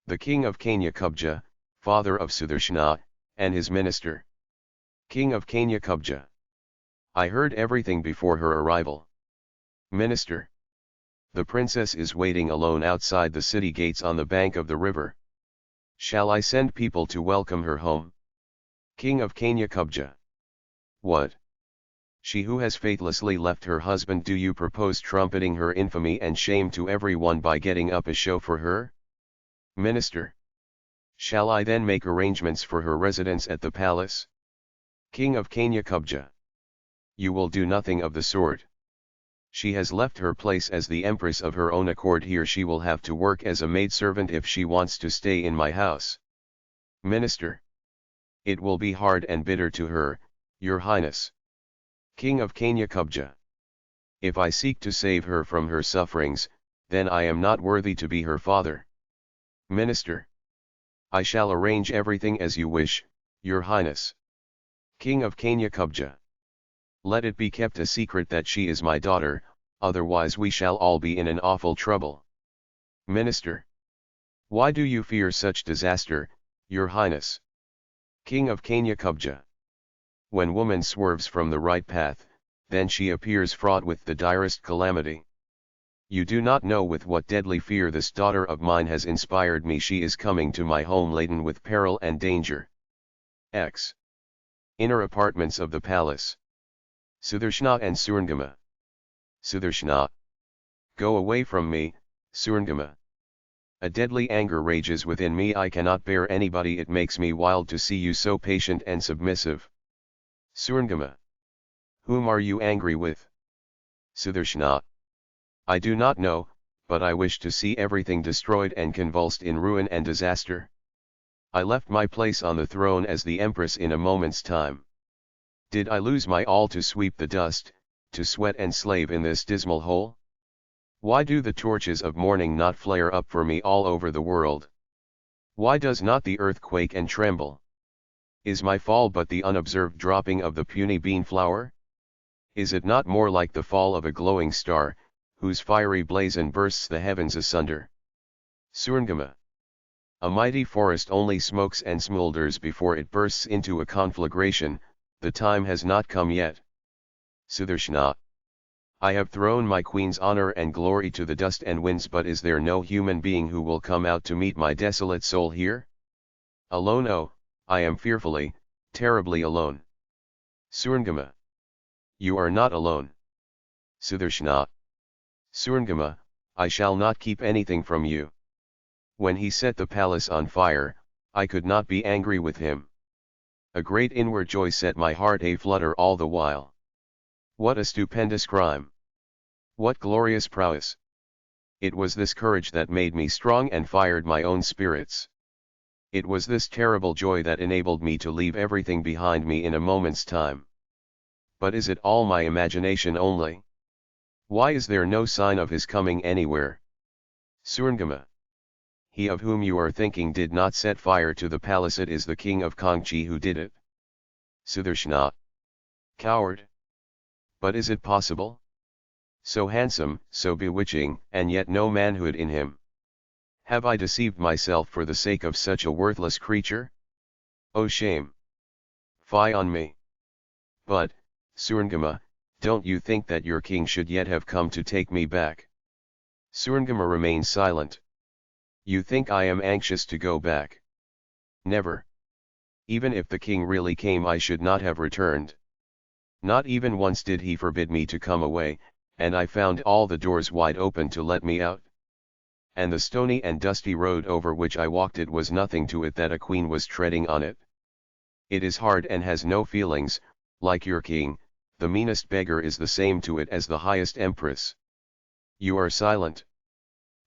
The king of Kanya-Kubja, father of SÄDHANÃ, and his minister. King of Kanya-Kubja. I heard everything before her arrival. Minister. The princess is waiting alone outside the city gates on the bank of the river. Shall I send people to welcome her home? King of Kanya-Kubja. What? She who has faithlessly left her husband, do you propose trumpeting her infamy and shame to everyone by getting up a show for her? Minister. Shall I then make arrangements for her residence at the palace? King of Kanya-Kubja. You will do nothing of the sort. She has left her place as the empress of her own accord. Here she will have to work as a maidservant if she wants to stay in my house. Minister. It will be hard and bitter to her, your highness. King of Kanya-Kubja. If I seek to save her from her sufferings, then I am not worthy to be her father. Minister. I shall arrange everything as you wish, your highness. King of Kanya-Kubja. Let it be kept a secret that she is my daughter, otherwise we shall all be in an awful trouble. Minister. Why do you fear such disaster, your highness? King of Kanya-Kubja. When woman swerves from the right path, then she appears fraught with the direst calamity. You do not know with what deadly fear this daughter of mine has inspired me. She is coming to my home laden with peril and danger. X. Inner apartments of the palace. SÄDHANÄ and Surangama. SÄDHANÄ. Go away from me, Surangama. A deadly anger rages within me. I cannot bear anybody. It makes me wild to see you so patient and submissive. Surangama. Whom are you angry with? SÄDHANÄ. I do not know, but I wish to see everything destroyed and convulsed in ruin and disaster. I left my place on the throne as the empress in a moment's time. Did I lose my all to sweep the dust, to sweat and slave in this dismal hole? Why do the torches of mourning not flare up for me all over the world? Why does not the earth quake and tremble? Is my fall but the unobserved dropping of the puny bean flower? Is it not more like the fall of a glowing star, whose fiery blazon bursts the heavens asunder? Surangama. A mighty forest only smokes and smolders before it bursts into a conflagration. The time has not come yet. SÄDHANÄ. I have thrown my queen's honor and glory to the dust and winds, but is there no human being who will come out to meet my desolate soul here? Alone, oh, I am fearfully, terribly alone. Surangama. You are not alone. SÄDHANÄ. Surangama, I shall not keep anything from you. When he set the palace on fire, I could not be angry with him. A great inward joy set my heart a-flutter all the while. What a stupendous crime! What glorious prowess! It was this courage that made me strong and fired my own spirits. It was this terrible joy that enabled me to leave everything behind me in a moment's time. But is it all my imagination only? Why is there no sign of his coming anywhere? Surangama. He of whom you are thinking did not set fire to the palace. It is the king of Kangchi who did it. SÄDHANÄ. Coward. But is it possible? So handsome, so bewitching, and yet no manhood in him. Have I deceived myself for the sake of such a worthless creature? Oh shame! Fie on me! But, Surangama, don't you think that your king should yet have come to take me back? Surangama remained silent. You think I am anxious to go back? Never. Even if the king really came, I should not have returned. Not even once did he forbid me to come away, and I found all the doors wide open to let me out. And the stony and dusty road over which I walked, it was nothing to it that a queen was treading on it. It is hard and has no feelings, like your king. The meanest beggar is the same to it as the highest empress. You are silent.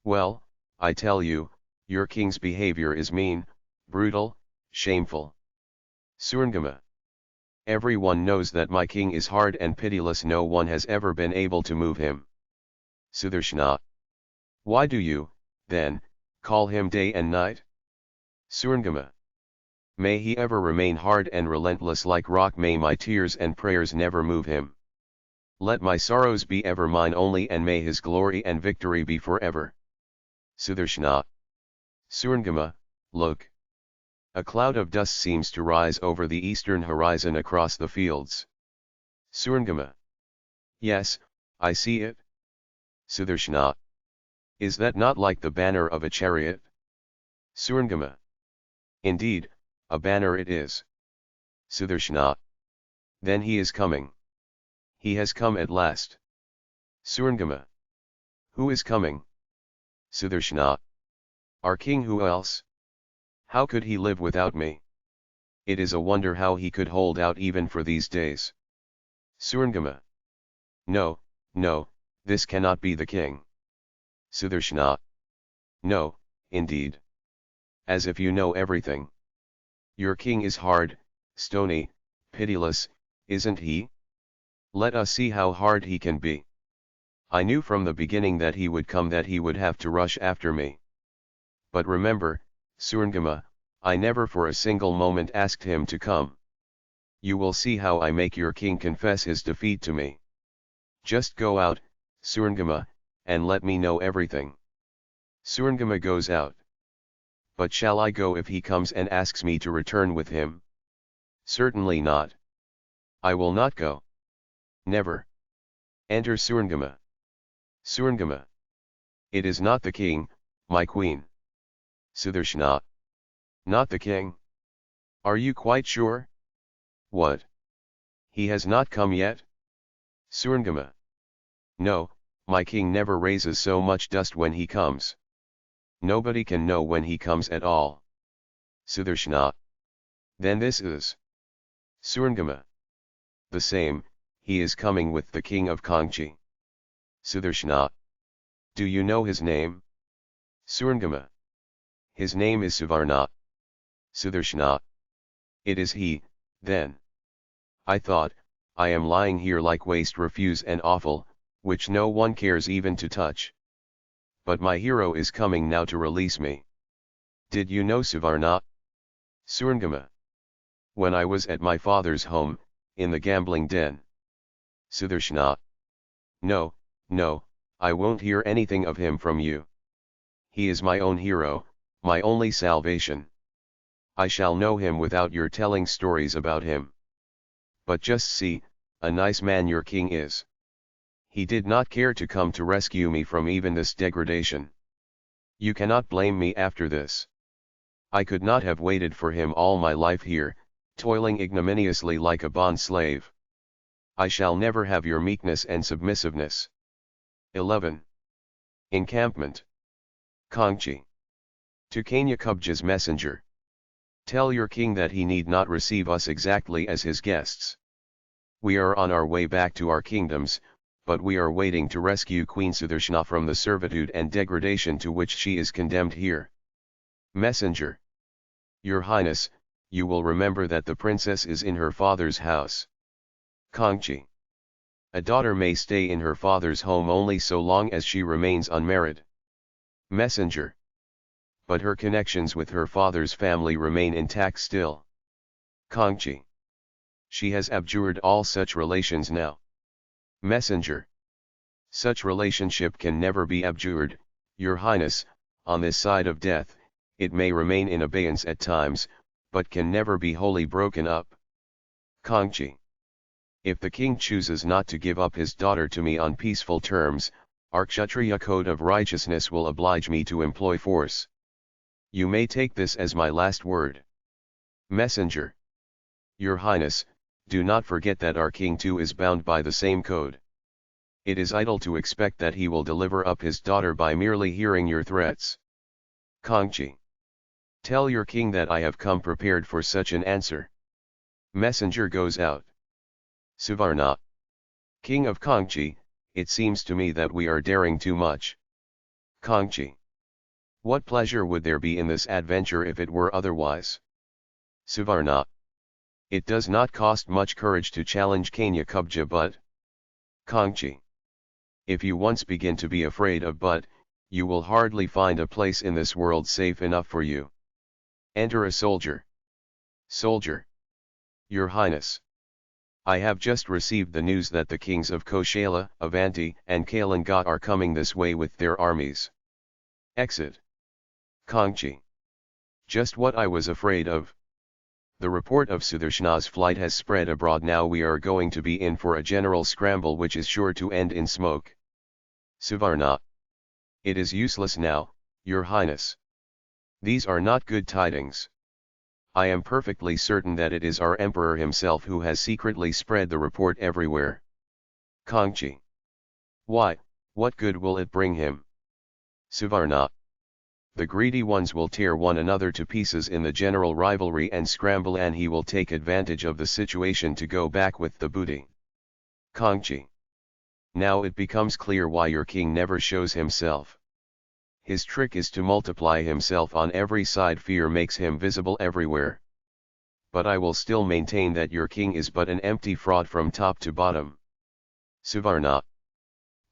Well, I tell you, your king's behavior is mean, brutal, shameful. Surangama. Everyone knows that my king is hard and pitiless, no one has ever been able to move him. SÄDHANÃ. Why do you, then, call him day and night? SÄDHANÄ. May he ever remain hard and relentless like rock, may my tears and prayers never move him. Let my sorrows be ever mine only, and may his glory and victory be forever. SÄDHANÄ. SÄDHANÄ, look. A cloud of dust seems to rise over the eastern horizon across the fields. SÄDHANÄ. Yes, I see it. SÄDHANÄ. Is that not like the banner of a chariot? SÄDHANÄ. Indeed, a banner it is. SÄDHANÄ. Then he is coming. He has come at last. SÄDHANÄ. Who is coming? SÄDHANÄ. Our king. Who else? How could he live without me? It is a wonder how he could hold out even for these days. SÄDHANÄ. No, no, this cannot be the king. SÄDHANÄ. No, indeed. As if you know everything. Your king is hard, stony, pitiless, isn't he? Let us see how hard he can be. I knew from the beginning that he would come, that he would have to rush after me. But remember, SÄDHANÄ, I never for a single moment asked him to come. You will see how I make your king confess his defeat to me. Just go out, SÄDHANÄ, and let me know everything. SÄDHANÄ goes out. But shall I go if he comes and asks me to return with him? Certainly not. I will not go. Never. Enter SÄDHANÄ. SÄDHANÄ. It is not the king, my queen. SÄDHANÄ. Not the king? Are you quite sure? What? He has not come yet? SÄDHANÄ. No, my king never raises so much dust when he comes. Nobody can know when he comes at all. SÄDHANÄ. Then this is SÄDHANÄ. The same, he is coming with the king of Kangchi. SÄDHANÄ. Do you know his name? SÄDHANÄ. His name is Savarna. SÄDHANÄ. It is he, then. I thought, I am lying here like waste refuse and offal, which no one cares even to touch. But my hero is coming now to release me. Did you know Savarna? SÄDHANÄ. When I was at my father's home, in the gambling den. SÄDHANÄ. No, no, I won't hear anything of him from you. He is my own hero, my only salvation. I shall know him without your telling stories about him. But just see, a nice man your king is. He did not care to come to rescue me from even this degradation. You cannot blame me after this. I could not have waited for him all my life here, toiling ignominiously like a bond slave. I shall never have your meekness and submissiveness. 11. Encampment. Kangchi. To Kanyakubja's messenger. Tell your king that he need not receive us exactly as his guests. We are on our way back to our kingdoms, but we are waiting to rescue Queen SÄDHANÄ from the servitude and degradation to which she is condemned here. Messenger. Your Highness, you will remember that the princess is in her father's house. Kangchi. A daughter may stay in her father's home only so long as she remains unmarried. Messenger. But her connections with her father's family remain intact still. Kangchi. She has abjured all such relations now. Messenger. Such relationship can never be abjured, Your Highness. On this side of death, it may remain in abeyance at times, but can never be wholly broken up. Kangchi. If the king chooses not to give up his daughter to me on peaceful terms, our Kshatriya code of righteousness will oblige me to employ force. You may take this as my last word. Messenger. Your Highness, do not forget that our king too is bound by the same code. It is idle to expect that he will deliver up his daughter by merely hearing your threats. Kangchi. Tell your king that I have come prepared for such an answer. Messenger goes out. Savarna. King of Kangchi, it seems to me that we are daring too much. Kangchi. What pleasure would there be in this adventure if it were otherwise? Savarna. It does not cost much courage to challenge Kanya Kubja but Kangchi. If you once begin to be afraid of but, you will hardly find a place in this world safe enough for you. Enter a soldier. Soldier. Your Highness. I have just received the news that the kings of Koshala, Avanti, and Kalinga are coming this way with their armies. Exit. Kangchi. Just what I was afraid of. The report of Sudarshana's flight has spread abroad. Now we are going to be in for a general scramble which is sure to end in smoke. Suvarna. It is useless now, Your Highness. These are not good tidings. I am perfectly certain that it is our emperor himself who has secretly spread the report everywhere. Kangchi. Why, what good will it bring him? Suvarna. The greedy ones will tear one another to pieces in the general rivalry and scramble, and he will take advantage of the situation to go back with the booty. Kangchi. Now it becomes clear why your king never shows himself. His trick is to multiply himself on every side. Fear makes him visible everywhere. But I will still maintain that your king is but an empty fraud from top to bottom. Suvarna.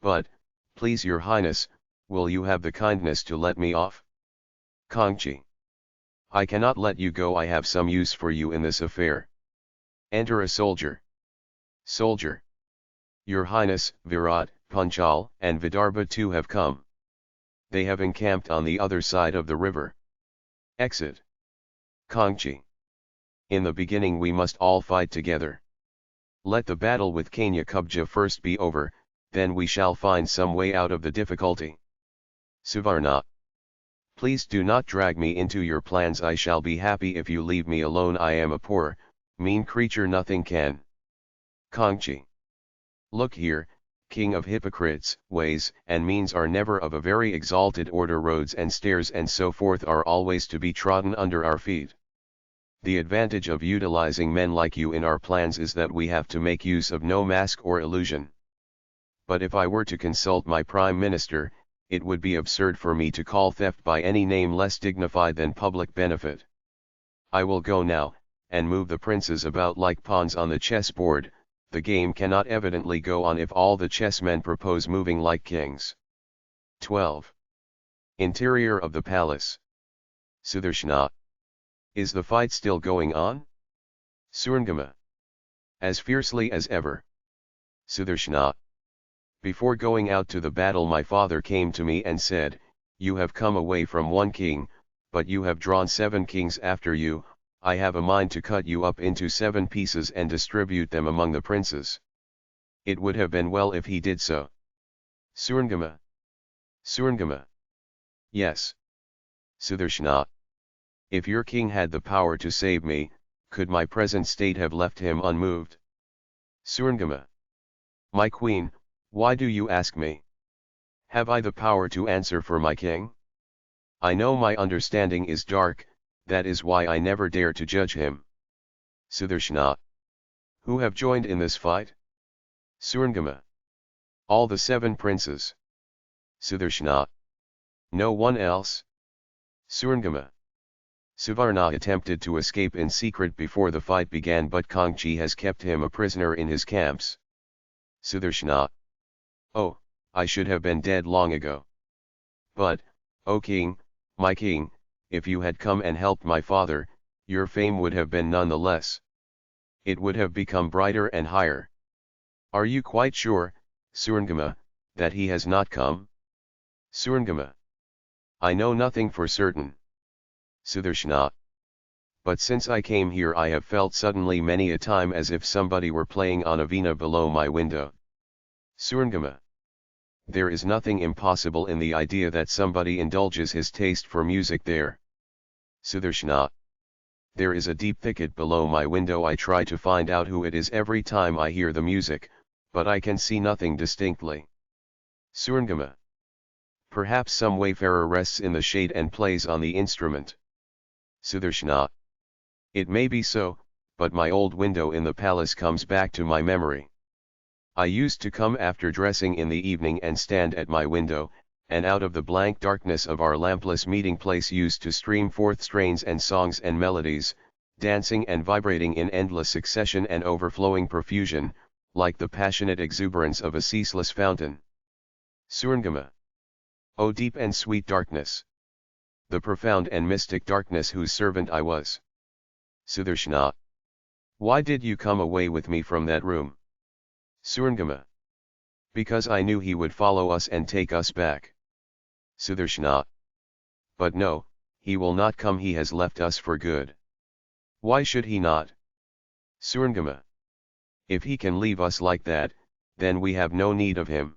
But, please Your Highness, will you have the kindness to let me off? Kangchi. I cannot let you go. I have some use for you in this affair. Enter a soldier. Soldier. Your Highness, Virat, Panchal, and Vidarbha too have come. They have encamped on the other side of the river. Exit. Kangchi. In the beginning we must all fight together. Let the battle with Kanya Kubja first be over, then we shall find some way out of the difficulty. Suvarna. Please do not drag me into your plans. I shall be happy if you leave me alone. I am a poor, mean creature. Nothing can. Kangchi. Look here, king of hypocrites, ways and means are never of a very exalted order. Roads and stairs and so forth are always to be trodden under our feet. The advantage of utilizing men like you in our plans is that we have to make use of no mask or illusion. But if I were to consult my prime minister, it would be absurd for me to call theft by any name less dignified than public benefit. I will go now, and move the princes about like pawns on the chessboard. The game cannot evidently go on if all the chessmen propose moving like kings. 12. Interior of the palace. Sudarshana. Is the fight still going on? Surangama. As fiercely as ever. Sudarshana. Before going out to the battle my father came to me and said, you have come away from one king, but you have drawn 7 kings after you. I have a mind to cut you up into 7 pieces and distribute them among the princes. It would have been well if he did so. Surangama. Surangama. Yes. Sudarshana. If your king had the power to save me, could my present state have left him unmoved? Surangama. My queen, why do you ask me? Have I the power to answer for my king? I know my understanding is dark, that is why I never dare to judge him. Sudarshana. Who have joined in this fight? Surangama. All the 7 princes. Sudarshana. No one else? Surangama. Suvarna attempted to escape in secret before the fight began, but Kangchi has kept him a prisoner in his camps. Sudarshana. Oh, I should have been dead long ago. But, O king, my king, if you had come and helped my father, your fame would have been none the less. It would have become brighter and higher. Are you quite sure, Surangama, that he has not come? Surangama. I know nothing for certain. Sudarshana. But since I came here I have felt suddenly many a time as if somebody were playing on a veena below my window. Surangama. There is nothing impossible in the idea that somebody indulges his taste for music there. Sudarshana. There is a deep thicket below my window. I try to find out who it is every time I hear the music, but I can see nothing distinctly. Surangama. Perhaps some wayfarer rests in the shade and plays on the instrument. Sudarshana. It may be so, but my old window in the palace comes back to my memory. I used to come after dressing in the evening and stand at my window, and out of the blank darkness of our lampless meeting place used to stream forth strains and songs and melodies, dancing and vibrating in endless succession and overflowing profusion, like the passionate exuberance of a ceaseless fountain. Surangama. O deep and sweet darkness! The profound and mystic darkness whose servant I was. Sudarshana. Why did you come away with me from that room? Surangama. Because I knew he would follow us and take us back. Sudarshana. But no, he will not come, he has left us for good. Why should he not? Surangama. If he can leave us like that, then we have no need of him.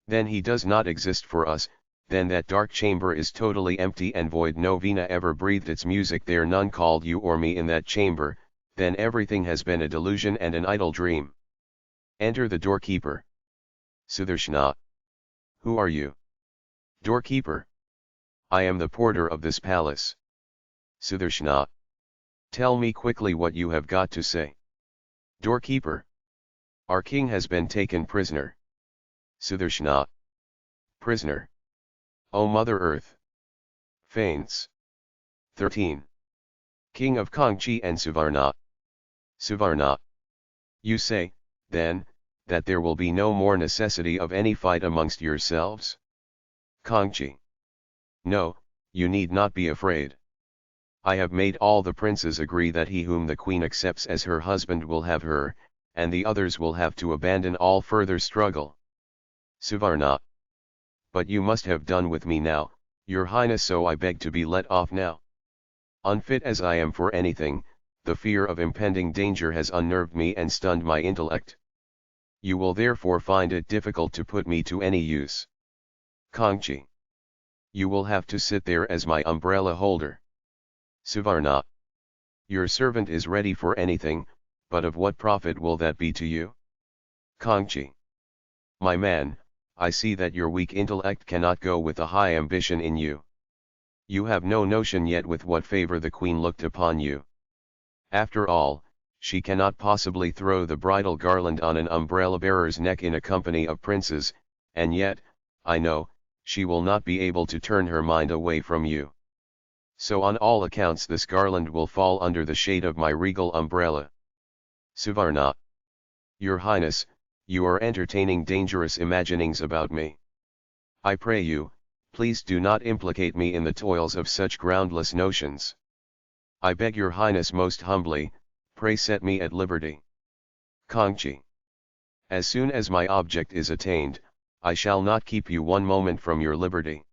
Then he does not exist for us, then that dark chamber is totally empty and void, no vina ever breathed its music there, none called you or me in that chamber, then everything has been a delusion and an idle dream. Enter the doorkeeper. Sudarshana. Who are you? Doorkeeper. I am the porter of this palace. Sudarshana. Tell me quickly what you have got to say. Doorkeeper. Our king has been taken prisoner. Sudarshana. Prisoner. O Mother Earth. Faints. 13. King of Kangchi and Suvarna. Suvarna. You say, then, that there will be no more necessity of any fight amongst yourselves? Kangchi. No, you need not be afraid. I have made all the princes agree that he whom the queen accepts as her husband will have her, and the others will have to abandon all further struggle. Suvarna. But you must have done with me now, your highness, so I beg to be let off now. Unfit as I am for anything, the fear of impending danger has unnerved me and stunned my intellect. You will therefore find it difficult to put me to any use. Kangchi. You will have to sit there as my umbrella holder. Suvarna. Your servant is ready for anything, but of what profit will that be to you? Kangchi. My man, I see that your weak intellect cannot go with a high ambition in you. You have no notion yet with what favor the queen looked upon you. After all, she cannot possibly throw the bridal garland on an umbrella bearer's neck in a company of princes, and yet, I know, she will not be able to turn her mind away from you. So on all accounts this garland will fall under the shade of my regal umbrella. Suvarna. Your Highness, you are entertaining dangerous imaginings about me. I pray you, please do not implicate me in the toils of such groundless notions. I beg your Highness most humbly, pray set me at liberty. Kangchi. As soon as my object is attained, I shall not keep you one moment from your liberty.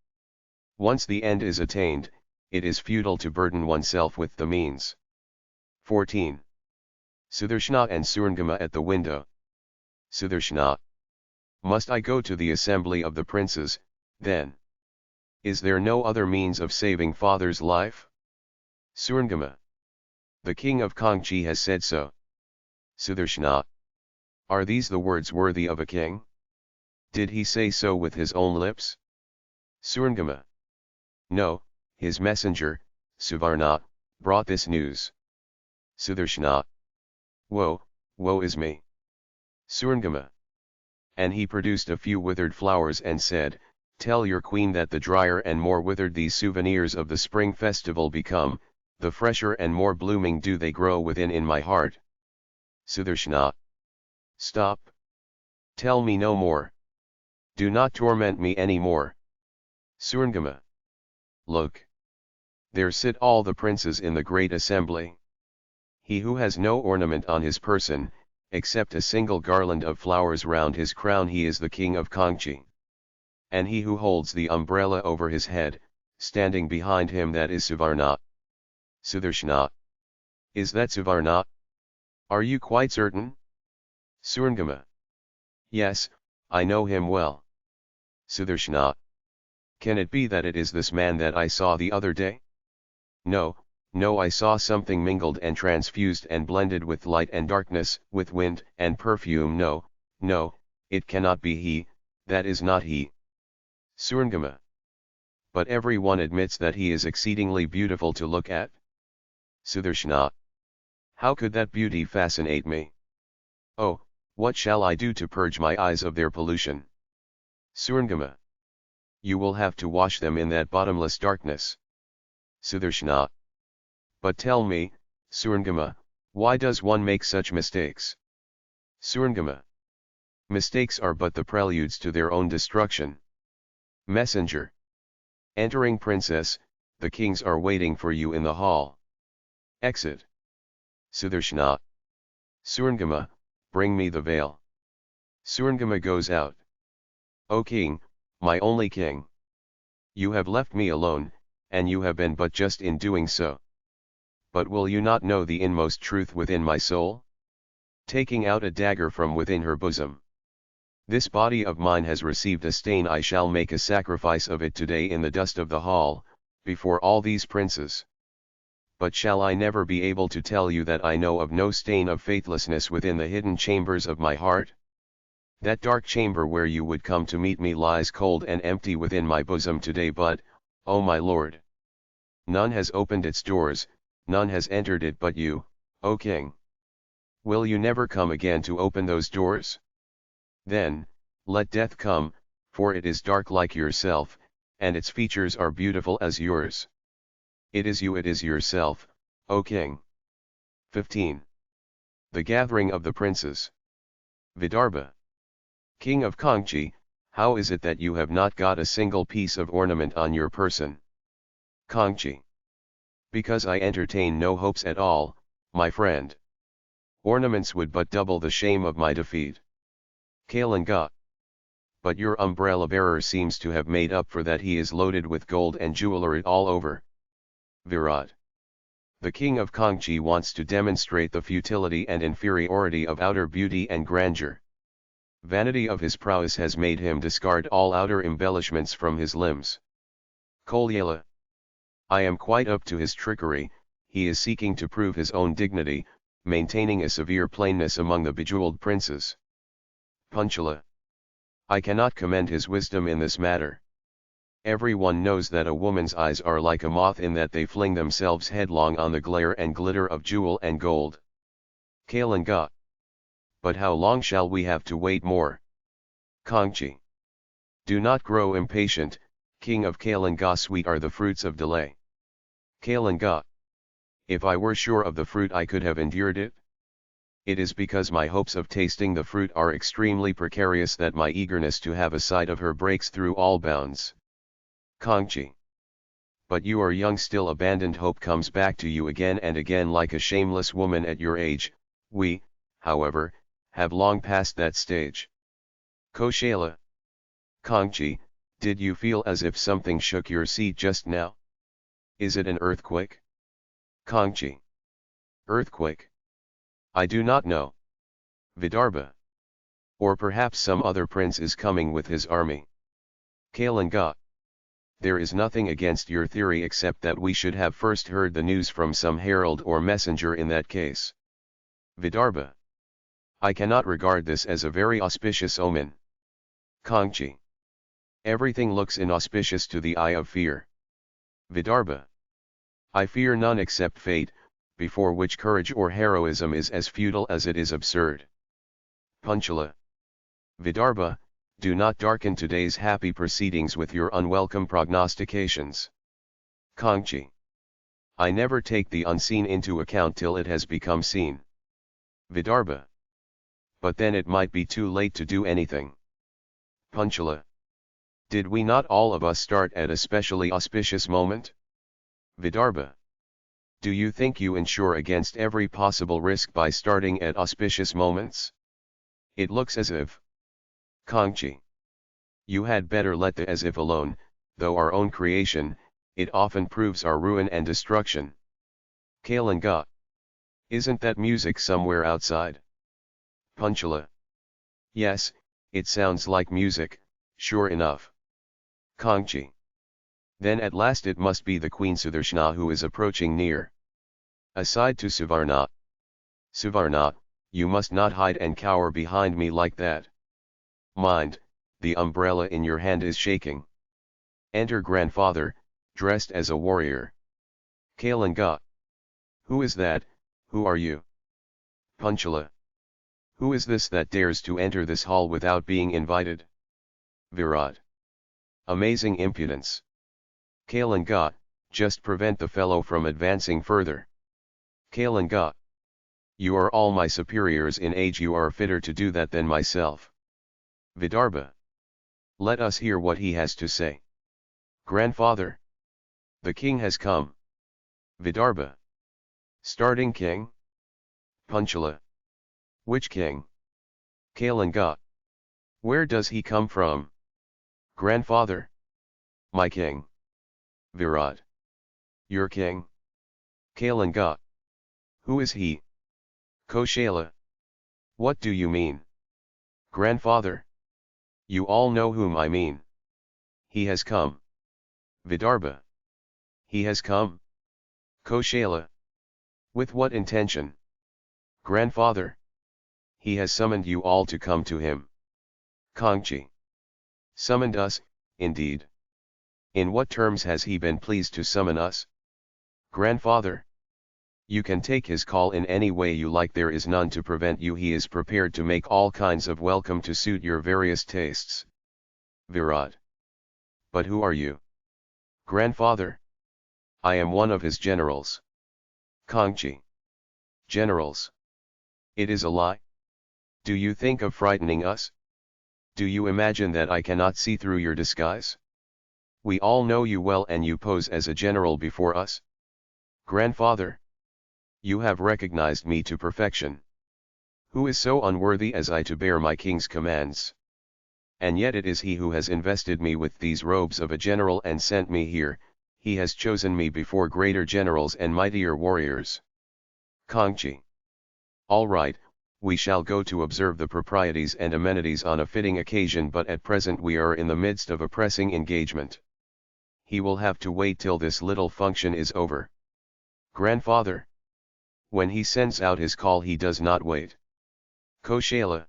Once the end is attained, it is futile to burden oneself with the means. 14. Sudarshana and Surangama at the window. Sudarshana. Must I go to the assembly of the princes, then? Is there no other means of saving father's life? Surangama. The king of Kangchi has said so. Sudarshana. Are these the words worthy of a king? Did he say so with his own lips? Surangama. No, his messenger, Suvarna, brought this news. Sudarshana. Woe, woe is me. Surangama. And he produced a few withered flowers and said, tell your queen that the drier and more withered these souvenirs of the spring festival become, the fresher and more blooming do they grow within in my heart. Sudarshana. Stop. Tell me no more. Do not torment me any more. Surangama. Look. There sit all the princes in the great assembly. He who has no ornament on his person, except a single garland of flowers round his crown, he is the king of Kangchi. And he who holds the umbrella over his head, standing behind him, that is Suvarna. Sudarshana. Is that Suvarna? Are you quite certain? Surangama. Yes, I know him well. Sudarshana. Can it be that it is this man that I saw the other day? No, no, I saw something mingled and transfused and blended with light and darkness, with wind and perfume. No, no, it cannot be he, that is not he. Surangama. But every one admits that he is exceedingly beautiful to look at. Sudarshana. How could that beauty fascinate me? Oh, what shall I do to purge my eyes of their pollution? Surangama. You will have to wash them in that bottomless darkness. Sudarshana. But tell me, Surangama, why does one make such mistakes? Surangama. Mistakes are but the preludes to their own destruction. Messenger. Entering princess, the kings are waiting for you in the hall. Exit. SÄDHANÄ. Surangama, bring me the veil. Surangama goes out. O king, my only king. You have left me alone, and you have been but just in doing so. But will you not know the inmost truth within my soul? Taking out a dagger from within her bosom. This body of mine has received a stain, I shall make a sacrifice of it today in the dust of the hall, before all these princes. But shall I never be able to tell you that I know of no stain of faithlessness within the hidden chambers of my heart? That dark chamber where you would come to meet me lies cold and empty within my bosom today, but, O my Lord, none has opened its doors, none has entered it but you, O King. Will you never come again to open those doors? Then, let death come, for it is dark like yourself, and its features are beautiful as yours. It is you, it is yourself, O King. 15. The Gathering of the Princes. Vidarbha. King of Kangchi, how is it that you have not got a single piece of ornament on your person? Kangchi. Because I entertain no hopes at all, my friend. Ornaments would but double the shame of my defeat. Kalinga. But your umbrella bearer seems to have made up for that, he is loaded with gold and jewelry all over. Virat. The king of Kangchi wants to demonstrate the futility and inferiority of outer beauty and grandeur. Vanity of his prowess has made him discard all outer embellishments from his limbs. Kolyala. I am quite up to his trickery, he is seeking to prove his own dignity, maintaining a severe plainness among the bejeweled princes. Punchala. I cannot commend his wisdom in this matter. Everyone knows that a woman's eyes are like a moth in that they fling themselves headlong on the glare and glitter of jewel and gold. Kalinga. But how long shall we have to wait more? Kangchi. Do not grow impatient, king of Kalinga, sweet are the fruits of delay. Kalinga. If I were sure of the fruit I could have endured it. It is because my hopes of tasting the fruit are extremely precarious that my eagerness to have a sight of her breaks through all bounds. Kangchi. But you are young still, abandoned hope comes back to you again and again like a shameless woman at your age. We, however, have long passed that stage. Koshala. Kangchi, did you feel as if something shook your seat just now? Is it an earthquake? Kangchi. Earthquake? I do not know. Vidarbha. Or perhaps some other prince is coming with his army. Kalinga. There is nothing against your theory except that we should have first heard the news from some herald or messenger in that case. Vidarbha. I cannot regard this as a very auspicious omen. Kangchi. Everything looks inauspicious to the eye of fear. Vidarbha. I fear none except fate, before which courage or heroism is as futile as it is absurd. Punchala. Vidarbha, do not darken today's happy proceedings with your unwelcome prognostications. Kangchi. I never take the unseen into account till it has become seen. Vidarbha. But then it might be too late to do anything. Punchala. Did we not all of us start at a specially auspicious moment? Vidarbha. Do you think you insure against every possible risk by starting at auspicious moments? It looks as if. Kangchi. You had better let the as if alone, though our own creation, it often proves our ruin and destruction. Kalinga. Isn't that music somewhere outside? Punchala. Yes, it sounds like music, sure enough. Kangchi. Then at last it must be the Queen SÄDHANÄ who is approaching near. Aside to Suvarna. Suvarna, you must not hide and cower behind me like that. Mind, the umbrella in your hand is shaking. Enter grandfather, dressed as a warrior. Kalinga. Who is that, who are you? Punchala. Who is this that dares to enter this hall without being invited? Virat. Amazing impudence. Kalinga, just prevent the fellow from advancing further. Kalanga. You are all my superiors in age, you are fitter to do that than myself. Vidarbha. Let us hear what he has to say. Grandfather. The king has come. Vidarbha. Starting king? Panchala. Which king? Kalanga. Where does he come from? Grandfather. My king. Virat. Your king? Kalanga. Who is he? Koshala. What do you mean? Grandfather. You all know whom I mean. He has come. Vidarbha. He has come. Koshala. With what intention? Grandfather. He has summoned you all to come to him. Kangchi. Summoned us, indeed. In what terms has he been pleased to summon us? Grandfather. You can take his call in any way you like, there is none to prevent you, he is prepared to make all kinds of welcome to suit your various tastes. Virat. But who are you? Grandfather. I am one of his generals. Kangchi. Generals. It is a lie. Do you think of frightening us? Do you imagine that I cannot see through your disguise? We all know you well and you pose as a general before us. Grandfather. You have recognized me to perfection. Who is so unworthy as I to bear my king's commands? And yet it is he who has invested me with these robes of a general and sent me here, he has chosen me before greater generals and mightier warriors. Kangchi. All right, we shall go to observe the proprieties and amenities on a fitting occasion, but at present we are in the midst of a pressing engagement. He will have to wait till this little function is over. Grandfather. When he sends out his call he does not wait. Koshala.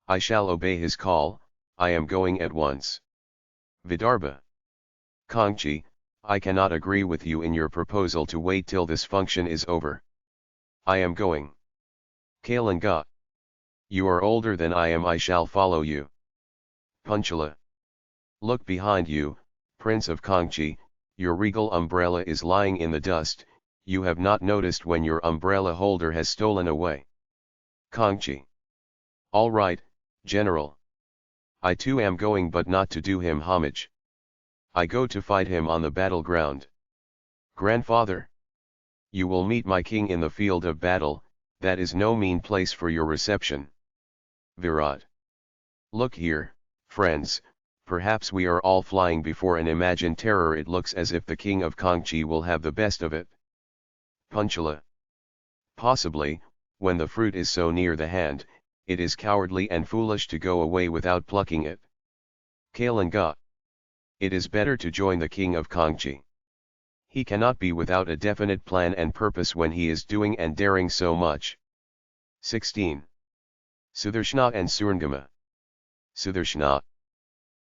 I shall obey his call, I am going at once. Vidarbha. Kangchi, I cannot agree with you in your proposal to wait till this function is over. I am going. Kalanga. You are older than I am, I shall follow you. Panchala. Look behind you, Prince of Kangchi, your regal umbrella is lying in the dust, you have not noticed when your umbrella holder has stolen away. Kangchi. All right, General. I too am going, but not to do him homage. I go to fight him on the battleground. Grandfather. You will meet my king in the field of battle, that is no mean place for your reception. Virat. Look here, friends, perhaps we are all flying before an imagined terror, it looks as if the king of Kangchi will have the best of it. Panchala. Possibly, when the fruit is so near the hand, it is cowardly and foolish to go away without plucking it. Kalanga. It is better to join the king of Kangchi. He cannot be without a definite plan and purpose when he is doing and daring so much. 16. Sudarshana and Surangama. Sudarshana.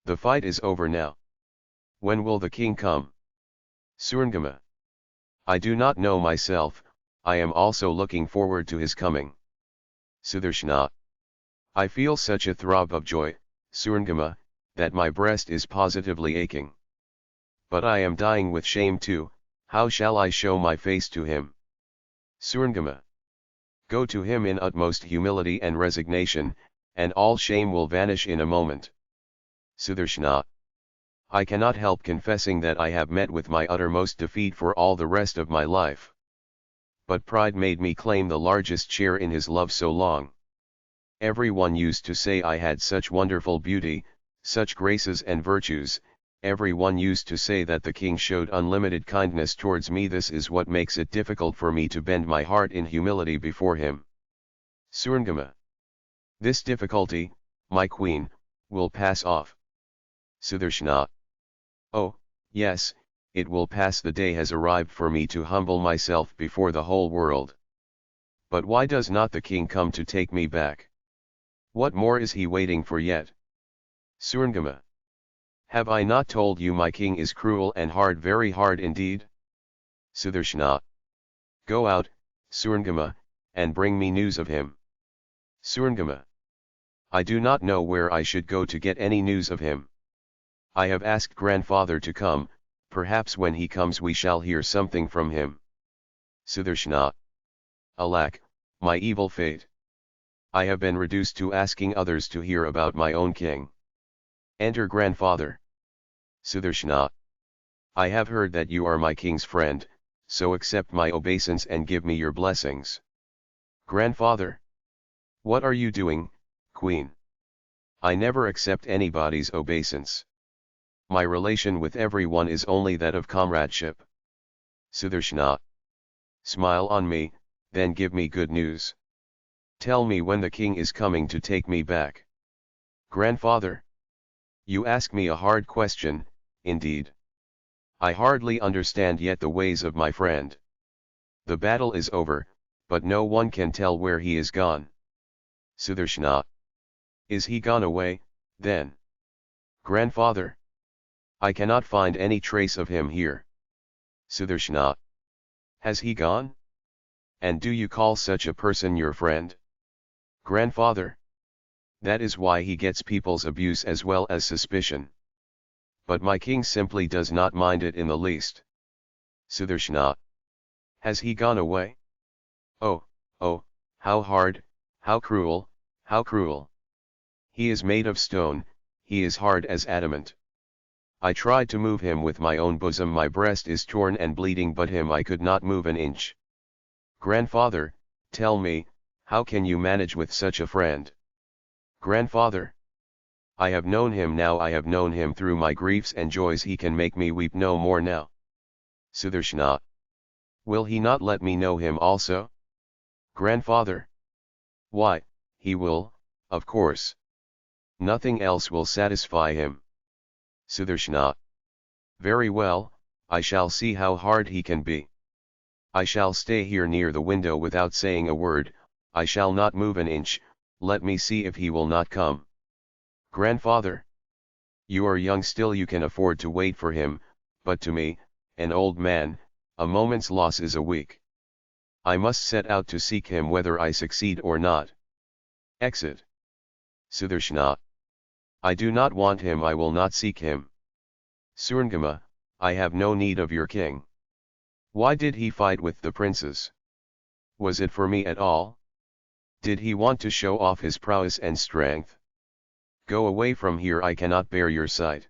The fight is over now. When will the king come? Surangama. I do not know myself, I am also looking forward to his coming. Sudarshana. I feel such a throb of joy, Surangama, that my breast is positively aching. But I am dying with shame too, how shall I show my face to him? Surangama. Go to him in utmost humility and resignation, and all shame will vanish in a moment. Sudarshana. I cannot help confessing that I have met with my uttermost defeat for all the rest of my life. But pride made me claim the largest share in his love so long. Everyone used to say I had such wonderful beauty, such graces and virtues, everyone used to say that the king showed unlimited kindness towards me. This is what makes it difficult for me to bend my heart in humility before him. Surangama. This difficulty, my queen, will pass off. Sudarshana. Oh, yes, it will pass. The day has arrived for me to humble myself before the whole world. But why does not the king come to take me back? What more is he waiting for yet? Surangama. Have I not told you my king is cruel and hard, very hard indeed? Sudarshana. Go out, Surangama, and bring me news of him. Surangama. I do not know where I should go to get any news of him. I have asked grandfather to come, perhaps when he comes we shall hear something from him. Sudarshana. Alack, my evil fate! I have been reduced to asking others to hear about my own king. Enter grandfather. SÄDHANÄ. I have heard that you are my king's friend, so accept my obeisance and give me your blessings. Grandfather. What are you doing, queen? I never accept anybody's obeisance. My relation with everyone is only that of comradeship. SÄDHANÄ. Smile on me, then give me good news. Tell me when the king is coming to take me back. Grandfather. You ask me a hard question, indeed. I hardly understand yet the ways of my friend. The battle is over, but no one can tell where he is gone. SÄDHANÄ. Is he gone away, then? Grandfather. I cannot find any trace of him here. SÄDHANÄ. Has he gone? And do you call such a person your friend? Grandfather. That is why he gets people's abuse as well as suspicion. But my king simply does not mind it in the least. SÄDHANÄ. Has he gone away? Oh, oh, how hard, how cruel, how cruel. He is made of stone, he is hard as adamant. I tried to move him with my own bosom, my breast is torn and bleeding, but him I could not move an inch. Grandfather, tell me, how can you manage with such a friend? Grandfather. I have known him now, I have known him through my griefs and joys, he can make me weep no more now. SÄDHANÄ. Will he not let me know him also? Grandfather. Why, he will, of course. Nothing else will satisfy him. SÄDHANÄ. Very well, I shall see how hard he can be. I shall stay here near the window without saying a word, I shall not move an inch, let me see if he will not come. Grandfather. You are young still, you can afford to wait for him, but to me, an old man, a moment's loss is a week. I must set out to seek him whether I succeed or not. Exit. SÄDHANÄ. I do not want him, I will not seek him. SÄDHANÄ. I have no need of your king. Why did he fight with the princes? Was it for me at all? Did he want to show off his prowess and strength? Go away from here, I cannot bear your sight.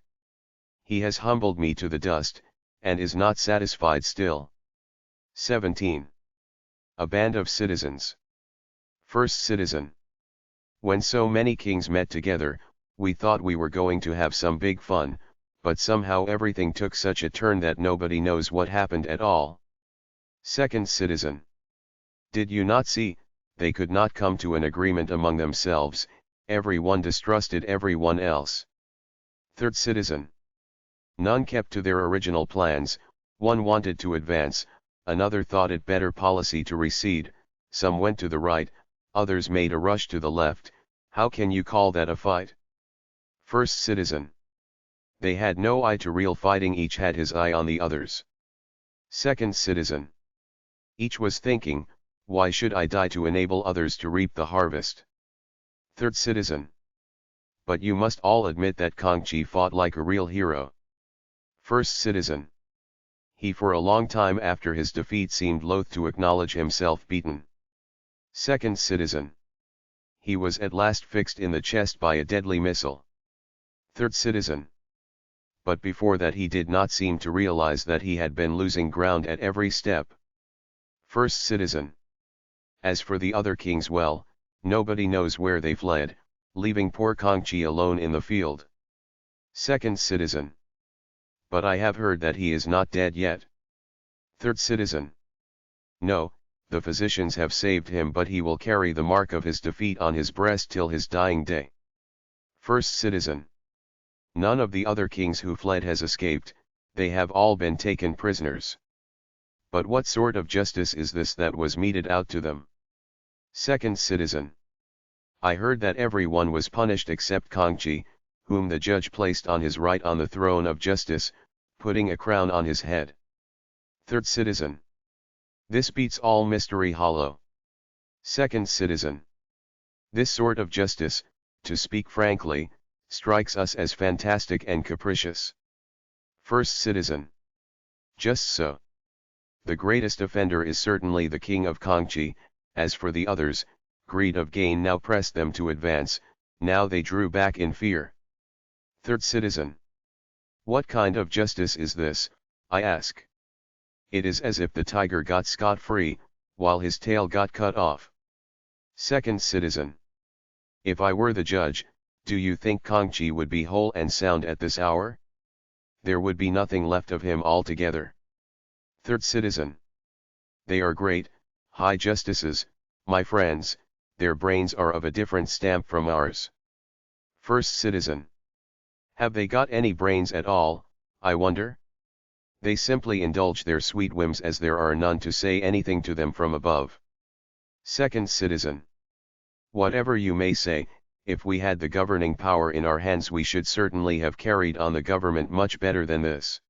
He has humbled me to the dust, and is not satisfied still. 17. A band of citizens. First citizen. When so many kings met together, we thought we were going to have some big fun, but somehow everything took such a turn that nobody knows what happened at all. Second citizen. Did you not see, they could not come to an agreement among themselves, everyone distrusted everyone else. Third citizen. None kept to their original plans, one wanted to advance, another thought it better policy to recede, some went to the right, others made a rush to the left. How can you call that a fight? First citizen. They had no eye to real fighting, each had his eye on the others. Second citizen. Each was thinking, why should I die to enable others to reap the harvest? Third citizen. But you must all admit that Kangxi fought like a real hero. First citizen. He for a long time after his defeat seemed loath to acknowledge himself beaten. Second citizen. He was at last fixed in the chest by a deadly missile. Third citizen. But before that he did not seem to realize that he had been losing ground at every step. First citizen. As for the other kings, well, nobody knows where they fled, leaving poor Kangxi alone in the field. Second citizen. But I have heard that he is not dead yet. Third citizen. No, the physicians have saved him, but he will carry the mark of his defeat on his breast till his dying day. First citizen. None of the other kings who fled has escaped, they have all been taken prisoners. But what sort of justice is this that was meted out to them? Second citizen. I heard that everyone was punished except Kangxi, whom the judge placed on his right on the throne of justice, putting a crown on his head. Third citizen. This beats all mystery hollow. Second citizen. This sort of justice, to speak frankly, strikes us as fantastic and capricious. First citizen. Just so. The greatest offender is certainly the king of Kangxi, As for the others, greed of gain now pressed them to advance, now they drew back in fear. Third citizen. What kind of justice is this, I ask? It is as if the tiger got scot-free, while his tail got cut off. Second citizen. If I were the judge, do you think Kangchi would be whole and sound at this hour? There would be nothing left of him altogether. Third citizen. They are great, high justices, my friends, their brains are of a different stamp from ours. First citizen. Have they got any brains at all, I wonder? They simply indulge their sweet whims as there are none to say anything to them from above. Second citizen. Whatever you may say, if we had the governing power in our hands we should certainly have carried on the government much better than this.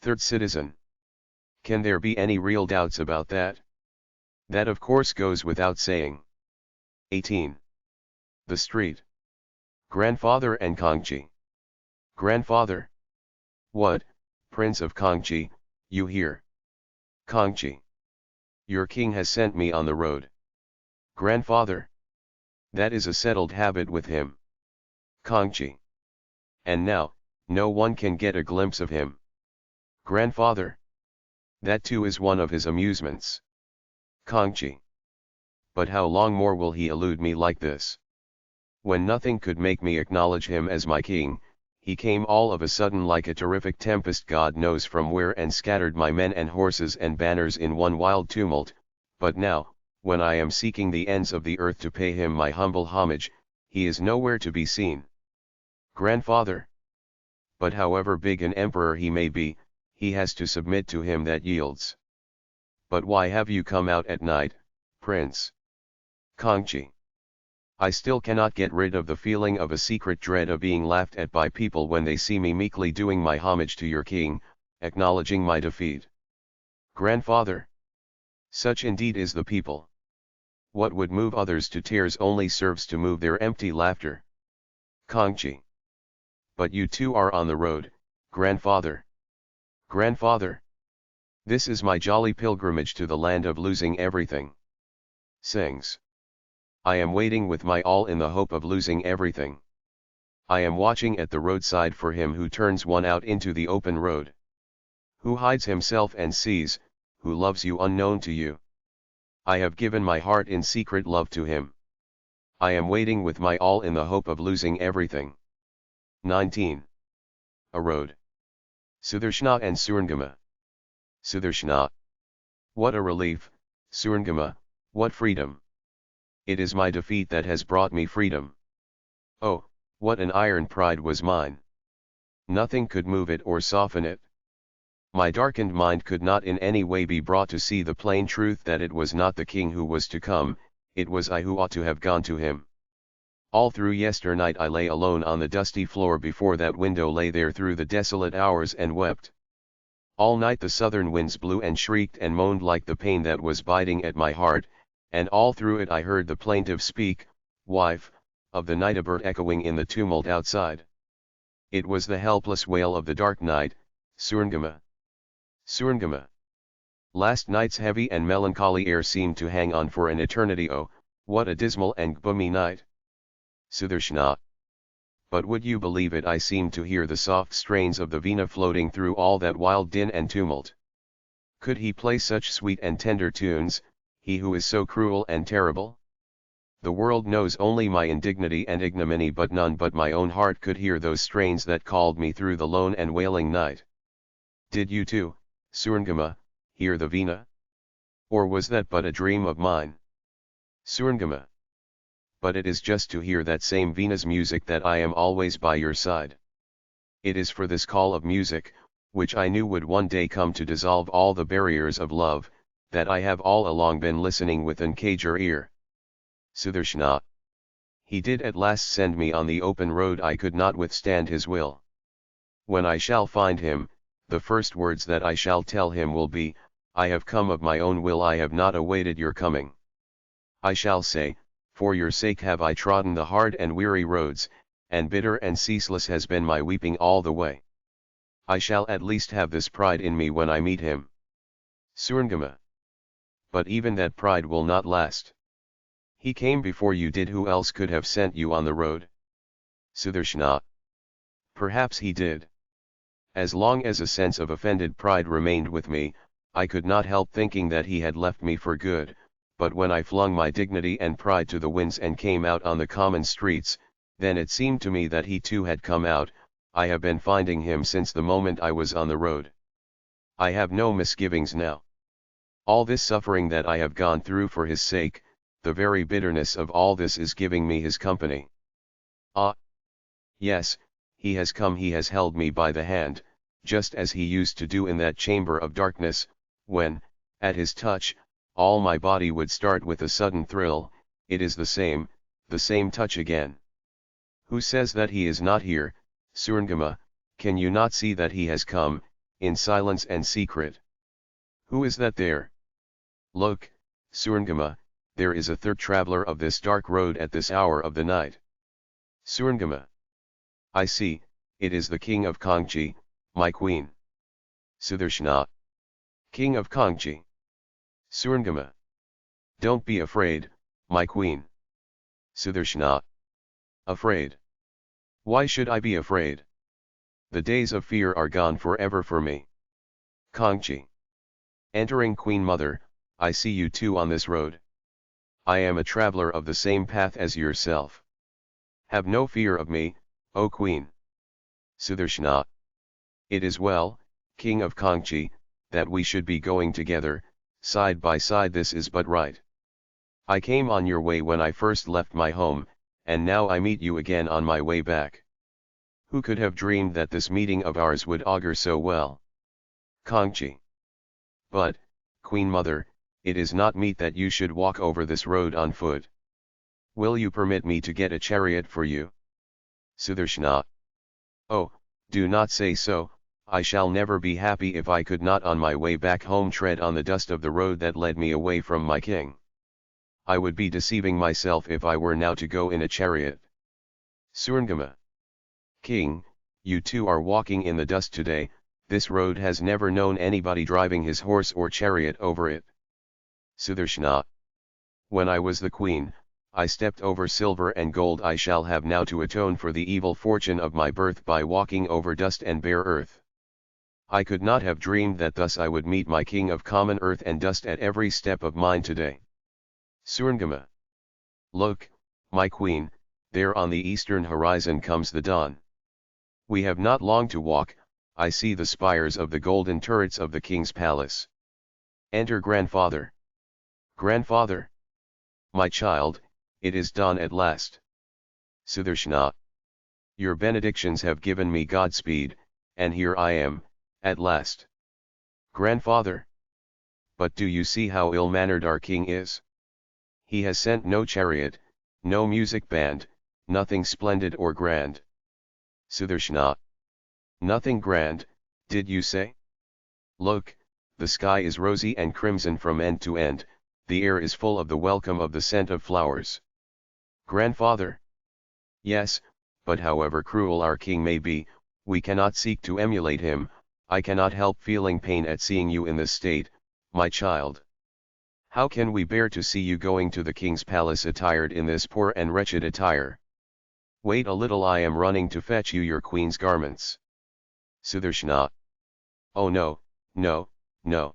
Third citizen. Can there be any real doubts about that? That of course goes without saying. 18. The street. Grandfather and Kangchi. Grandfather. What, Prince of Kangchi, you here? Kangchi. Your king has sent me on the road. Grandfather. That is a settled habit with him. Kangchi. And now, no one can get a glimpse of him. Grandfather. That too is one of his amusements. Kangchi. But how long more will he elude me like this? When nothing could make me acknowledge him as my king, he came all of a sudden like a terrific tempest God knows from where and scattered my men and horses and banners in one wild tumult, but now, when I am seeking the ends of the earth to pay him my humble homage, he is nowhere to be seen. Grandfather. But however big an emperor he may be, he has to submit to him that yields. But why have you come out at night, Prince? Kangchi. I still cannot get rid of the feeling of a secret dread of being laughed at by people when they see me meekly doing my homage to your king, acknowledging my defeat. Grandfather. Such indeed is the people. What would move others to tears only serves to move their empty laughter. Kangchi. But you too are on the road, grandfather. Grandfather. This is my jolly pilgrimage to the land of losing everything. Sings. I am waiting with my all in the hope of losing everything. I am watching at the roadside for him who turns one out into the open road. Who hides himself and sees, who loves you unknown to you. I have given my heart in secret love to him. I am waiting with my all in the hope of losing everything. 19. A road. Sudarshana and Surangama. Sudarshana. What a relief, Surangama, what freedom. It is my defeat that has brought me freedom. Oh, what an iron pride was mine. Nothing could move it or soften it. My darkened mind could not in any way be brought to see the plain truth that it was not the king who was to come, it was I who ought to have gone to him. All through yesternight I lay alone on the dusty floor before that window, lay there through the desolate hours and wept. All night the southern winds blew and shrieked and moaned like the pain that was biting at my heart, and all through it I heard the plaintive speak, wife, of the night bird echoing in the tumult outside. It was the helpless wail of the dark night, Surangama. Surangama. Last night's heavy and melancholy air seemed to hang on for an eternity. Oh, what a dismal and gloomy night. Sudarshana. But would you believe it, I seemed to hear the soft strains of the Veena floating through all that wild din and tumult. Could he play such sweet and tender tunes, he who is so cruel and terrible? The world knows only my indignity and ignominy, but none but my own heart could hear those strains that called me through the lone and wailing night. Did you too, Surangama, hear the Veena? Or was that but a dream of mine? Surangama. But it is just to hear that same Veena's music that I am always by your side. It is for this call of music, which I knew would one day come to dissolve all the barriers of love, that I have all along been listening with an eager ear. Sudarshana. He did at last send me on the open road. I could not withstand his will. When I shall find him, the first words that I shall tell him will be, I have come of my own will, I have not awaited your coming. I shall say, for your sake have I trodden the hard and weary roads, and bitter and ceaseless has been my weeping all the way. I shall at least have this pride in me when I meet him. Surangama. But even that pride will not last. He came before you did. Who else could have sent you on the road? SÄDHANÄ. Perhaps he did. As long as a sense of offended pride remained with me, I could not help thinking that he had left me for good, but when I flung my dignity and pride to the winds and came out on the common streets, then it seemed to me that he too had come out. I have been finding him since the moment I was on the road. I have no misgivings now. All this suffering that I have gone through for his sake, the very bitterness of all this is giving me his company. Ah! Yes, he has come, he has held me by the hand, just as he used to do in that chamber of darkness, when, at his touch, all my body would start with a sudden thrill. It is the same touch again. Who says that he is not here? SÄDHANÄ, can you not see that he has come, in silence and secret? Who is that there? Look, SÄDHANÄ, there is a third traveler of this dark road at this hour of the night. SÄDHANÄ. I see, it is the king of Kangchi, my queen. SÄDHANÄ. King of Kangchi. SÄDHANÄ. Don't be afraid, my queen. SÄDHANÄ. Afraid? Why should I be afraid? The days of fear are gone forever for me. Kangchi. Entering Queen Mother, I see you too on this road. I am a traveler of the same path as yourself. Have no fear of me, O Queen. SÄDHANÄ. It is well, King of Kangchi, that we should be going together, side by side. This is but right. I came on your way when I first left my home, and now I meet you again on my way back. Who could have dreamed that this meeting of ours would augur so well? Kangchi. But, Queen Mother, it is not meet that you should walk over this road on foot. Will you permit me to get a chariot for you? SÄDHANÄ. Oh, do not say so. I shall never be happy if I could not on my way back home tread on the dust of the road that led me away from my king. I would be deceiving myself if I were now to go in a chariot. SÄDHANÄ. King, you too are walking in the dust today. This road has never known anybody driving his horse or chariot over it. SÄDHANÄ. When I was the queen, I stepped over silver and gold. I shall have now to atone for the evil fortune of my birth by walking over dust and bare earth. I could not have dreamed that thus I would meet my king of common earth and dust at every step of mine today. SÄDHANÄ. Look, my queen, there on the eastern horizon comes the dawn. We have not long to walk. I see the spires of the golden turrets of the king's palace. Enter grandfather. Grandfather. My child, it is dawn at last. SÄDHANÄ. Your benedictions have given me Godspeed, and here I am, at last. Grandfather. But do you see how ill-mannered our king is? He has sent no chariot, no music band, nothing splendid or grand. SÄDHANÄ. Nothing grand, did you say? Look, the sky is rosy and crimson from end to end, the air is full of the welcome of the scent of flowers. Grandfather. Yes, but however cruel our king may be, we cannot seek to emulate him. I cannot help feeling pain at seeing you in this state, my child. How can we bear to see you going to the king's palace attired in this poor and wretched attire? Wait a little, I am running to fetch you your queen's garments. SÄDHANÄ. Oh no, no, no.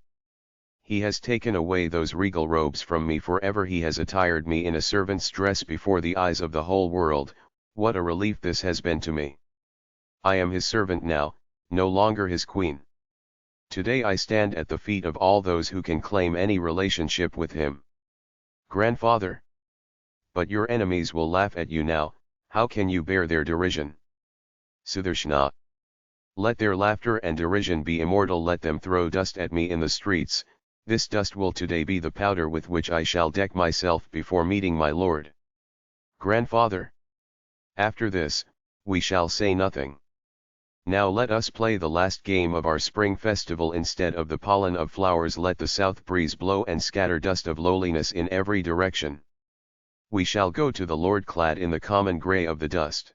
He has taken away those regal robes from me forever. He has attired me in a servant's dress before the eyes of the whole world. What a relief this has been to me. I am his servant now, no longer his queen. Today I stand at the feet of all those who can claim any relationship with him. Grandfather. But your enemies will laugh at you now. How can you bear their derision? SÄDHANÄ. Let their laughter and derision be immortal. Let them throw dust at me in the streets. This dust will today be the powder with which I shall deck myself before meeting my lord. Grandfather. After this, we shall say nothing. Now let us play the last game of our spring festival. Instead of the pollen of flowers, let the south breeze blow and scatter dust of lowliness in every direction. We shall go to the Lord clad in the common grey of the dust.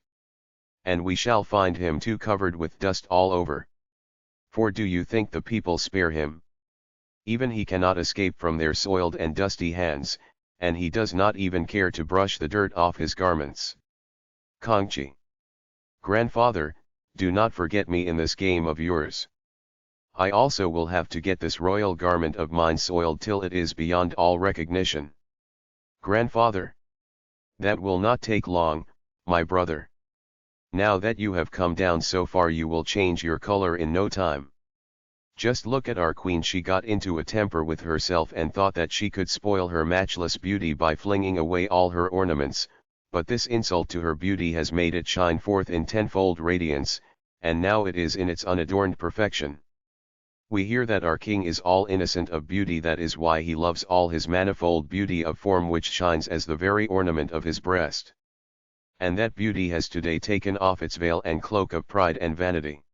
And we shall find him too covered with dust all over. For do you think the people spare him? Even he cannot escape from their soiled and dusty hands, and he does not even care to brush the dirt off his garments. Kongchi. Grandfather, do not forget me in this game of yours. I also will have to get this royal garment of mine soiled till it is beyond all recognition. Grandfather. That will not take long, my brother. Now that you have come down so far you will change your color in no time. Just look at our queen. She got into a temper with herself and thought that she could spoil her matchless beauty by flinging away all her ornaments, but this insult to her beauty has made it shine forth in tenfold radiance, and now it is in its unadorned perfection. We hear that our king is all innocent of beauty, that is why he loves all his manifold beauty of form which shines as the very ornament of his breast. And that beauty has today taken off its veil and cloak of pride and vanity.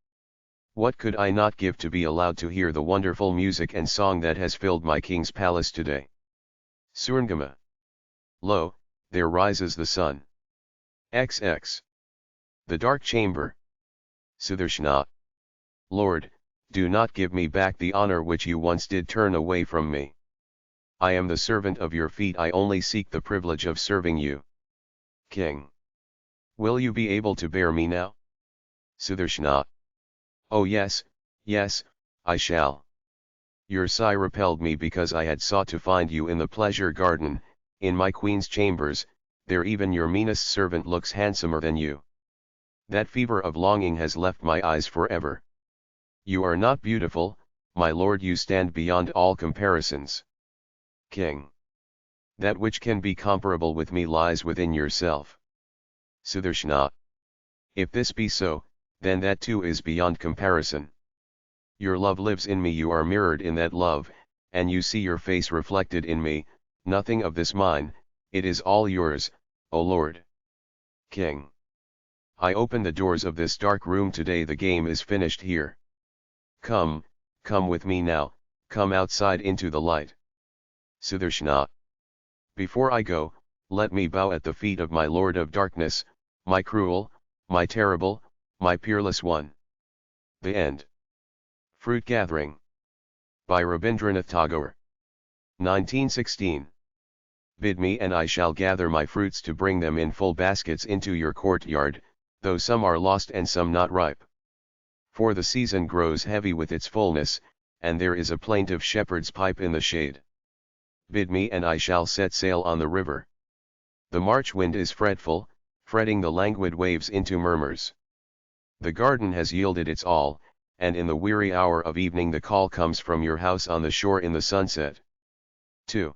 What could I not give to be allowed to hear the wonderful music and song that has filled my king's palace today? Surngama. Lo, there rises the sun. XX. The dark chamber. SÄDHANÄ. Lord, do not give me back the honor which you once did turn away from me. I am the servant of your feet, I only seek the privilege of serving you. King. Will you be able to bear me now? SÄDHANÄ. Oh yes, yes, I shall. Your sigh repelled me because I had sought to find you in the pleasure garden, in my queen's chambers, there even your meanest servant looks handsomer than you. That fever of longing has left my eyes forever. You are not beautiful, my lord, you stand beyond all comparisons. King. That which can be comparable with me lies within yourself. SÄDHANÄ. If this be so, then that too is beyond comparison. Your love lives in me, you are mirrored in that love, and you see your face reflected in me, nothing of this mine, it is all yours, O Lord. King. I open the doors of this dark room today, the game is finished here. Come, come with me now, come outside into the light. SÄDHANÄ. Before I go, let me bow at the feet of my Lord of Darkness, my cruel, my terrible, my peerless one. The End. Fruit Gathering. By Rabīndranāth Thakur. 1916. Bid me and I shall gather my fruits to bring them in full baskets into your courtyard, though some are lost and some not ripe. For the season grows heavy with its fullness, and there is a plaintive shepherd's pipe in the shade. Bid me and I shall set sail on the river. The March wind is fretful, fretting the languid waves into murmurs. The garden has yielded its all, and in the weary hour of evening the call comes from your house on the shore in the sunset. 2.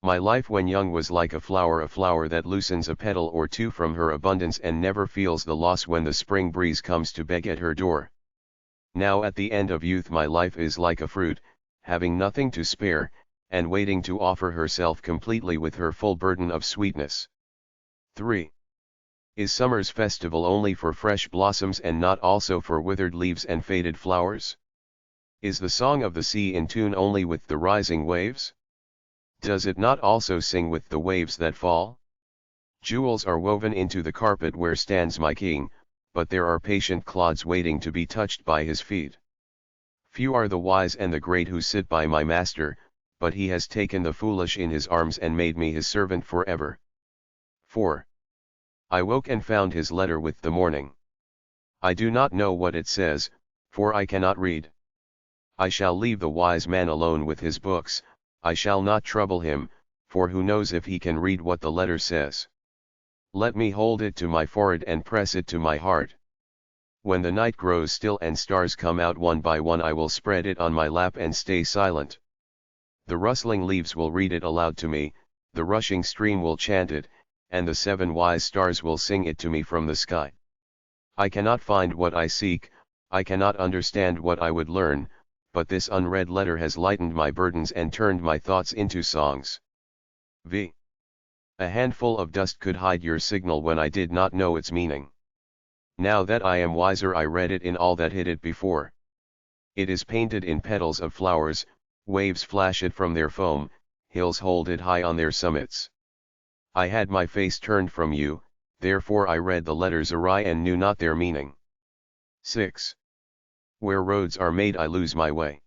My life when young was like a flower that loosens a petal or two from her abundance and never feels the loss when the spring breeze comes to beg at her door. Now at the end of youth my life is like a fruit, having nothing to spare, and waiting to offer herself completely with her full burden of sweetness. 3. Is summer's festival only for fresh blossoms and not also for withered leaves and faded flowers? Is the song of the sea in tune only with the rising waves? Does it not also sing with the waves that fall? Jewels are woven into the carpet where stands my king, but there are patient clods waiting to be touched by his feet. Few are the wise and the great who sit by my master, but he has taken the foolish in his arms and made me his servant forever. 4. I woke and found his letter with the morning. I do not know what it says, for I cannot read. I shall leave the wise man alone with his books, I shall not trouble him, for who knows if he can read what the letter says. Let me hold it to my forehead and press it to my heart. When the night grows still and stars come out one by one, I will spread it on my lap and stay silent. The rustling leaves will read it aloud to me, the rushing stream will chant it, and the 7 wise stars will sing it to me from the sky. I cannot find what I seek, I cannot understand what I would learn, but this unread letter has lightened my burdens and turned my thoughts into songs. V. A handful of dust could hide your signal when I did not know its meaning. Now that I am wiser, I read it in all that hid it before. It is painted in petals of flowers, waves flash it from their foam, hills hold it high on their summits. I had my face turned from you, therefore I read the letters awry and knew not their meaning. 6. Where roads are made I lose my way.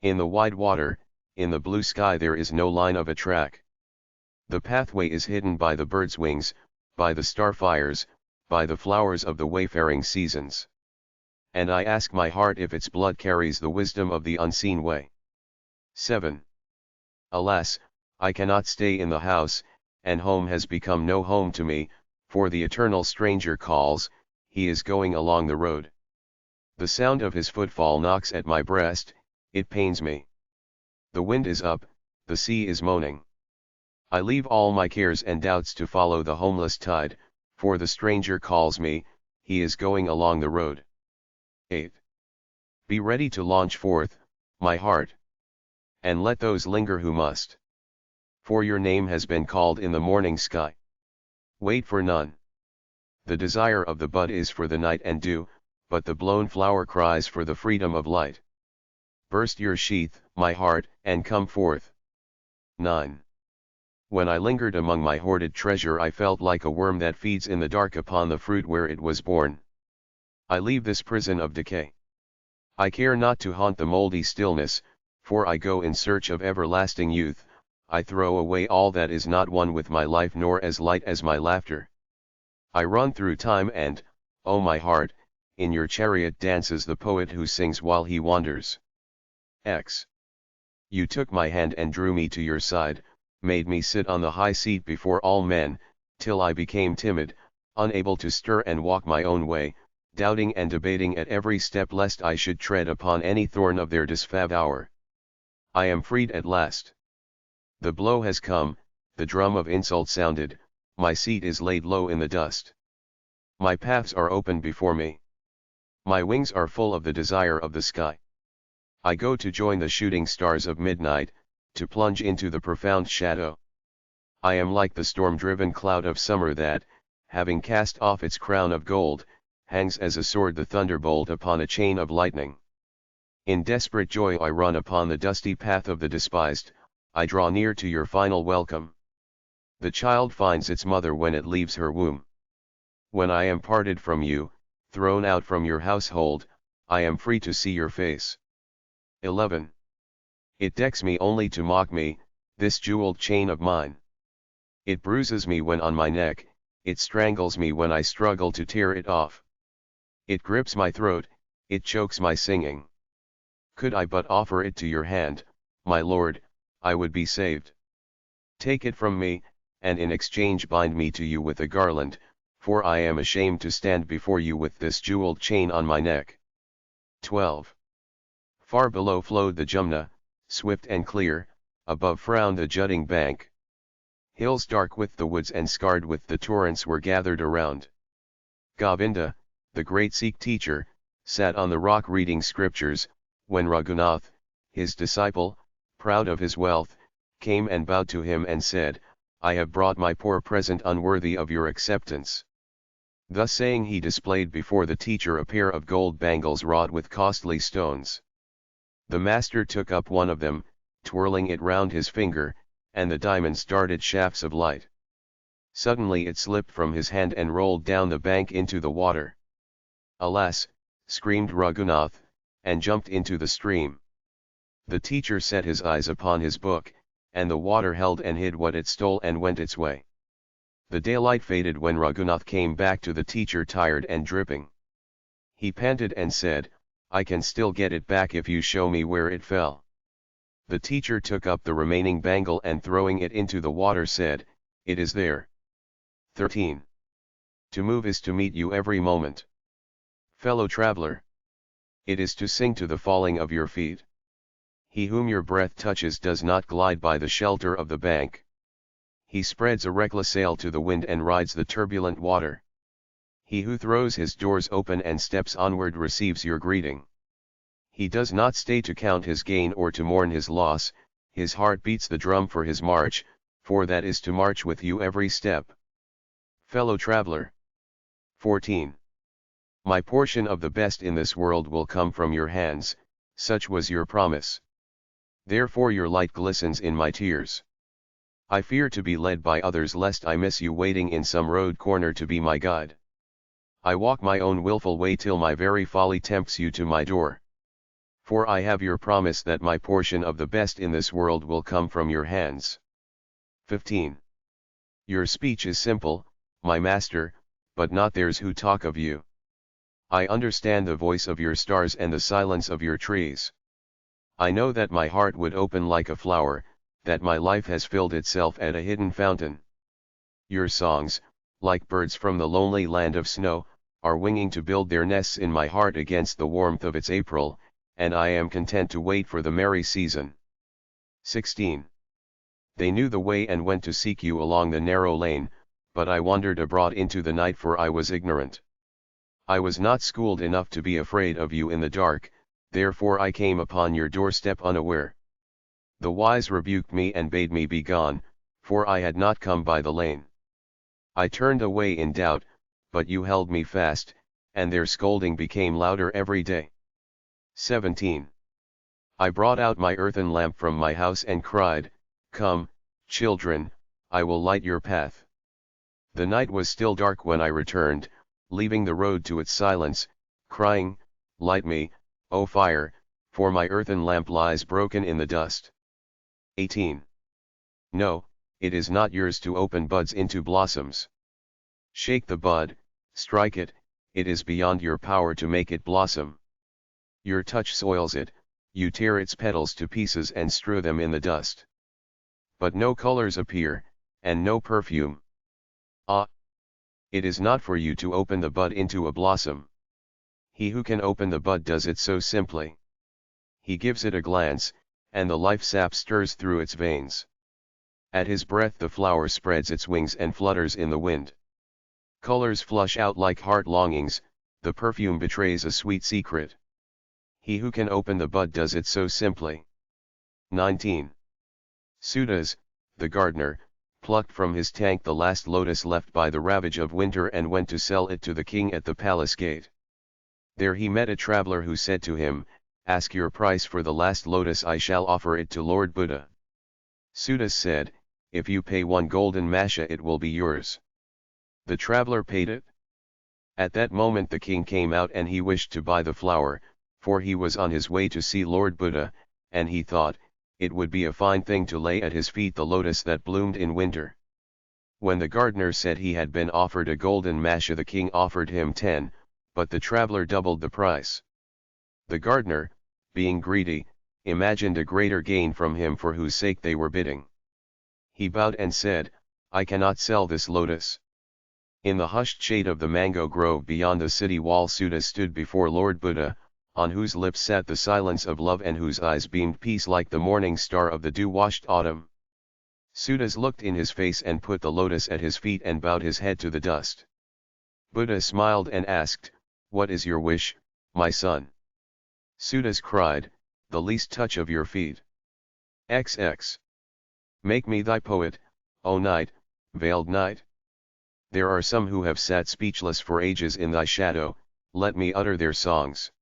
In the wide water, in the blue sky there is no line of a track. The pathway is hidden by the birds' wings, by the starfires, by the flowers of the wayfaring seasons. And I ask my heart if its blood carries the wisdom of the unseen way. 7. Alas, I cannot stay in the house, and home has become no home to me, for the eternal stranger calls, he is going along the road. The sound of his footfall knocks at my breast, it pains me. The wind is up, the sea is moaning. I leave all my cares and doubts to follow the homeless tide, for the stranger calls me, he is going along the road. 8. Be ready to launch forth, my heart. And let those linger who must. For your name has been called in the morning sky. Wait for none. The desire of the bud is for the night and dew, but the blown flower cries for the freedom of light. Burst your sheath, my heart, and come forth. 9. When I lingered among my hoarded treasure I felt like a worm that feeds in the dark upon the fruit where it was born. I leave this prison of decay. I care not to haunt the moldy stillness, for I go in search of everlasting youth. I throw away all that is not one with my life nor as light as my laughter. I run through time and, oh my heart, in your chariot dances the poet who sings while he wanders. X. You took my hand and drew me to your side, made me sit on the high seat before all men, till I became timid, unable to stir and walk my own way, doubting and debating at every step lest I should tread upon any thorn of their disfavor. I am freed at last. The blow has come, the drum of insult sounded, my seat is laid low in the dust. My paths are open before me. My wings are full of the desire of the sky. I go to join the shooting stars of midnight, to plunge into the profound shadow. I am like the storm-driven cloud of summer that, having cast off its crown of gold, hangs as a sword the thunderbolt upon a chain of lightning. In desperate joy I run upon the dusty path of the despised, I draw near to your final welcome. The child finds its mother when it leaves her womb. When I am parted from you, thrown out from your household, I am free to see your face. 11. It decks me only to mock me, this jeweled chain of mine. It bruises me when on my neck, it strangles me when I struggle to tear it off. It grips my throat, it chokes my singing. Could I but offer it to your hand, my lord, I would be saved. Take it from me, and in exchange bind me to you with a garland, for I am ashamed to stand before you with this jeweled chain on my neck. 12. Far below flowed the Jumna, swift and clear, above frowned the jutting bank. Hills dark with the woods and scarred with the torrents were gathered around. Govinda, the great Sikh teacher, sat on the rock reading scriptures, when Raghunath, his disciple, proud of his wealth, came and bowed to him and said, I have brought my poor present unworthy of your acceptance. Thus saying he displayed before the teacher a pair of gold bangles wrought with costly stones. The master took up one of them, twirling it round his finger, and the diamonds darted shafts of light. Suddenly it slipped from his hand and rolled down the bank into the water. Alas, screamed Raghunath, and jumped into the stream. The teacher set his eyes upon his book, and the water held and hid what it stole and went its way. The daylight faded when Raghunath came back to the teacher tired and dripping. He panted and said, I can still get it back if you show me where it fell. The teacher took up the remaining bangle and throwing it into the water said, it is there. 13. To move is to meet you every moment. Fellow traveler. It is to sing to the falling of your feet. He whom your breath touches does not glide by the shelter of the bank. He spreads a reckless sail to the wind and rides the turbulent water. He who throws his doors open and steps onward receives your greeting. He does not stay to count his gain or to mourn his loss, his heart beats the drum for his march, for that is to march with you every step. Fellow traveler. 14. My portion of the best in this world will come from your hands, such was your promise. Therefore your light glistens in my tears. I fear to be led by others lest I miss you waiting in some road corner to be my guide. I walk my own wilful way till my very folly tempts you to my door. For I have your promise that my portion of the best in this world will come from your hands. 15. Your speech is simple, my master, but not theirs who talk of you. I understand the voice of your stars and the silence of your trees. I know that my heart would open like a flower, that my life has filled itself at a hidden fountain. Your songs, like birds from the lonely land of snow, are winging to build their nests in my heart against the warmth of its April, and I am content to wait for the merry season. 16. They knew the way and went to seek you along the narrow lane, but I wandered abroad into the night, for I was ignorant. I was not schooled enough to be afraid of you in the dark, therefore I came upon your doorstep unaware. The wise rebuked me and bade me be gone, for I had not come by the lane. I turned away in doubt, but you held me fast, and their scolding became louder every day. 17. I brought out my earthen lamp from my house and cried, Come, children, I will light your path. The night was still dark when I returned, leaving the road to its silence, crying, Light me, O fire, for my earthen lamp lies broken in the dust. 18. No, it is not yours to open buds into blossoms. Shake the bud, strike it, it is beyond your power to make it blossom. Your touch soils it, you tear its petals to pieces and strew them in the dust. But no colors appear, and no perfume. Ah! It is not for you to open the bud into a blossom. He who can open the bud does it so simply. He gives it a glance, and the life sap stirs through its veins. At his breath the flower spreads its wings and flutters in the wind. Colors flush out like heart longings, the perfume betrays a sweet secret. He who can open the bud does it so simply. 19. Sudas, the gardener, plucked from his tank the last lotus left by the ravage of winter and went to sell it to the king at the palace gate. There he met a traveller who said to him, Ask your price for the last lotus, I shall offer it to Lord Buddha. Sudas said, If you pay 1 golden masha it will be yours. The traveller paid it. At that moment the king came out and he wished to buy the flower, for he was on his way to see Lord Buddha, and he thought, it would be a fine thing to lay at his feet the lotus that bloomed in winter. When the gardener said he had been offered a golden masha, the king offered him 10, but the traveller doubled the price. The gardener, being greedy, imagined a greater gain from him for whose sake they were bidding. He bowed and said, I cannot sell this lotus. In the hushed shade of the mango grove beyond the city wall Suda stood before Lord Buddha, on whose lips sat the silence of love and whose eyes beamed peace like the morning star of the dew-washed autumn. Sudas looked in his face and put the lotus at his feet and bowed his head to the dust. Buddha smiled and asked, What is your wish, my son? Sudas cried, The least touch of your feet. XX. Make me thy poet, O night, veiled night. There are some who have sat speechless for ages in thy shadow, let me utter their songs.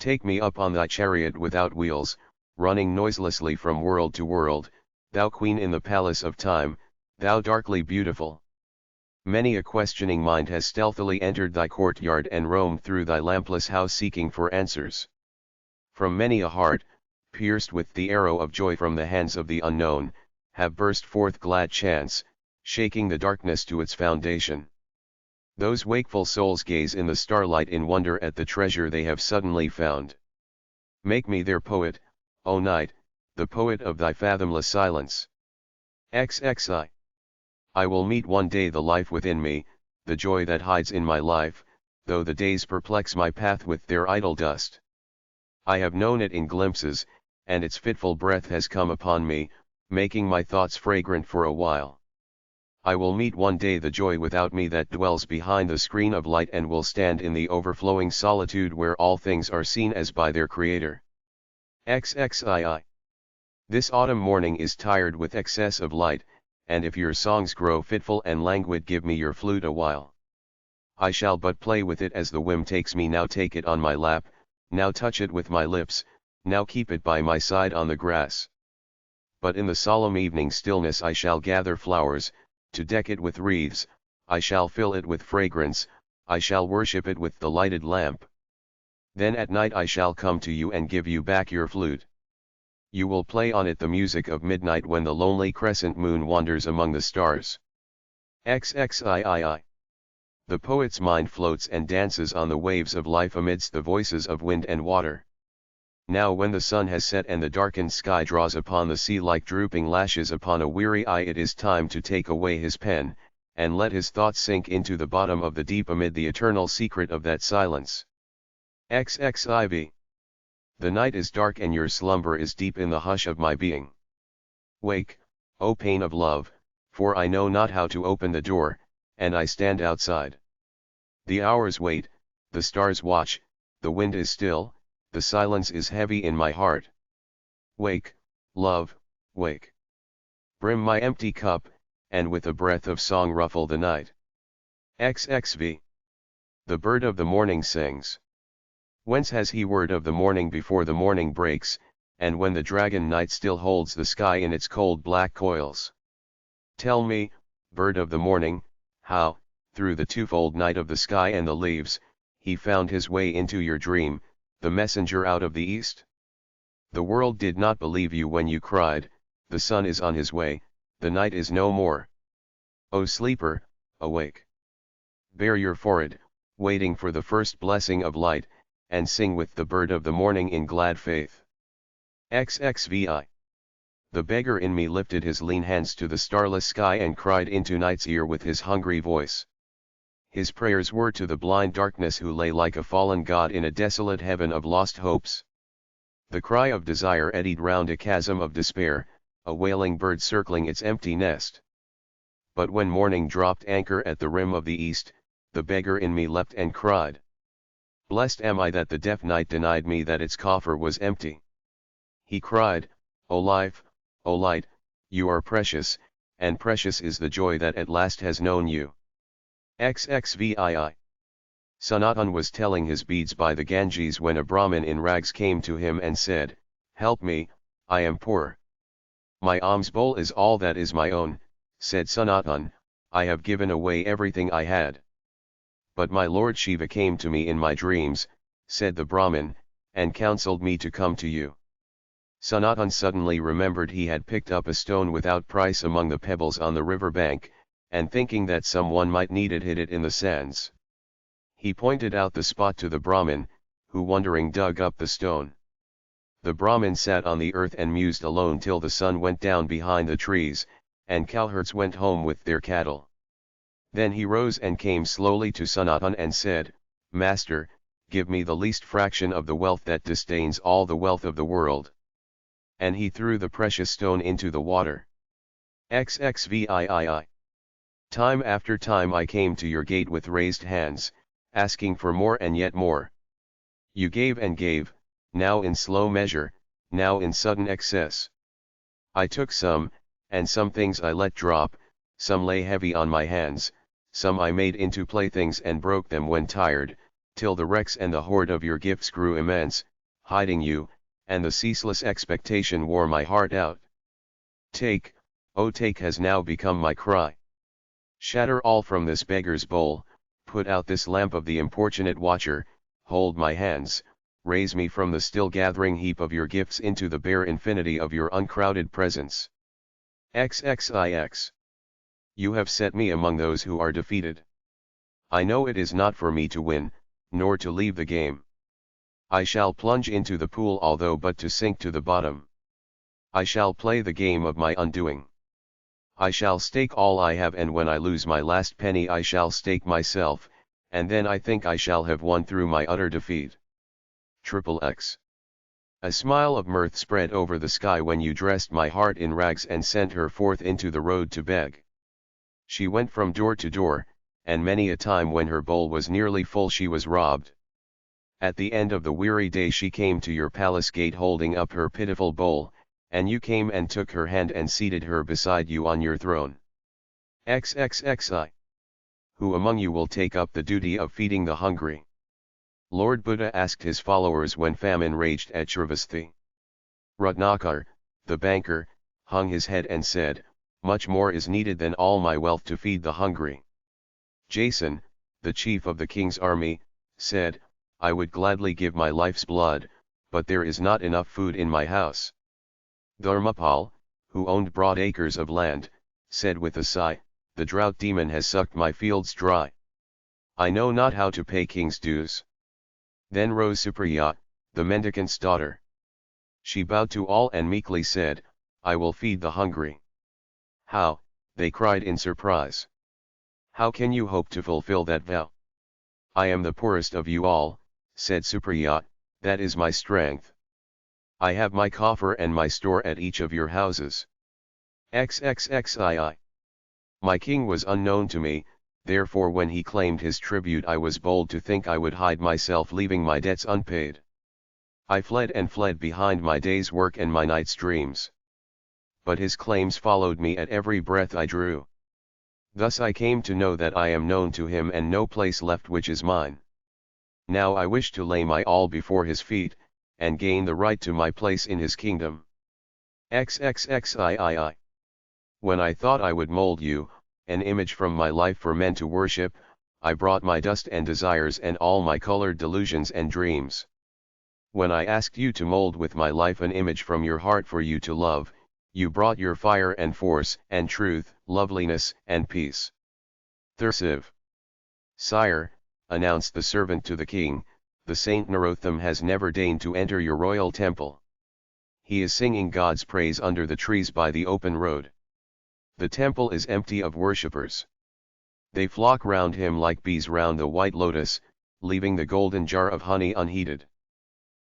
Take me up on thy chariot without wheels, running noiselessly from world to world, thou queen in the palace of time, thou darkly beautiful. Many a questioning mind has stealthily entered thy courtyard and roamed through thy lampless house seeking for answers. From many a heart, pierced with the arrow of joy from the hands of the unknown, have burst forth glad chants, shaking the darkness to its foundation. Those wakeful souls gaze in the starlight in wonder at the treasure they have suddenly found. Make me their poet, O night, the poet of thy fathomless silence. XXI. I will meet one day the life within me, the joy that hides in my life, though the days perplex my path with their idle dust. I have known it in glimpses, and its fitful breath has come upon me, making my thoughts fragrant for a while. I will meet one day the joy without me that dwells behind the screen of light and will stand in the overflowing solitude where all things are seen as by their Creator. XXII. This autumn morning is tired with excess of light, and if your songs grow fitful and languid, give me your flute a while. I shall but play with it as the whim takes me, now take it on my lap, now touch it with my lips, now keep it by my side on the grass. But in the solemn evening stillness I shall gather flowers, to deck it with wreaths, I shall fill it with fragrance, I shall worship it with the lighted lamp. Then at night I shall come to you and give you back your flute. You will play on it the music of midnight when the lonely crescent moon wanders among the stars. XXIII. The poet's mind floats and dances on the waves of life amidst the voices of wind and water. Now when the sun has set and the darkened sky draws upon the sea like drooping lashes upon a weary eye, it is time to take away his pen, and let his thoughts sink into the bottom of the deep amid the eternal secret of that silence. XXIV. The night is dark and your slumber is deep in the hush of my being. Wake, O pain of love, for I know not how to open the door, and I stand outside. The hours wait, the stars watch, the wind is still, the silence is heavy in my heart. Wake, love, wake. Brim my empty cup, and with a breath of song ruffle the night. XXV. The bird of the morning sings. Whence has he word of the morning before the morning breaks, and when the dragon night still holds the sky in its cold black coils? Tell me, bird of the morning, how, through the twofold night of the sky and the leaves, he found his way into your dream, the messenger out of the east? The world did not believe you when you cried, the sun is on his way, the night is no more. O sleeper, awake. Bare your forehead, waiting for the first blessing of light, and sing with the bird of the morning in glad faith. XXVI. The beggar in me lifted his lean hands to the starless sky and cried into night's ear with his hungry voice. His prayers were to the blind darkness who lay like a fallen god in a desolate heaven of lost hopes. The cry of desire eddied round a chasm of despair, a wailing bird circling its empty nest. But when morning dropped anchor at the rim of the east, the beggar in me leapt and cried. Blessed am I that the deaf night denied me that its coffer was empty. He cried, O life, O light, you are precious, and precious is the joy that at last has known you. XXVII. Sanatan was telling his beads by the Ganges when a Brahmin in rags came to him and said, Help me, I am poor. My alms bowl is all that is my own, said Sanatan, I have given away everything I had. But my Lord Shiva came to me in my dreams, said the Brahmin, and counseled me to come to you. Sanatan suddenly remembered he had picked up a stone without price among the pebbles on the river bank, and thinking that someone might need it hid it in the sands. He pointed out the spot to the Brahmin, who wondering dug up the stone. The Brahmin sat on the earth and mused alone till the sun went down behind the trees, and cowherds went home with their cattle. Then he rose and came slowly to Sanatan and said, Master, give me the least fraction of the wealth that disdains all the wealth of the world. And he threw the precious stone into the water. XXVII. Time after time I came to your gate with raised hands, asking for more and yet more. You gave and gave, now in slow measure, now in sudden excess. I took some, and some things I let drop, some lay heavy on my hands, some I made into playthings and broke them when tired, till the wrecks and the hoard of your gifts grew immense, hiding you, and the ceaseless expectation wore my heart out. Take, oh take has now become my cry. Shatter all from this beggar's bowl, put out this lamp of the importunate watcher, hold my hands, raise me from the still gathering heap of your gifts into the bare infinity of your uncrowded presence. XXIX. You have set me among those who are defeated. I know it is not for me to win, nor to leave the game. I shall plunge into the pool although but to sink to the bottom. I shall play the game of my undoing. I shall stake all I have, and when I lose my last penny I shall stake myself, and then I think I shall have won through my utter defeat. XXX. A smile of mirth spread over the sky when you dressed my heart in rags and sent her forth into the road to beg. She went from door to door, and many a time when her bowl was nearly full she was robbed. At the end of the weary day she came to your palace gate holding up her pitiful bowl, and you came and took her hand and seated her beside you on your throne. XXXI. Who among you will take up the duty of feeding the hungry? Lord Buddha asked his followers when famine raged at Sravasti. Ratnakar, the banker, hung his head and said, much more is needed than all my wealth to feed the hungry. Jason, the chief of the king's army, said, I would gladly give my life's blood, but there is not enough food in my house. Dharmapal, who owned broad acres of land, said with a sigh, the drought demon has sucked my fields dry. I know not how to pay king's dues. Then rose Supriya, the mendicant's daughter. She bowed to all and meekly said, I will feed the hungry. How, they cried in surprise. How can you hope to fulfill that vow? I am the poorest of you all, said Supriya, that is my strength. I have my coffer and my store at each of your houses. XXXII. My king was unknown to me, therefore when he claimed his tribute I was bold to think I would hide myself leaving my debts unpaid. I fled and fled behind my day's work and my night's dreams. But his claims followed me at every breath I drew. Thus I came to know that I am known to him and no place left which is mine. Now I wish to lay my all before his feet, and gain the right to my place in his kingdom. XXXIII. When I thought I would mold you, an image from my life for men to worship, I brought my dust and desires and all my colored delusions and dreams. When I asked you to mold with my life an image from your heart for you to love, you brought your fire and force and truth, loveliness and peace. Thursiv. Sire, announced the servant to the king, the saint Narotham has never deigned to enter your royal temple. He is singing God's praise under the trees by the open road. The temple is empty of worshippers. They flock round him like bees round the white lotus, leaving the golden jar of honey unheeded.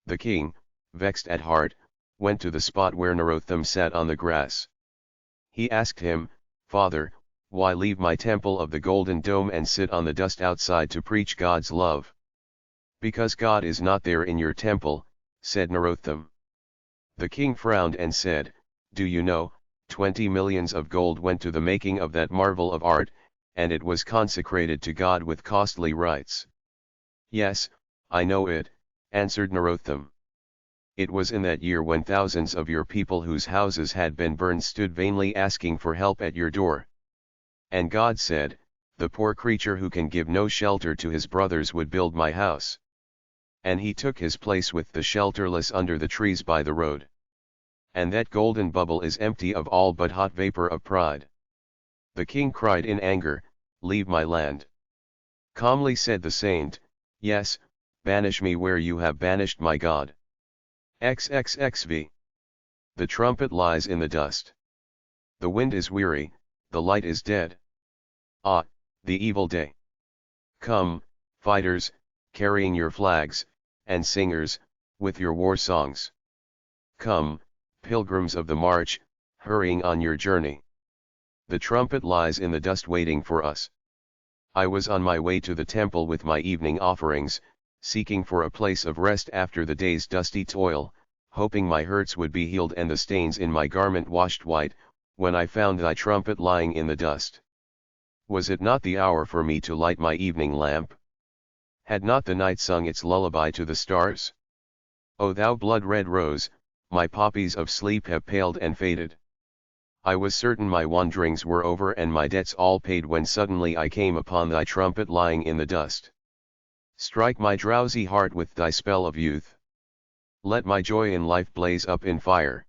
The king, vexed at heart, went to the spot where Narotham sat on the grass. He asked him, Father, why leave my temple of the golden dome and sit on the dust outside to preach God's love? Because God is not there in your temple, said Narotham. The king frowned and said, Do you know, 20 millions of gold went to the making of that marvel of art, and it was consecrated to God with costly rites. Yes, I know it, answered Narotham. It was in that year when thousands of your people whose houses had been burned stood vainly asking for help at your door. And God said, The poor creature who can give no shelter to his brothers would build my house. And he took his place with the shelterless under the trees by the road. And that golden bubble is empty of all but hot vapor of pride. The king cried in anger, Leave my land. Calmly said the saint, Yes, banish me where you have banished my God. XXXV. The trumpet lies in the dust. The wind is weary, the light is dead. Ah, the evil day. Come, fighters, carrying your flags, and singers, with your war songs. Come, pilgrims of the march, hurrying on your journey. The trumpet lies in the dust waiting for us. I was on my way to the temple with my evening offerings, seeking for a place of rest after the day's dusty toil, hoping my hurts would be healed and the stains in my garment washed white, when I found thy trumpet lying in the dust. Was it not the hour for me to light my evening lamp? Had not the night sung its lullaby to the stars? O thou blood-red rose, my poppies of sleep have paled and faded. I was certain my wanderings were over and my debts all paid when suddenly I came upon thy trumpet lying in the dust. Strike my drowsy heart with thy spell of youth. Let my joy in life blaze up in fire.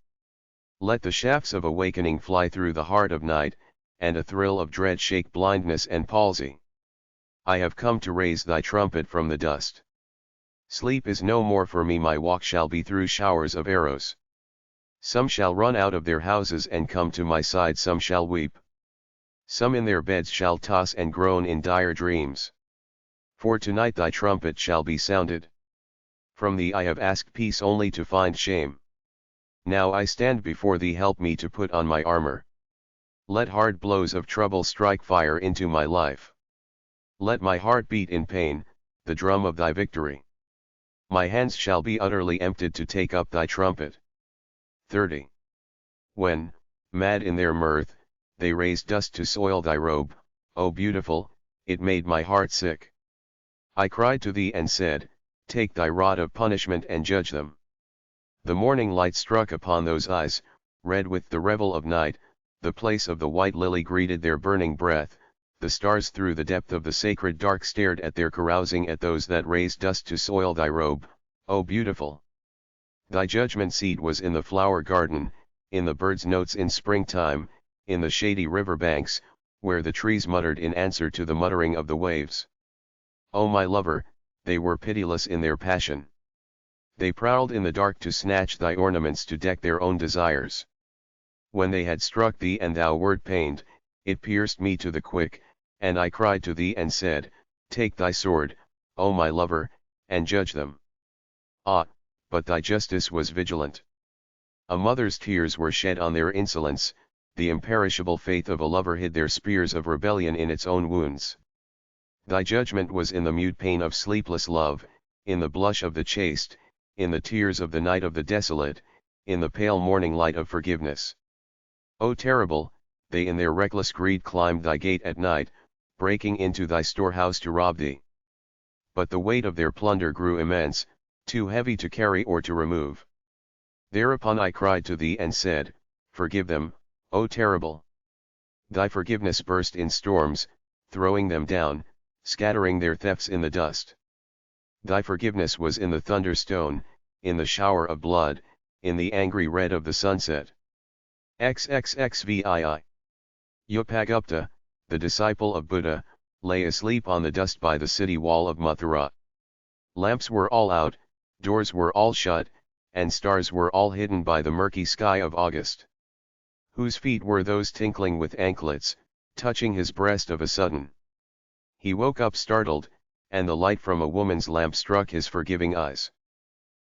Let the shafts of awakening fly through the heart of night, and a thrill of dread shake blindness and palsy. I have come to raise thy trumpet from the dust. Sleep is no more for me, my walk shall be through showers of arrows. Some shall run out of their houses and come to my side, some shall weep. Some in their beds shall toss and groan in dire dreams. For tonight thy trumpet shall be sounded. From thee I have asked peace only to find shame. Now I stand before thee, help me to put on my armor. Let hard blows of trouble strike fire into my life. Let my heart beat in pain, the drum of thy victory. My hands shall be utterly emptied to take up thy trumpet. 30. When, mad in their mirth, they raised dust to soil thy robe, O beautiful, it made my heart sick. I cried to thee and said, Take thy rod of punishment and judge them. The morning light struck upon those eyes, red with the revel of night, the place of the white lily greeted their burning breath, the stars through the depth of the sacred dark stared at their carousing at those that raised dust to soil thy robe, O beautiful. Thy judgment seat was in the flower garden, in the birds' notes in springtime, in the shady river banks, where the trees muttered in answer to the muttering of the waves. O my lover, they were pitiless in their passion. They prowled in the dark to snatch thy ornaments to deck their own desires. When they had struck thee and thou wert pained, it pierced me to the quick, and I cried to thee and said, Take thy sword, O my lover, and judge them. Ah, but thy justice was vigilant. A mother's tears were shed on their insolence, the imperishable faith of a lover hid their spears of rebellion in its own wounds. Thy judgment was in the mute pain of sleepless love, in the blush of the chaste, in the tears of the night of the desolate, in the pale morning light of forgiveness. O terrible, they in their reckless greed climbed thy gate at night, breaking into thy storehouse to rob thee. But the weight of their plunder grew immense, too heavy to carry or to remove. Thereupon I cried to thee and said, Forgive them, O terrible. Thy forgiveness burst in storms, throwing them down, scattering their thefts in the dust. Thy forgiveness was in the thunderstone, in the shower of blood, in the angry red of the sunset. XXXVII. Upagupta, the disciple of Buddha, lay asleep on the dust by the city wall of Mathura. Lamps were all out, doors were all shut, and stars were all hidden by the murky sky of August. Whose feet were those tinkling with anklets, touching his breast of a sudden? He woke up startled, and the light from a woman's lamp struck his forgiving eyes.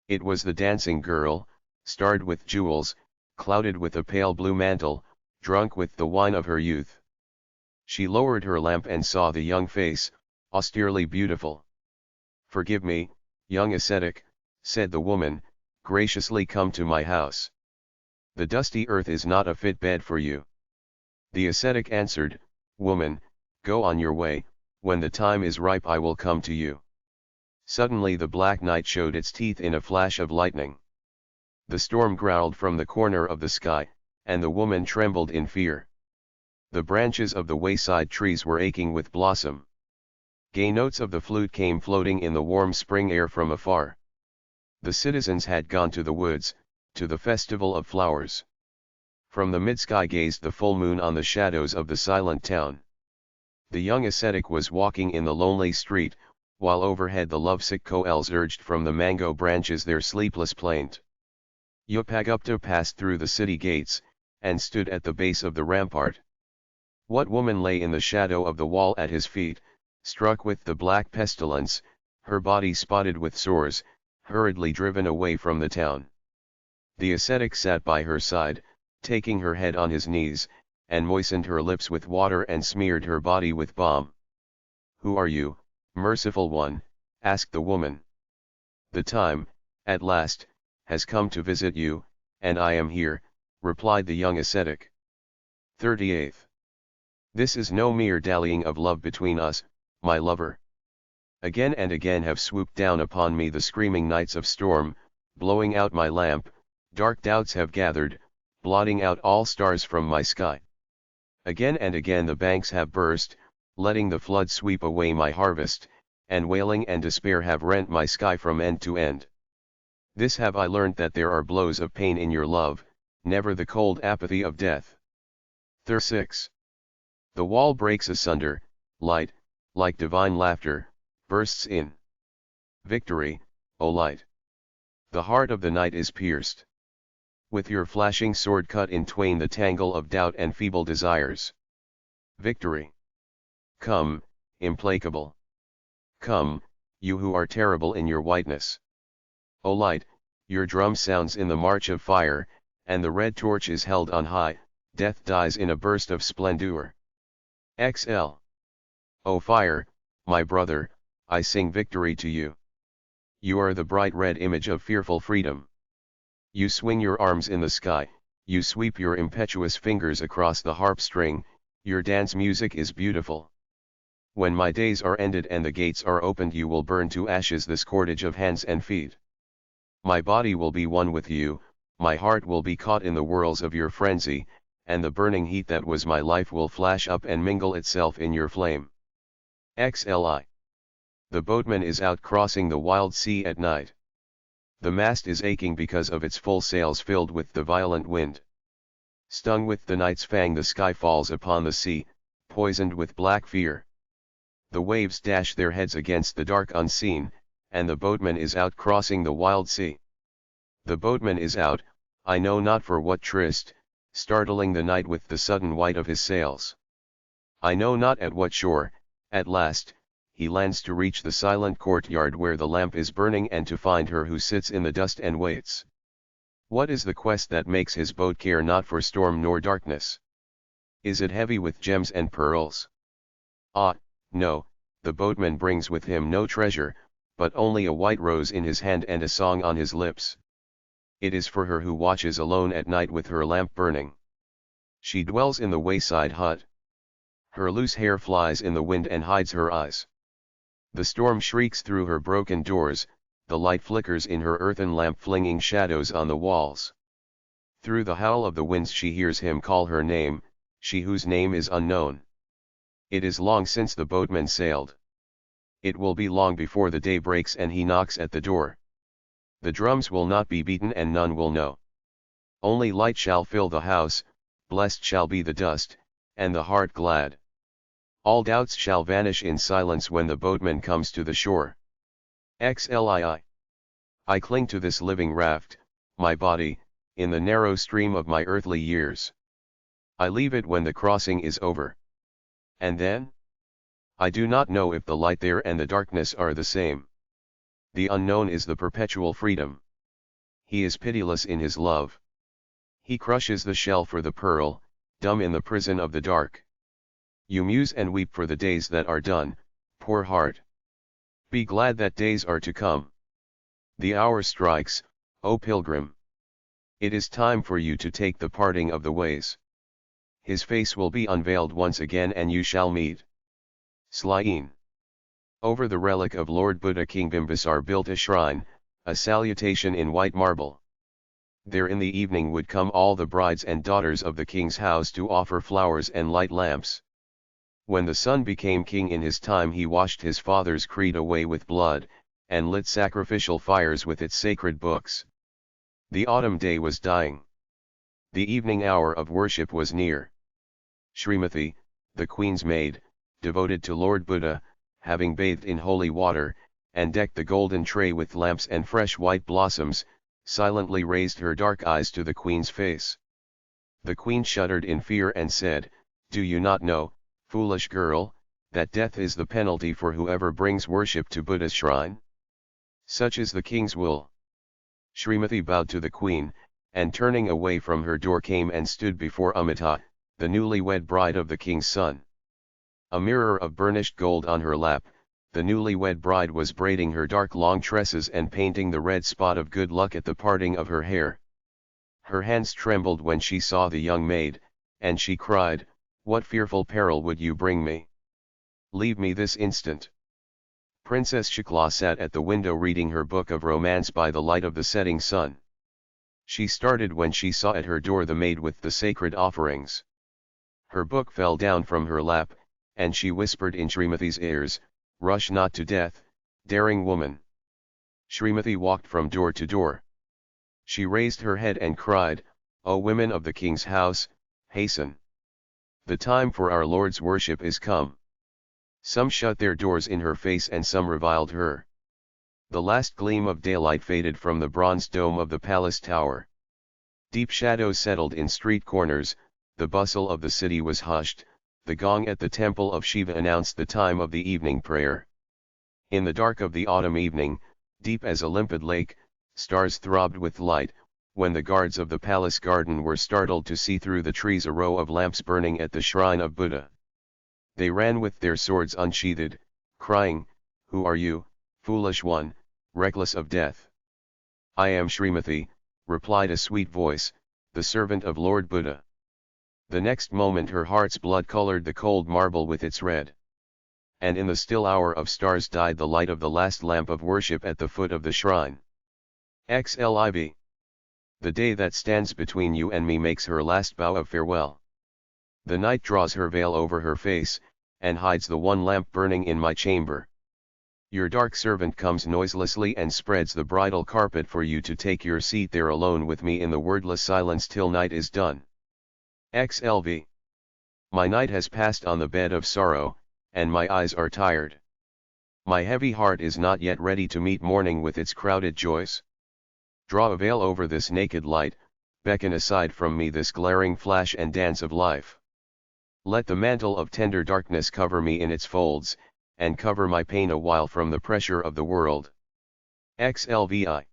It was the dancing girl, starred with jewels, clouded with a pale blue mantle, drunk with the wine of her youth. She lowered her lamp and saw the young face, austerely beautiful. Forgive me, young ascetic, said the woman, graciously come to my house. The dusty earth is not a fit bed for you. The ascetic answered, Woman, go on your way, when the time is ripe I will come to you. Suddenly the black night showed its teeth in a flash of lightning. The storm growled from the corner of the sky, and the woman trembled in fear. The branches of the wayside trees were aching with blossom. Gay notes of the flute came floating in the warm spring air from afar. The citizens had gone to the woods, to the festival of flowers. From the mid-sky gazed the full moon on the shadows of the silent town. The young ascetic was walking in the lonely street, while overhead the lovesick koels urged from the mango branches their sleepless plaint. Upagupta passed through the city gates, and stood at the base of the rampart. What woman lay in the shadow of the wall at his feet, struck with the black pestilence, her body spotted with sores, hurriedly driven away from the town? The ascetic sat by her side, taking her head on his knees, and moistened her lips with water and smeared her body with balm. Who are you, merciful one? Asked the woman. The time, at last, has come to visit you, and I am here, replied the young ascetic. 38th. This is no mere dallying of love between us, my lover. Again and again have swooped down upon me the screaming nights of storm, blowing out my lamp, dark doubts have gathered, blotting out all stars from my sky. Again and again the banks have burst, letting the flood sweep away my harvest, and wailing and despair have rent my sky from end to end. This have I learnt, that there are blows of pain in your love, never the cold apathy of death. 36. The wall breaks asunder, light, like divine laughter, bursts in. Victory, O light! The heart of the night is pierced. With your flashing sword cut in twain the tangle of doubt and feeble desires. Victory! Come, implacable! Come, you who are terrible in your whiteness! O light, your drum sounds in the march of fire, and the red torch is held on high, death dies in a burst of splendor. XL. O fire, my brother, I sing victory to you. You are the bright red image of fearful freedom. You swing your arms in the sky, you sweep your impetuous fingers across the harp string, your dance music is beautiful. When my days are ended and the gates are opened, you will burn to ashes this cordage of hands and feet. My body will be one with you, my heart will be caught in the whirls of your frenzy, and the burning heat that was my life will flash up and mingle itself in your flame. XLI. The boatman is out crossing the wild sea at night. The mast is aching because of its full sails filled with the violent wind. Stung with the night's fang, the sky falls upon the sea, poisoned with black fear. The waves dash their heads against the dark unseen, and the boatman is out crossing the wild sea. The boatman is out, I know not for what tryst, startling the night with the sudden white of his sails. I know not at what shore, at last, he lands to reach the silent courtyard where the lamp is burning and to find her who sits in the dust and waits. What is the quest that makes his boat care not for storm nor darkness? Is it heavy with gems and pearls? Ah, no, the boatman brings with him no treasure, but only a white rose in his hand and a song on his lips. It is for her who watches alone at night with her lamp burning. She dwells in the wayside hut. Her loose hair flies in the wind and hides her eyes. The storm shrieks through her broken doors, the light flickers in her earthen lamp flinging shadows on the walls. Through the howl of the winds she hears him call her name, she whose name is unknown. It is long since the boatman sailed. It will be long before the day breaks and he knocks at the door. The drums will not be beaten and none will know. Only light shall fill the house, blessed shall be the dust, and the heart glad. All doubts shall vanish in silence when the boatman comes to the shore. XLII. I cling to this living raft, my body, in the narrow stream of my earthly years. I leave it when the crossing is over. And then? I do not know if the light there and the darkness are the same. The unknown is the perpetual freedom. He is pitiless in his love. He crushes the shell for the pearl, dumb in the prison of the dark. You muse and weep for the days that are done, poor heart. Be glad that days are to come. The hour strikes, O pilgrim. It is time for you to take the parting of the ways. His face will be unveiled once again and you shall meet. Slyeen. Over the relic of Lord Buddha King Bimbisar built a shrine, a salutation in white marble. There in the evening would come all the brides and daughters of the king's house to offer flowers and light lamps. When the son became king in his time he washed his father's creed away with blood, and lit sacrificial fires with its sacred books. The autumn day was dying. The evening hour of worship was near. Srimati, the queen's maid, devoted to Lord Buddha, having bathed in holy water, and decked the golden tray with lamps and fresh white blossoms, silently raised her dark eyes to the queen's face. The queen shuddered in fear and said, "Do you not know, foolish girl, that death is the penalty for whoever brings worship to Buddha's shrine? Such is the king's will." Srimati bowed to the queen, and turning away from her door came and stood before Amita, the newlywed bride of the king's son. A mirror of burnished gold on her lap, the newlywed bride was braiding her dark long tresses and painting the red spot of good luck at the parting of her hair. Her hands trembled when she saw the young maid, and she cried, "What fearful peril would you bring me? Leave me this instant." Princess Shukla sat at the window reading her book of romance by the light of the setting sun. She started when she saw at her door the maid with the sacred offerings. Her book fell down from her lap, and she whispered in Srimati's ears, "Rush not to death, daring woman." Srimati walked from door to door. She raised her head and cried, "O women of the king's house, hasten. The time for our Lord's worship is come." Some shut their doors in her face and some reviled her. The last gleam of daylight faded from the bronze dome of the palace tower. Deep shadows settled in street corners, the bustle of the city was hushed, the gong at the temple of Shiva announced the time of the evening prayer. In the dark of the autumn evening, deep as a limpid lake, stars throbbed with light, when the guards of the palace garden were startled to see through the trees a row of lamps burning at the shrine of Buddha. They ran with their swords unsheathed, crying, "Who are you, foolish one, reckless of death?" "I am Srimati," replied a sweet voice, "the servant of Lord Buddha." The next moment her heart's blood colored the cold marble with its red. And in the still hour of stars died the light of the last lamp of worship at the foot of the shrine. XLIV. The day that stands between you and me makes her last bow of farewell. The night draws her veil over her face, and hides the one lamp burning in my chamber. Your dark servant comes noiselessly and spreads the bridal carpet for you to take your seat there alone with me in the wordless silence till night is done. XLV. My night has passed on the bed of sorrow, and my eyes are tired. My heavy heart is not yet ready to meet morning with its crowded joys. Draw a veil over this naked light, beckon aside from me this glaring flash and dance of life. Let the mantle of tender darkness cover me in its folds, and cover my pain a while from the pressure of the world. XLVI.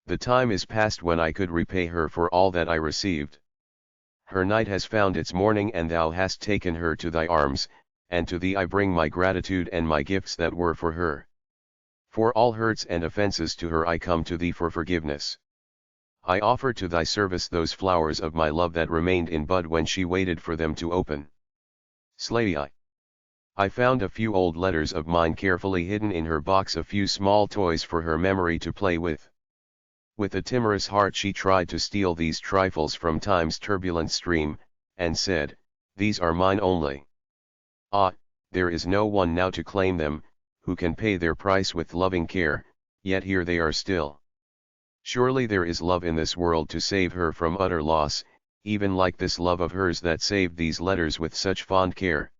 The time is past when I could repay her for all that I received. Her night has found its morning and thou hast taken her to thy arms, and to thee I bring my gratitude and my gifts that were for her. For all hurts and offences to her I come to thee for forgiveness. I offer to thy service those flowers of my love that remained in bud when she waited for them to open. Slay. I found a few old letters of mine carefully hidden in her box, a few small toys for her memory to play with. With a timorous heart she tried to steal these trifles from time's turbulent stream, and said, "These are mine only." Ah, there is no one now to claim them, who can pay their price with loving care, yet here they are still. Surely there is love in this world to save her from utter loss, even like this love of hers that saved these letters with such fond care.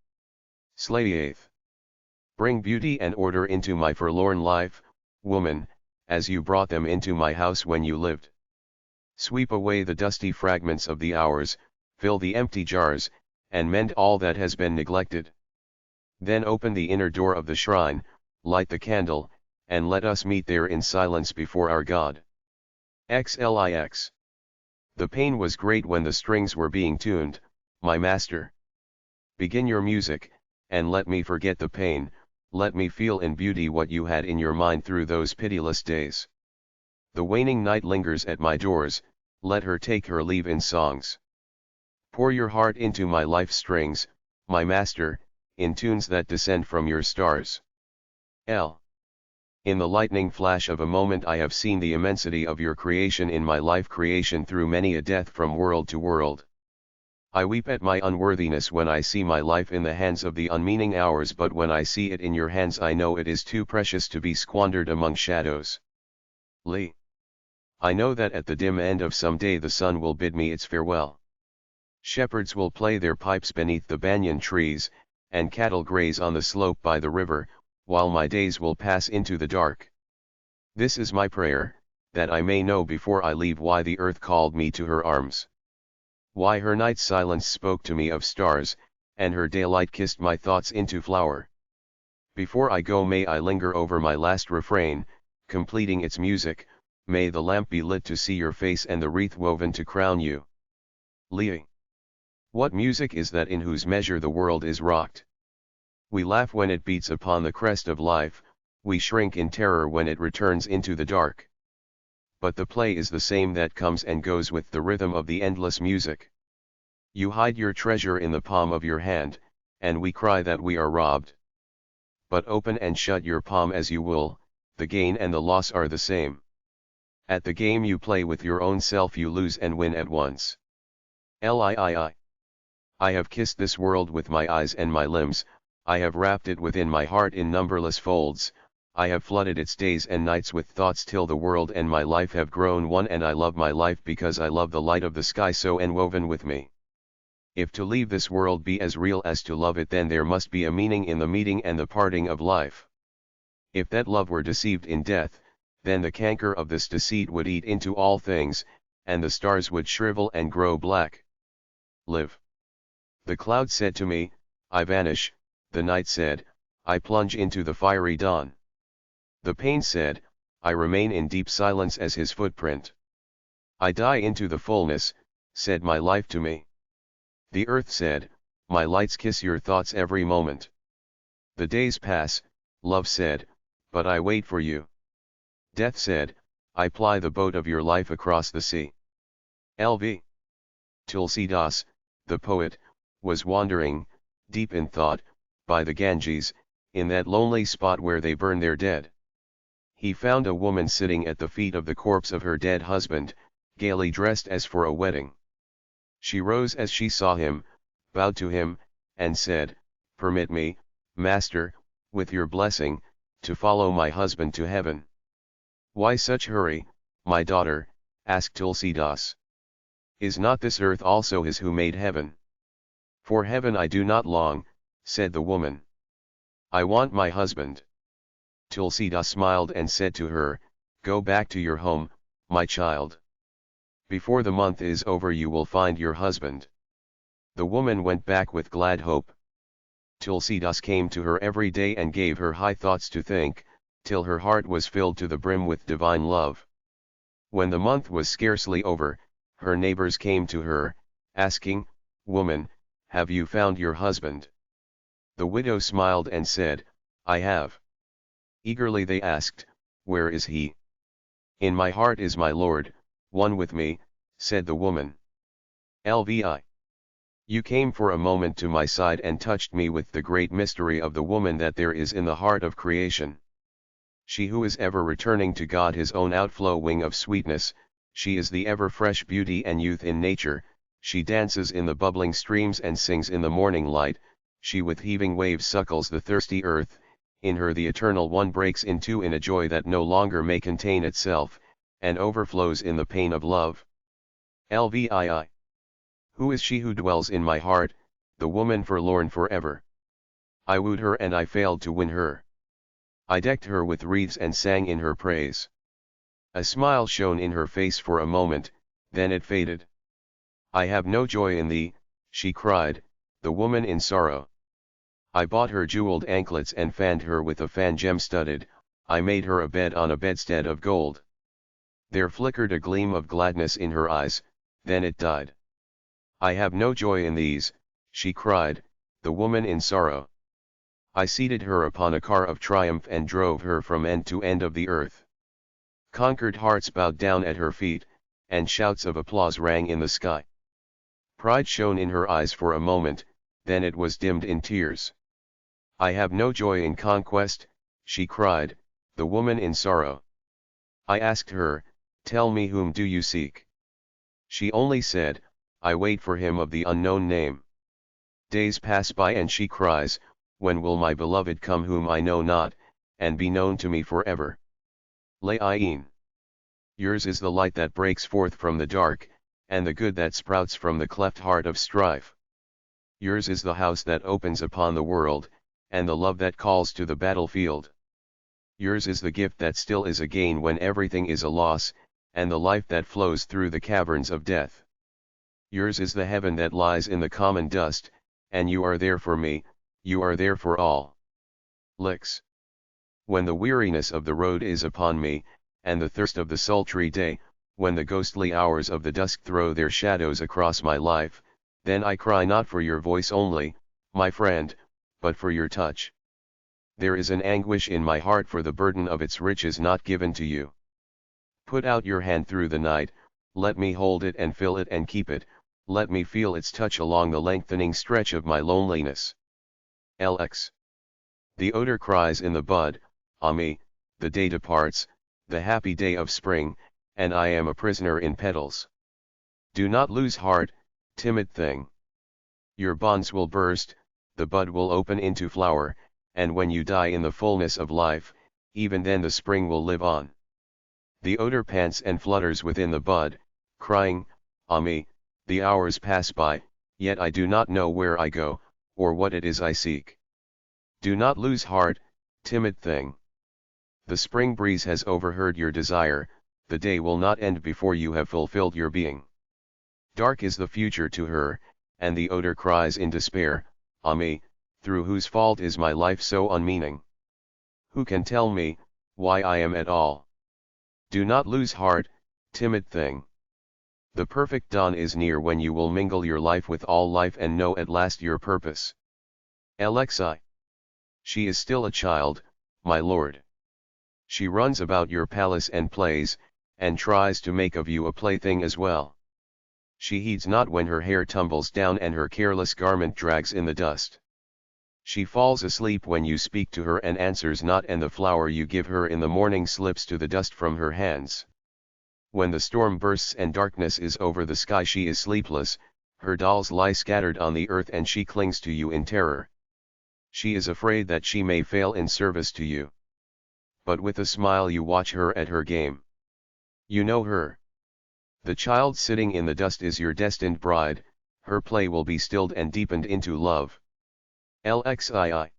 Slay. Bring beauty and order into my forlorn life, woman, as you brought them into my house when you lived. Sweep away the dusty fragments of the hours, fill the empty jars, and mend all that has been neglected. Then open the inner door of the shrine, light the candle, and let us meet there in silence before our God. XLIX. The pain was great when the strings were being tuned, my master. Begin your music, and let me forget the pain, let me feel in beauty what you had in your mind through those pitiless days. The waning night lingers at my doors, let her take her leave in songs. Pour your heart into my life strings, my master, in tunes that descend from your stars. L. In the lightning flash of a moment I have seen the immensity of your creation in my life creation through many a death from world to world. I weep at my unworthiness when I see my life in the hands of the unmeaning hours, but when I see it in your hands I know it is too precious to be squandered among shadows. Lee. I know that at the dim end of some day the sun will bid me its farewell. Shepherds will play their pipes beneath the banyan trees, and cattle graze on the slope by the river, while my days will pass into the dark. This is my prayer, that I may know before I leave why the earth called me to her arms. Why her night silence spoke to me of stars, and her daylight kissed my thoughts into flower. Before I go may I linger over my last refrain, completing its music, may the lamp be lit to see your face and the wreath woven to crown you. Lee. What music is that in whose measure the world is rocked? We laugh when it beats upon the crest of life, we shrink in terror when it returns into the dark. But the play is the same that comes and goes with the rhythm of the endless music. You hide your treasure in the palm of your hand, and we cry that we are robbed. But open and shut your palm as you will, the gain and the loss are the same. At the game you play with your own self you lose and win at once. Lii. I have kissed this world with my eyes and my limbs, I have wrapped it within my heart in numberless folds, I have flooded its days and nights with thoughts till the world and my life have grown one, and I love my life because I love the light of the sky so enwoven with me. If to leave this world be as real as to love it, then there must be a meaning in the meeting and the parting of life. If that love were deceived in death, then the canker of this deceit would eat into all things, and the stars would shrivel and grow black. Live. The cloud said to me, I vanish, the night said, I plunge into the fiery dawn. The pain said, I remain in deep silence as his footprint. I die into the fullness, said my life to me. The earth said, my lights kiss your thoughts every moment. The days pass, love said, but I wait for you. Death said, I ply the boat of your life across the sea. Lv. Tulsidas, the poet, was wandering, deep in thought, by the Ganges, in that lonely spot where they burn their dead. He found a woman sitting at the feet of the corpse of her dead husband, gaily dressed as for a wedding. She rose as she saw him, bowed to him, and said, "Permit me, master, with your blessing, to follow my husband to heaven." "Why such hurry, my daughter?" asked Tulsidas. "Is not this earth also his who made heaven?" "For heaven I do not long," said the woman. "I want my husband." Tulsidas smiled and said to her, "Go back to your home, my child. Before the month is over you will find your husband." The woman went back with glad hope. Tulsidas came to her every day and gave her high thoughts to think, till her heart was filled to the brim with divine love. When the month was scarcely over, her neighbors came to her, asking, "Woman, have you found your husband?" The widow smiled and said, "I have." Eagerly they asked, "Where is he?" "In my heart is my Lord, one with me," said the woman. "Lvi. You came for a moment to my side and touched me with the great mystery of the woman that there is in the heart of creation. She who is ever returning to God his own outflowing of sweetness, she is the ever fresh beauty and youth in nature, she dances in the bubbling streams and sings in the morning light, she with heaving waves suckles the thirsty earth, in her the eternal one breaks in two in a joy that no longer may contain itself, and overflows in the pain of love. Lvii. Who is she who dwells in my heart, the woman forlorn forever? I wooed her and I failed to win her. I decked her with wreaths and sang in her praise. A smile shone in her face for a moment, then it faded. I have no joy in thee, she cried, the woman in sorrow. I bought her jeweled anklets and fanned her with a fan gem-studded, I made her a bed on a bedstead of gold. There flickered a gleam of gladness in her eyes, then it died. I have no joy in these, she cried, the woman in sorrow. I seated her upon a car of triumph and drove her from end to end of the earth. Conquered hearts bowed down at her feet, and shouts of applause rang in the sky. Pride shone in her eyes for a moment, then it was dimmed in tears. I have no joy in conquest, she cried, the woman in sorrow. I asked her, tell me whom do you seek? She only said, I wait for him of the unknown name. Days pass by and she cries, when will my beloved come whom I know not, and be known to me forever? Laïn. Yours is the light that breaks forth from the dark, and the good that sprouts from the cleft heart of strife. Yours is the house that opens upon the world, and the love that calls to the battlefield. Yours is the gift that still is a gain when everything is a loss, and the life that flows through the caverns of death. Yours is the heaven that lies in the common dust, and you are there for me, you are there for all. Licks. When the weariness of the road is upon me, and the thirst of the sultry day, when the ghostly hours of the dusk throw their shadows across my life, then I cry not for your voice only, my friend, but for your touch. There is an anguish in my heart for the burden of its riches not given to you. Put out your hand through the night, let me hold it and fill it and keep it, let me feel its touch along the lengthening stretch of my loneliness. LX. The odor cries in the bud, ah me, the day departs, the happy day of spring, and I am a prisoner in petals. Do not lose heart, timid thing. Your bonds will burst, the bud will open into flower, and when you die in the fullness of life, even then the spring will live on. The odor pants and flutters within the bud, crying, ah me, the hours pass by, yet I do not know where I go, or what it is I seek. Do not lose heart, timid thing. The spring breeze has overheard your desire, the day will not end before you have fulfilled your being. Dark is the future to her, and the odor cries in despair, ah me, through whose fault is my life so unmeaning? Who can tell me, why I am at all? Do not lose heart, timid thing. The perfect dawn is near when you will mingle your life with all life and know at last your purpose. LXI. She is still a child, my lord. She runs about your palace and plays, and tries to make of you a plaything as well. She heeds not when her hair tumbles down and her careless garment drags in the dust. She falls asleep when you speak to her and answers not, and the flower you give her in the morning slips to the dust from her hands. When the storm bursts and darkness is over the sky, she is sleepless, her dolls lie scattered on the earth, and she clings to you in terror. She is afraid that she may fail in service to you. But with a smile you watch her at her game. You know her. The child sitting in the dust is your destined bride, her play will be stilled and deepened into love. Lxii.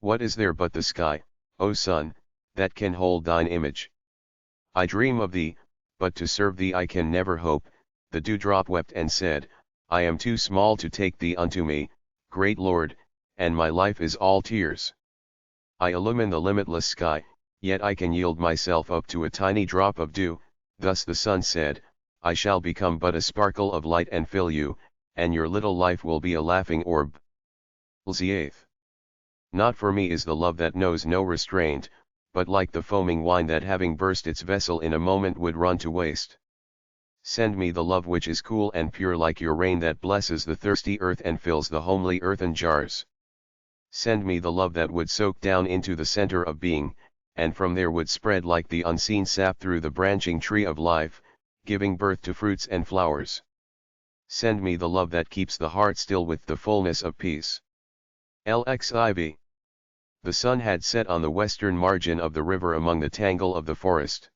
What is there but the sky, O sun, that can hold thine image? I dream of thee, but to serve thee I can never hope. The dewdrop wept and said, I am too small to take thee unto me, great Lord, and my life is all tears. I illumine the limitless sky, yet I can yield myself up to a tiny drop of dew. Thus the sun said, I shall become but a sparkle of light and fill you, and your little life will be a laughing orb. Lxviii. Not for me is the love that knows no restraint, but like the foaming wine that having burst its vessel in a moment would run to waste. Send me the love which is cool and pure like your rain that blesses the thirsty earth and fills the homely earthen jars. Send me the love that would soak down into the center of being, and from there would spread like the unseen sap through the branching tree of life, giving birth to fruits and flowers. Send me the love that keeps the heart still with the fullness of peace. Lxiv. The sun had set on the western margin of the river among the tangle of the forest.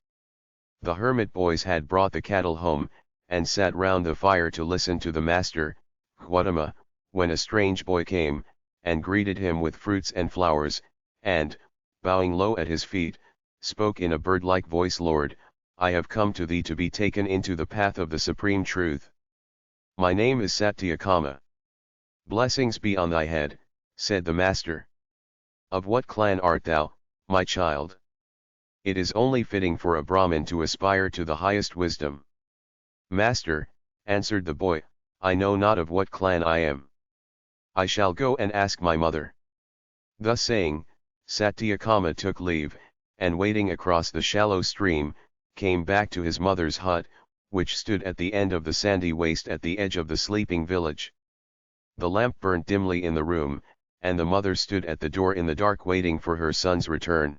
The hermit boys had brought the cattle home, and sat round the fire to listen to the master, Gautama, when a strange boy came, and greeted him with fruits and flowers, and, bowing low at his feet, spoke in a bird-like voice, Lord, I have come to thee to be taken into the path of the supreme truth. My name is Satyakama. Blessings be on thy head, said the master. Of what clan art thou, my child? It is only fitting for a Brahmin to aspire to the highest wisdom. Master, answered the boy, I know not of what clan I am. I shall go and ask my mother. Thus saying, Satyakama took leave, and wading across the shallow stream, came back to his mother's hut, which stood at the end of the sandy waste at the edge of the sleeping village. The lamp burnt dimly in the room, and the mother stood at the door in the dark waiting for her son's return.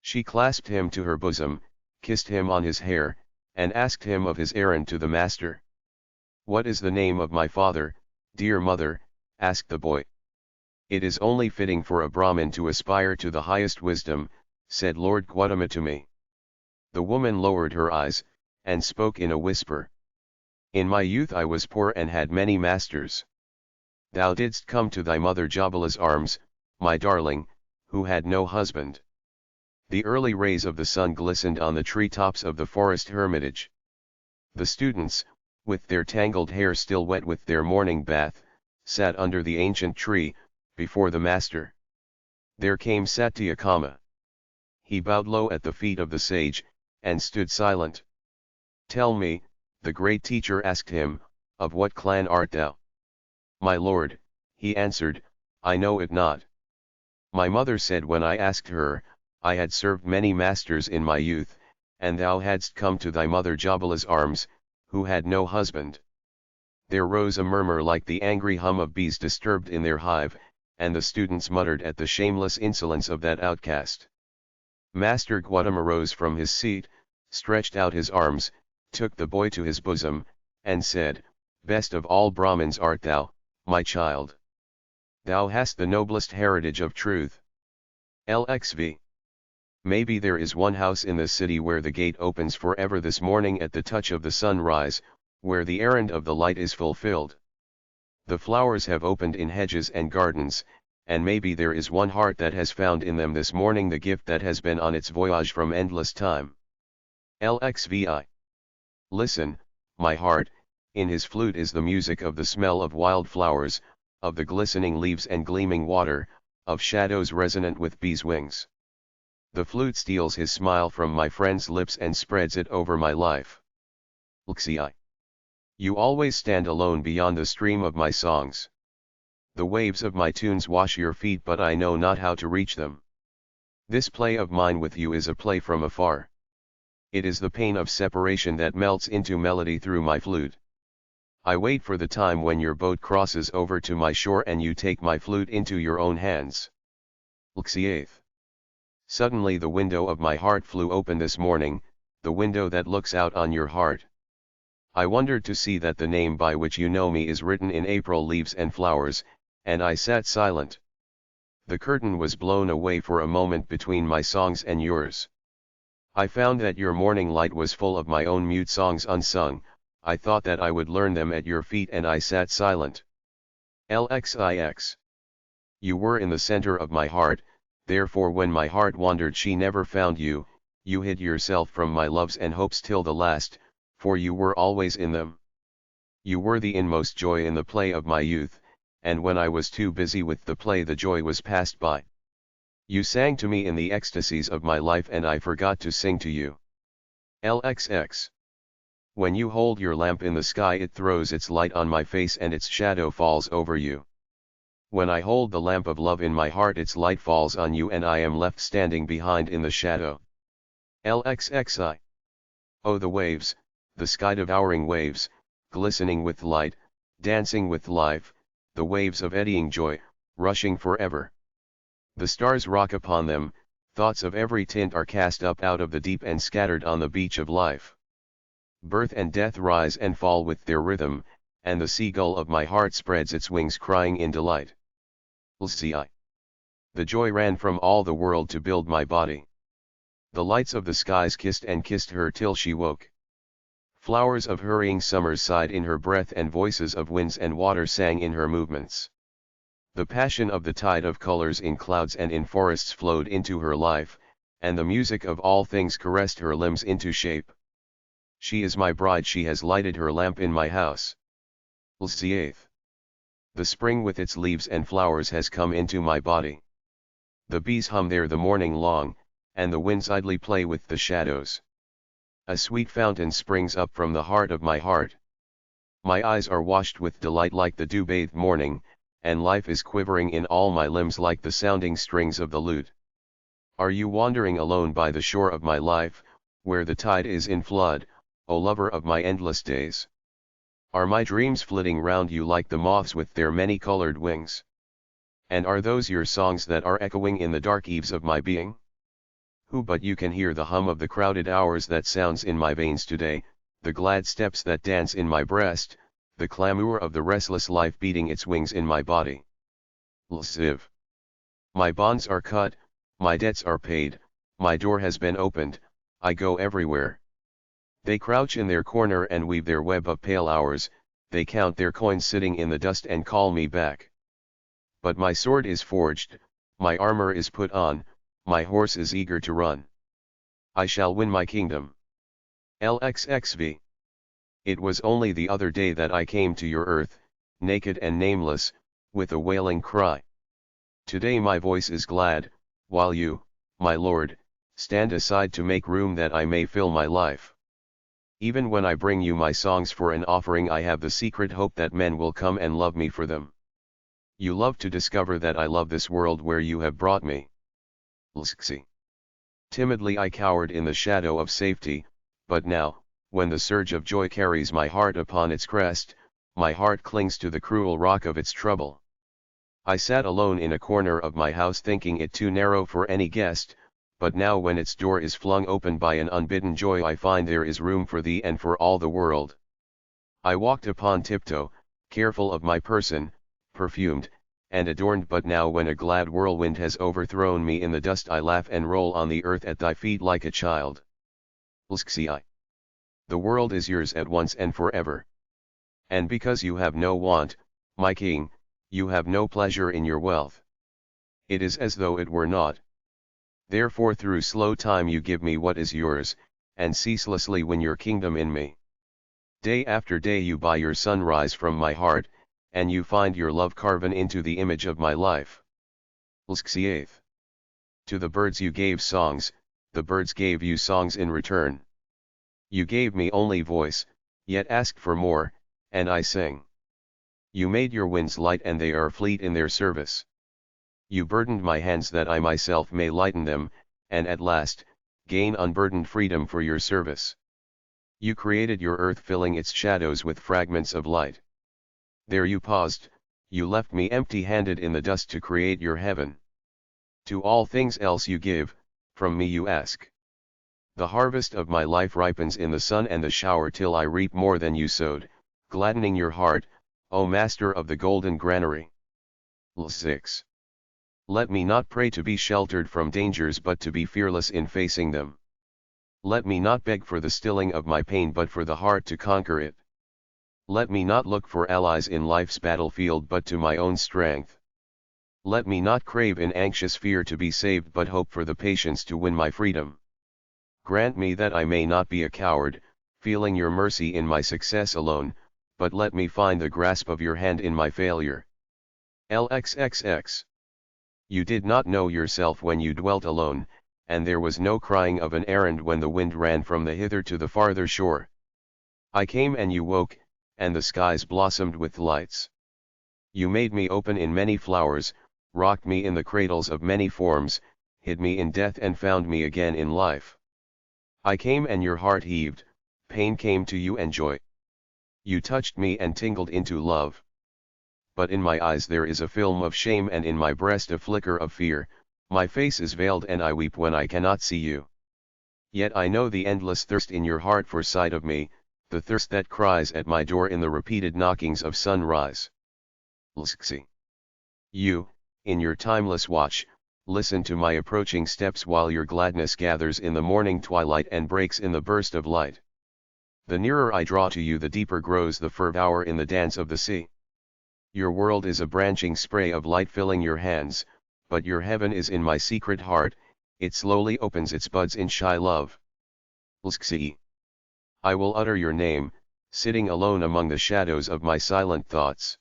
She clasped him to her bosom, kissed him on his hair, and asked him of his errand to the master. What is the name of my father, dear mother? Asked the boy. It is only fitting for a Brahmin to aspire to the highest wisdom, said Lord Gautama to me. The woman lowered her eyes, and spoke in a whisper. In my youth I was poor and had many masters. Thou didst come to thy mother Jabala's arms, my darling, who had no husband. The early rays of the sun glistened on the tree-tops of the forest hermitage. The students, with their tangled hair still wet with their morning bath, sat under the ancient tree, before the master. There came Satyakama. He bowed low at the feet of the sage, and stood silent. Tell me, the great teacher asked him, of what clan art thou? My lord, he answered, I know it not. My mother said when I asked her, I had served many masters in my youth, and thou hadst come to thy mother Jabala's arms, who had no husband. There rose a murmur like the angry hum of bees disturbed in their hive, and the students muttered at the shameless insolence of that outcast. Master Gautama rose from his seat, stretched out his arms, took the boy to his bosom, and said, Best of all Brahmins art thou, my child. Thou hast the noblest heritage of truth. Lxv. Maybe there is one house in the city where the gate opens forever this morning at the touch of the sunrise, where the errand of the light is fulfilled. The flowers have opened in hedges and gardens, and maybe there is one heart that has found in them this morning the gift that has been on its voyage from endless time. Lxvi. Listen, my heart, in his flute is the music of the smell of wild flowers, of the glistening leaves and gleaming water, of shadows resonant with bees' wings. The flute steals his smile from my friend's lips and spreads it over my life. Lxi. You always stand alone beyond the stream of my songs. The waves of my tunes wash your feet, but I know not how to reach them. This play of mine with you is a play from afar. It is the pain of separation that melts into melody through my flute. I wait for the time when your boat crosses over to my shore and you take my flute into your own hands. Lxviii. Suddenly the window of my heart flew open this morning, the window that looks out on your heart. I wondered to see that the name by which you know me is written in April leaves and flowers, and I sat silent. The curtain was blown away for a moment between my songs and yours. I found that your morning light was full of my own mute songs unsung. I thought that I would learn them at your feet, and I sat silent. LXIX. You were in the center of my heart, therefore when my heart wandered she never found you. You hid yourself from my loves and hopes till the last, for you were always in them. You were the inmost joy in the play of my youth, and when I was too busy with the play the joy was passed by. You sang to me in the ecstasies of my life and I forgot to sing to you. LXX. When you hold your lamp in the sky it throws its light on my face and its shadow falls over you. When I hold the lamp of love in my heart its light falls on you and I am left standing behind in the shadow. LXXI. Oh the waves, the sky devouring waves, glistening with light, dancing with life, the waves of eddying joy, rushing forever. The stars rock upon them, thoughts of every tint are cast up out of the deep and scattered on the beach of life. Birth and death rise and fall with their rhythm, and the seagull of my heart spreads its wings crying in delight. LCI. The joy ran from all the world to build my body. The lights of the skies kissed and kissed her till she woke. Flowers of hurrying summers sighed in her breath and voices of winds and water sang in her movements. The passion of the tide of colors in clouds and in forests flowed into her life, and the music of all things caressed her limbs into shape. She is my bride, she has lighted her lamp in my house. LCVIII. The spring with its leaves and flowers has come into my body. The bees hum there the morning long, and the winds idly play with the shadows. A sweet fountain springs up from the heart of my heart. My eyes are washed with delight like the dew-bathed morning, and life is quivering in all my limbs like the sounding strings of the lute. Are you wandering alone by the shore of my life, where the tide is in flood, O lover of my endless days? Are my dreams flitting round you like the moths with their many-colored wings? And are those your songs that are echoing in the dark eves of my being? Who but you can hear the hum of the crowded hours that sounds in my veins today, the glad steps that dance in my breast, the clamor of the restless life beating its wings in my body? LCIV. My bonds are cut, my debts are paid, my door has been opened, I go everywhere. They crouch in their corner and weave their web of pale hours, they count their coins sitting in the dust and call me back. But my sword is forged, my armor is put on, my horse is eager to run. I shall win my kingdom. LXXV. It was only the other day that I came to your earth, naked and nameless, with a wailing cry. Today my voice is glad, while you, my Lord, stand aside to make room that I may fill my life. Even when I bring you my songs for an offering I have the secret hope that men will come and love me for them. You love to discover that I love this world where you have brought me. LXI. Timidly I cowered in the shadow of safety, but now, when the surge of joy carries my heart upon its crest, my heart clings to the cruel rock of its trouble. I sat alone in a corner of my house thinking it too narrow for any guest, but now when its door is flung open by an unbidden joy I find there is room for thee and for all the world. I walked upon tiptoe, careful of my person, perfumed, and adorned, but now when a glad whirlwind has overthrown me in the dust I laugh and roll on the earth at thy feet like a child. LXI. The world is yours at once and forever. And because you have no want, my king, you have no pleasure in your wealth. It is as though it were not. Therefore through slow time you give me what is yours, and ceaselessly win your kingdom in me. Day after day you buy your sunrise from my heart, and you find your love carven into the image of my life. LXVIII. To the birds you gave songs, the birds gave you songs in return. You gave me only voice, yet asked for more, and I sing. You made your winds light and they are fleet in their service. You burdened my hands that I myself may lighten them, and at last, gain unburdened freedom for your service. You created your earth filling its shadows with fragments of light. There you paused, you left me empty-handed in the dust to create your heaven. To all things else you give, from me you ask. The harvest of my life ripens in the sun and the shower till I reap more than you sowed, gladdening your heart, O master of the golden granary. L6. Let me not pray to be sheltered from dangers but to be fearless in facing them. Let me not beg for the stilling of my pain but for the heart to conquer it. Let me not look for allies in life's battlefield but to my own strength. Let me not crave in anxious fear to be saved but hope for the patience to win my freedom. Grant me that I may not be a coward, feeling your mercy in my success alone, but let me find the grasp of your hand in my failure. LXXX. You did not know yourself when you dwelt alone, and there was no crying of an errand when the wind ran from the hither to the farther shore. I came and you woke, and the skies blossomed with lights. You made me open in many flowers, rocked me in the cradles of many forms, hid me in death and found me again in life. I came and your heart heaved, pain came to you and joy. You touched me and tingled into love. But in my eyes there is a film of shame and in my breast a flicker of fear, my face is veiled and I weep when I cannot see you. Yet I know the endless thirst in your heart for sight of me, the thirst that cries at my door in the repeated knockings of sunrise. Lxxi. You, in your timeless watch, listen to my approaching steps while your gladness gathers in the morning twilight and breaks in the burst of light. The nearer I draw to you the deeper grows the fervor in the dance of the sea. Your world is a branching spray of light filling your hands, but your heaven is in my secret heart, it slowly opens its buds in shy love. Lxxi. I will utter your name, sitting alone among the shadows of my silent thoughts.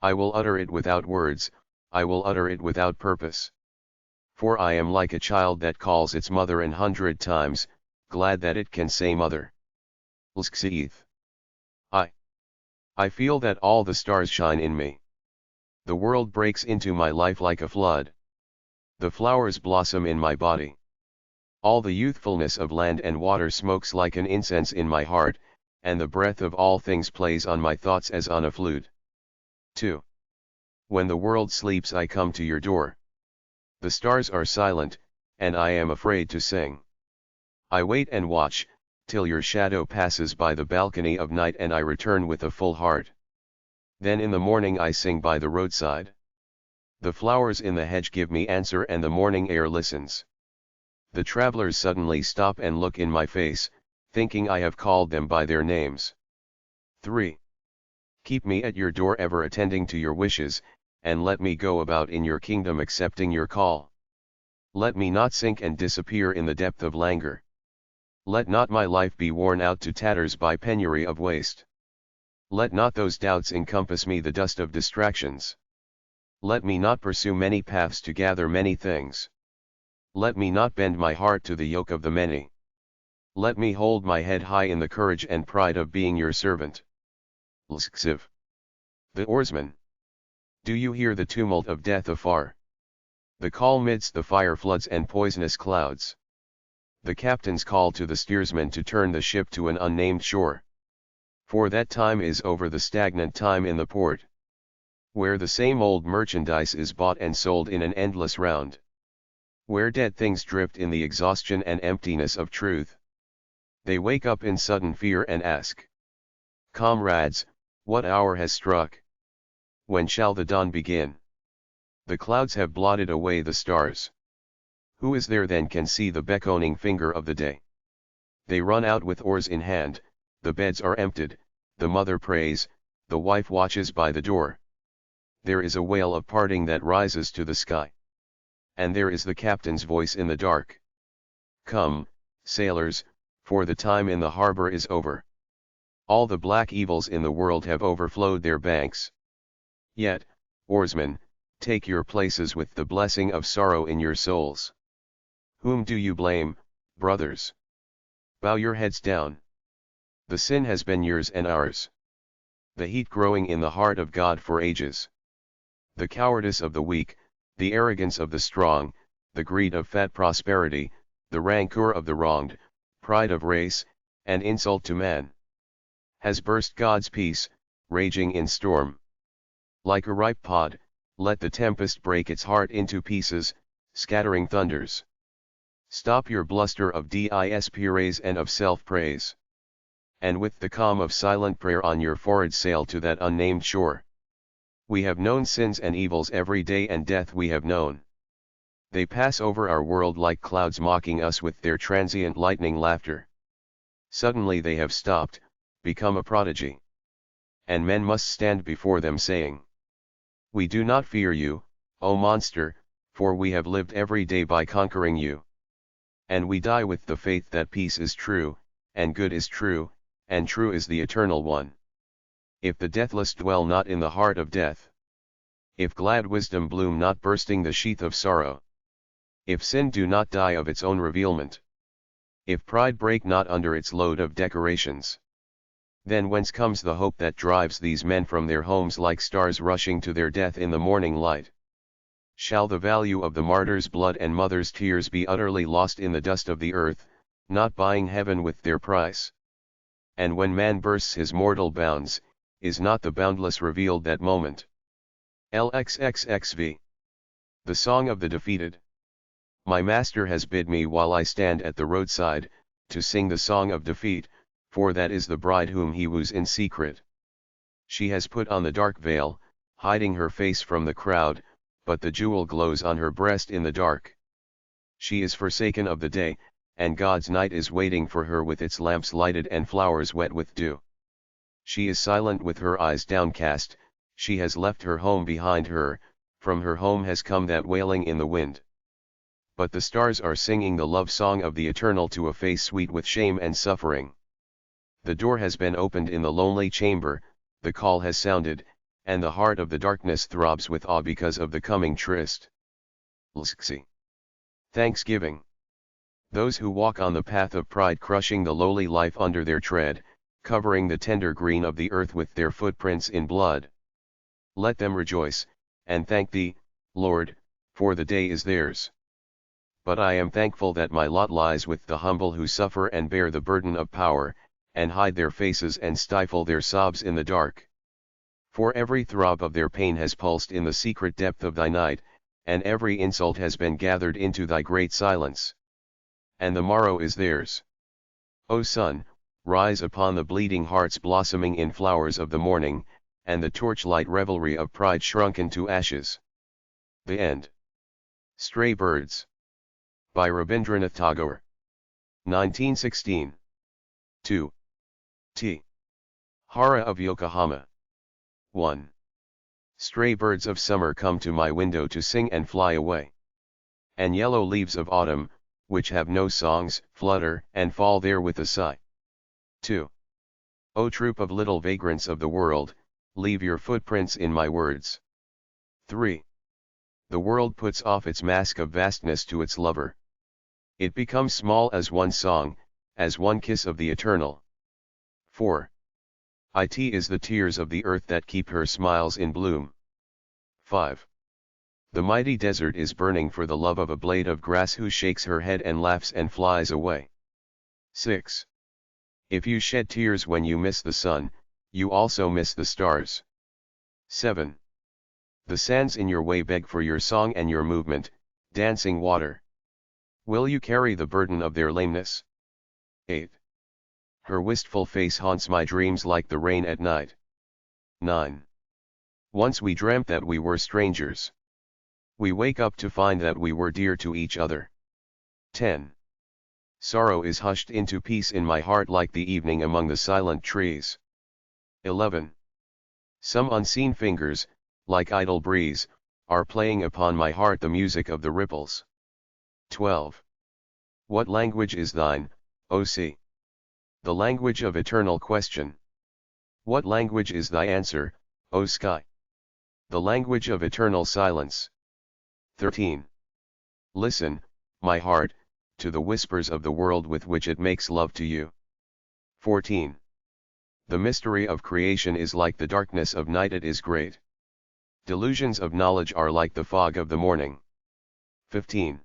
I will utter it without words, I will utter it without purpose. For I am like a child that calls its mother 100 times, glad that it can say mother. Lxxi. I feel that all the stars shine in me. The world breaks into my life like a flood. The flowers blossom in my body. All the youthfulness of land and water smokes like an incense in my heart, and the breath of all things plays on my thoughts as on a flute. 2. When the world sleeps I come to your door. The stars are silent, and I am afraid to sing. I wait and watch, till your shadow passes by the balcony of night and I return with a full heart. Then in the morning I sing by the roadside. The flowers in the hedge give me answer and the morning air listens. The travelers suddenly stop and look in my face, thinking I have called them by their names. 3. Keep me at your door ever attending to your wishes, and let me go about in your kingdom accepting your call. Let me not sink and disappear in the depth of languor. Let not my life be worn out to tatters by penury of waste. Let not those doubts encompass me the dust of distractions. Let me not pursue many paths to gather many things. Let me not bend my heart to the yoke of the many. Let me hold my head high in the courage and pride of being your servant. Lxxiv. The oarsman. Do you hear the tumult of death afar? The call midst the fire floods and poisonous clouds. The captain's call to the steersman to turn the ship to an unnamed shore. For that time is over the stagnant time in the port, where the same old merchandise is bought and sold in an endless round. Where dead things drift in the exhaustion and emptiness of truth. They wake up in sudden fear and ask, comrades, what hour has struck? When shall the dawn begin? The clouds have blotted away the stars. Who is there then can see the beckoning finger of the day? They run out with oars in hand, the beds are emptied, the mother prays, the wife watches by the door. There is a wail of parting that rises to the sky. And there is the captain's voice in the dark. Come, sailors, for the time in the harbor is over. All the black evils in the world have overflowed their banks. Yet, oarsmen, take your places with the blessing of sorrow in your souls. Whom do you blame, brothers? Bow your heads down. The sin has been yours and ours. The heat growing in the heart of God for ages. The cowardice of the weak, the arrogance of the strong, the greed of fat prosperity, the rancor of the wronged, pride of race, and insult to man, has burst God's peace, raging in storm. Like a ripe pod, let the tempest break its heart into pieces, scattering thunders. Stop your bluster of dispraise and of self-praise. And with the calm of silent prayer on your forehead sail to that unnamed shore. We have known sins and evils every day, and death we have known. They pass over our world like clouds, mocking us with their transient lightning laughter. Suddenly they have stopped, become a prodigy. And men must stand before them saying, "We do not fear you, O monster, for we have lived every day by conquering you. And we die with the faith that peace is true, and good is true, and true is the Eternal One. If the deathless dwell not in the heart of death, if glad wisdom bloom not bursting the sheath of sorrow, if sin do not die of its own revealment, if pride break not under its load of decorations, then whence comes the hope that drives these men from their homes like stars rushing to their death in the morning light? Shall the value of the martyr's blood and mother's tears be utterly lost in the dust of the earth, not buying heaven with their price? And when man bursts his mortal bounds, is not the boundless revealed that moment? LXXXV. The Song of the Defeated. My master has bid me while I stand at the roadside, to sing the song of defeat, for that is the bride whom he woos in secret. She has put on the dark veil, hiding her face from the crowd, but the jewel glows on her breast in the dark. She is forsaken of the day, and God's night is waiting for her with its lamps lighted and flowers wet with dew. She is silent with her eyes downcast, she has left her home behind her, from her home has come that wailing in the wind. But the stars are singing the love song of the Eternal to a face sweet with shame and suffering. The door has been opened in the lonely chamber, the call has sounded, and the heart of the darkness throbs with awe because of the coming tryst. LXXI. Thanksgiving. Those who walk on the path of pride, crushing the lowly life under their tread, covering the tender green of the earth with their footprints in blood. Let them rejoice, and thank thee, Lord, for the day is theirs. But I am thankful that my lot lies with the humble who suffer and bear the burden of power, and hide their faces and stifle their sobs in the dark. For every throb of their pain has pulsed in the secret depth of thy night, and every insult has been gathered into thy great silence. And the morrow is theirs. O sun, rise upon the bleeding hearts blossoming in flowers of the morning, and the torchlight revelry of pride shrunken to ashes. The End. Stray Birds. By Rabīndranāth Thakur. 1916. 2. T. Hara of Yokohama. 1. Stray birds of summer come to my window to sing and fly away. And yellow leaves of autumn, which have no songs, flutter and fall there with a sigh. 2. O troop of little vagrants of the world, leave your footprints in my words. 3. The world puts off its mask of vastness to its lover. It becomes small as one song, as one kiss of the Eternal. 4. It is the tears of the earth that keep her smiles in bloom. 5. The mighty desert is burning for the love of a blade of grass who shakes her head and laughs and flies away. 6. If you shed tears when you miss the sun, you also miss the stars. 7. The sands in your way beg for your song and your movement, dancing water. Will you carry the burden of their lameness? 8. Her wistful face haunts my dreams like the rain at night. 9. Once we dreamt that we were strangers. We wake up to find that we were dear to each other. 10. Sorrow is hushed into peace in my heart like the evening among the silent trees. 11. Some unseen fingers, like idle breeze, are playing upon my heart the music of the ripples. 12. What language is thine, O sea? The language of eternal question. What language is thy answer, O sky? The language of eternal silence. 13. Listen, my heart, to the whispers of the world with which it makes love to you. 14. The mystery of creation is like the darkness of night, it is great. Delusions of knowledge are like the fog of the morning. 15.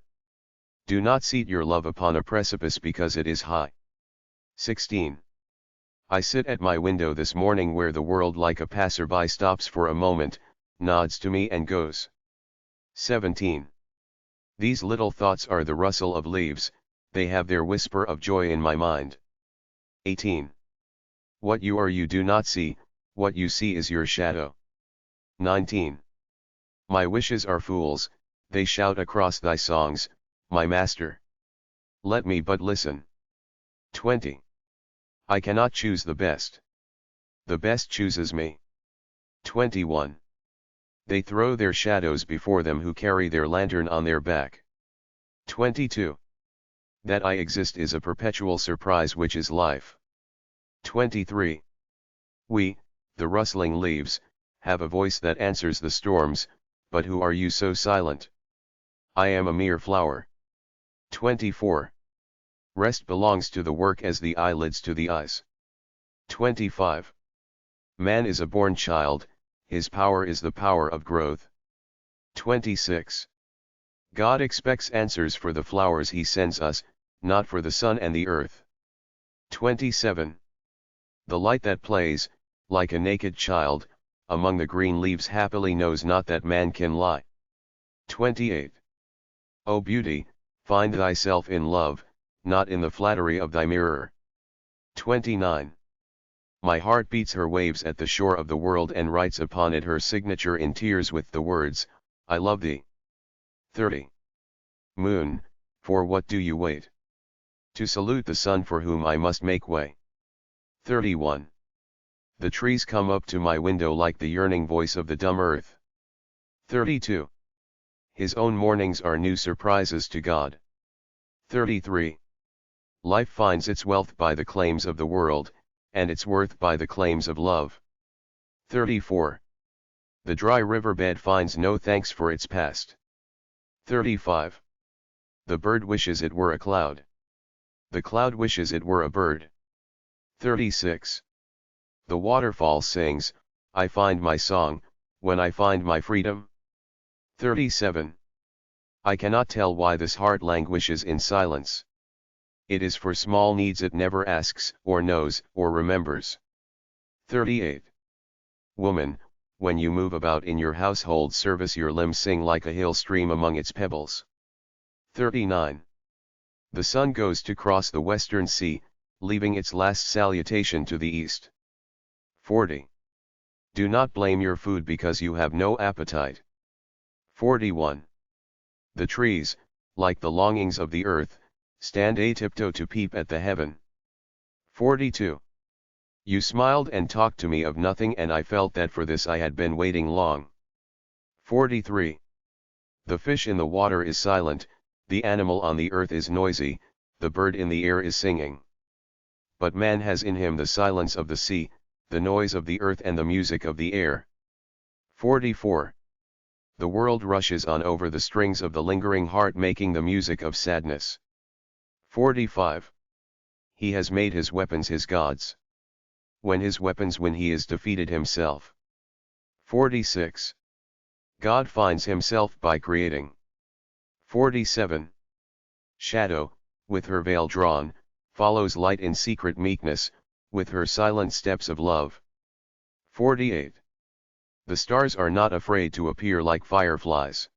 Do not seat your love upon a precipice because it is high. 16. I sit at my window this morning where the world like a passerby stops for a moment, nods to me and goes. 17. These little thoughts are the rustle of leaves, they have their whisper of joy in my mind. 18. What you are you do not see, what you see is your shadow. 19. My wishes are fools, they shout across thy songs, my master. Let me but listen. 20. I cannot choose the best. The best chooses me. 21. They throw their shadows before them who carry their lantern on their back. 22. That I exist is a perpetual surprise which is life. 23. We, the rustling leaves, have a voice that answers the storms, but who are you so silent? I am a mere flower. 24. Rest belongs to the work as the eyelids to the eyes. 25. Man is a born child, his power is the power of growth. 26. God expects answers for the flowers he sends us, not for the sun and the earth. 27. The light that plays, like a naked child, among the green leaves happily knows not that man can lie. 28. O beauty, find thyself in love, not in the flattery of thy mirror. 29. My heart beats her waves at the shore of the world and writes upon it her signature in tears with the words, I love thee. 30. Moon, for what do you wait? To salute the sun for whom I must make way. 31. The trees come up to my window like the yearning voice of the dumb earth. 32. His own mornings are new surprises to God. 33. Life finds its wealth by the claims of the world, and its worth by the claims of love. 34. The dry riverbed finds no thanks for its past. 35. The bird wishes it were a cloud. The cloud wishes it were a bird. 36. The waterfall sings, I find my song, when I find my freedom. 37. I cannot tell why this heart languishes in silence. It is for small needs it never asks, or knows, or remembers. 38. Woman, when you move about in your household service your limbs sing like a hill stream among its pebbles. 39. The sun goes to cross the western sea, leaving its last salutation to the east. 40. Do not blame your food because you have no appetite. 41. The trees, like the longings of the earth, stand a-tiptoe to peep at the heaven. 42. You smiled and talked to me of nothing and I felt that for this I had been waiting long. 43. The fish in the water is silent, the animal on the earth is noisy, the bird in the air is singing. But man has in him the silence of the sea, the noise of the earth and the music of the air. 44. The world rushes on over the strings of the lingering heart making the music of sadness. 45. He has made his weapons his gods. When his weapons win he is defeated himself. 46. God finds himself by creating. 47. Shadow, with her veil drawn, follows light in secret meekness, with her silent steps of love. 48. The stars are not afraid to appear like fireflies.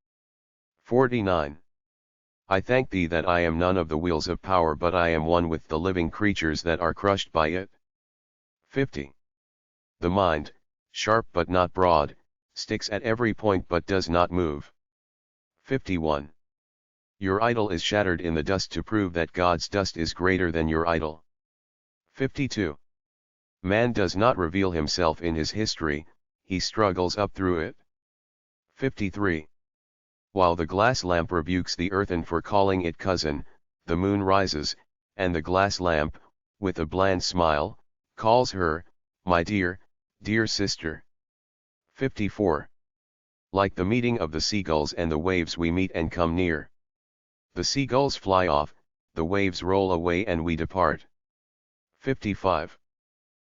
49. I thank thee that I am none of the wheels of power but I am one with the living creatures that are crushed by it. 50. The mind, sharp but not broad, sticks at every point but does not move. 51. Your idol is shattered in the dust to prove that God's dust is greater than your idol. 52. Man does not reveal himself in his history, he struggles up through it. 53. While the glass lamp rebukes the earthen for calling it cousin, the moon rises, and the glass lamp, with a bland smile, calls her, my dear, dear sister. 54. Like the meeting of the seagulls and the waves we meet and come near. The seagulls fly off, the waves roll away and we depart. 55.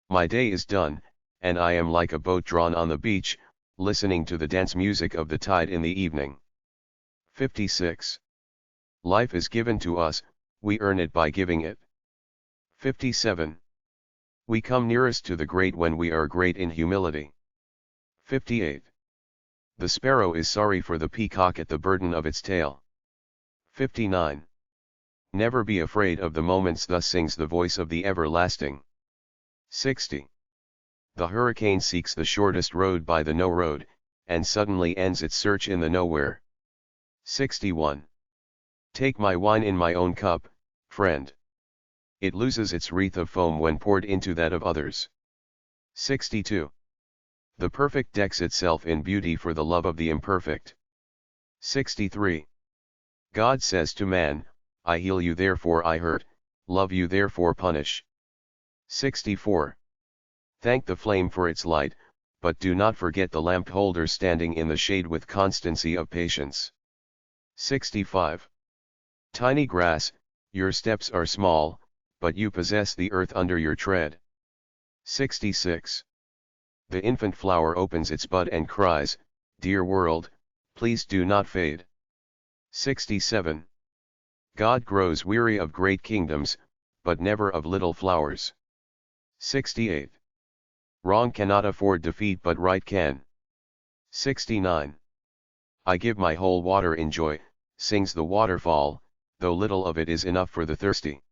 My day is done, and I am like a boat drawn on the beach, listening to the dance music of the tide in the evening. 56. Life is given to us, we earn it by giving it. 57. We come nearest to the great when we are great in humility. 58. The sparrow is sorry for the peacock at the burden of its tail. 59. Never be afraid of the moments, thus sings the voice of the everlasting. 60. The hurricane seeks the shortest road by the no road, and suddenly ends its search in the nowhere. 61. Take my wine in my own cup, friend. It loses its wreath of foam when poured into that of others. 62. The perfect decks itself in beauty for the love of the imperfect. 63. God says to man, I heal you therefore I hurt, love you therefore punish. 64. Thank the flame for its light, but do not forget the lamp holder standing in the shade with constancy of patience. 65. Tiny grass, your steps are small, but you possess the earth under your tread. 66. The infant flower opens its bud and cries, Dear world, please do not fade. 67. God grows weary of great kingdoms, but never of little flowers. 68. Wrong cannot afford defeat but right can. 69. I give my whole water in joy, sings the waterfall, though little of it is enough for the thirsty.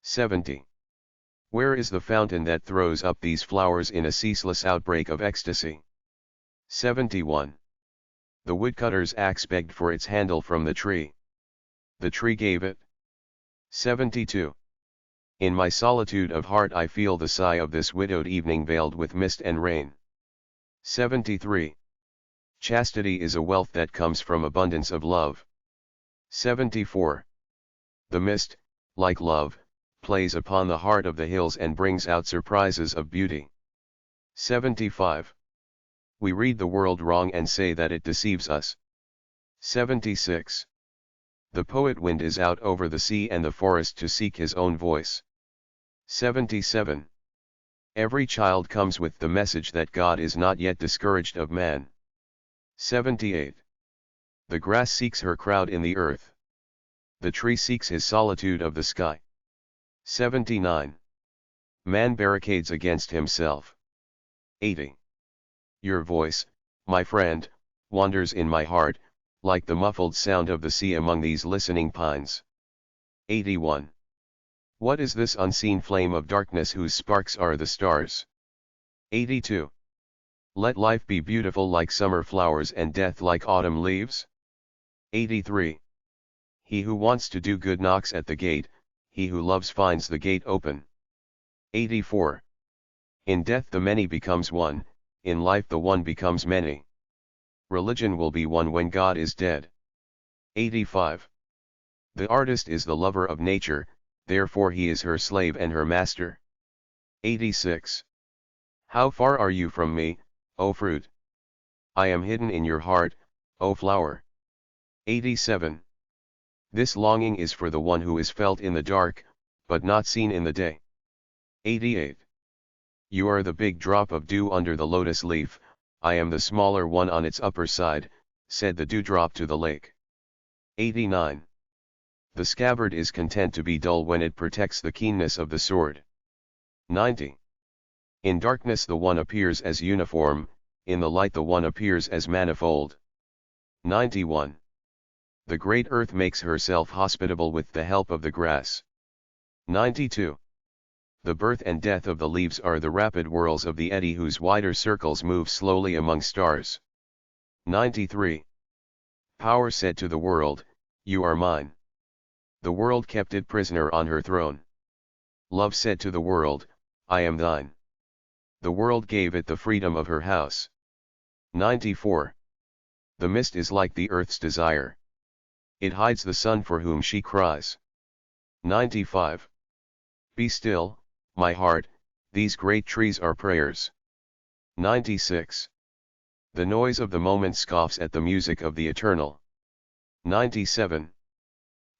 70. Where is the fountain that throws up these flowers in a ceaseless outbreak of ecstasy? 71. The woodcutter's axe begged for its handle from the tree. The tree gave it. 72. In my solitude of heart I feel the sigh of this widowed evening veiled with mist and rain. 73. Chastity is a wealth that comes from abundance of love. 74. The mist, like love, plays upon the heart of the hills and brings out surprises of beauty. 75. We read the world wrong and say that it deceives us. 76. The poet wind is out over the sea and the forest to seek his own voice. 77. Every child comes with the message that God is not yet discouraged of man. 78. The grass seeks her crowd in the earth. The tree seeks his solitude of the sky. 79. Man barricades against himself. 80. Your voice, my friend, wanders in my heart, like the muffled sound of the sea among these listening pines. 81. What is this unseen flame of darkness whose sparks are the stars? 82. Let life be beautiful like summer flowers and death like autumn leaves. 83. He who wants to do good knocks at the gate, he who loves finds the gate open. 84. In death the many becomes one, in life the one becomes many. Religion will be one when God is dead. 85. The artist is the lover of nature, therefore he is her slave and her master. 86. How far are you from me, O fruit? I am hidden in your heart, O flower. 87. This longing is for the one who is felt in the dark, but not seen in the day. 88. You are the big drop of dew under the lotus leaf, I am the smaller one on its upper side, said the dewdrop to the lake. 89. The scabbard is content to be dull when it protects the keenness of the sword. 90. In darkness the one appears as uniform, in the light the one appears as manifold. 91. The great earth makes herself hospitable with the help of the grass. 92. The birth and death of the leaves are the rapid whirls of the eddy whose wider circles move slowly among stars. 93. Power said to the world, you are mine. The world kept it prisoner on her throne. Love said to the world, I am thine. The world gave it the freedom of her house. 94. The mist is like the earth's desire. It hides the sun for whom she cries. 95. Be still, my heart, these great trees are prayers. 96. The noise of the moment scoffs at the music of the eternal. 97.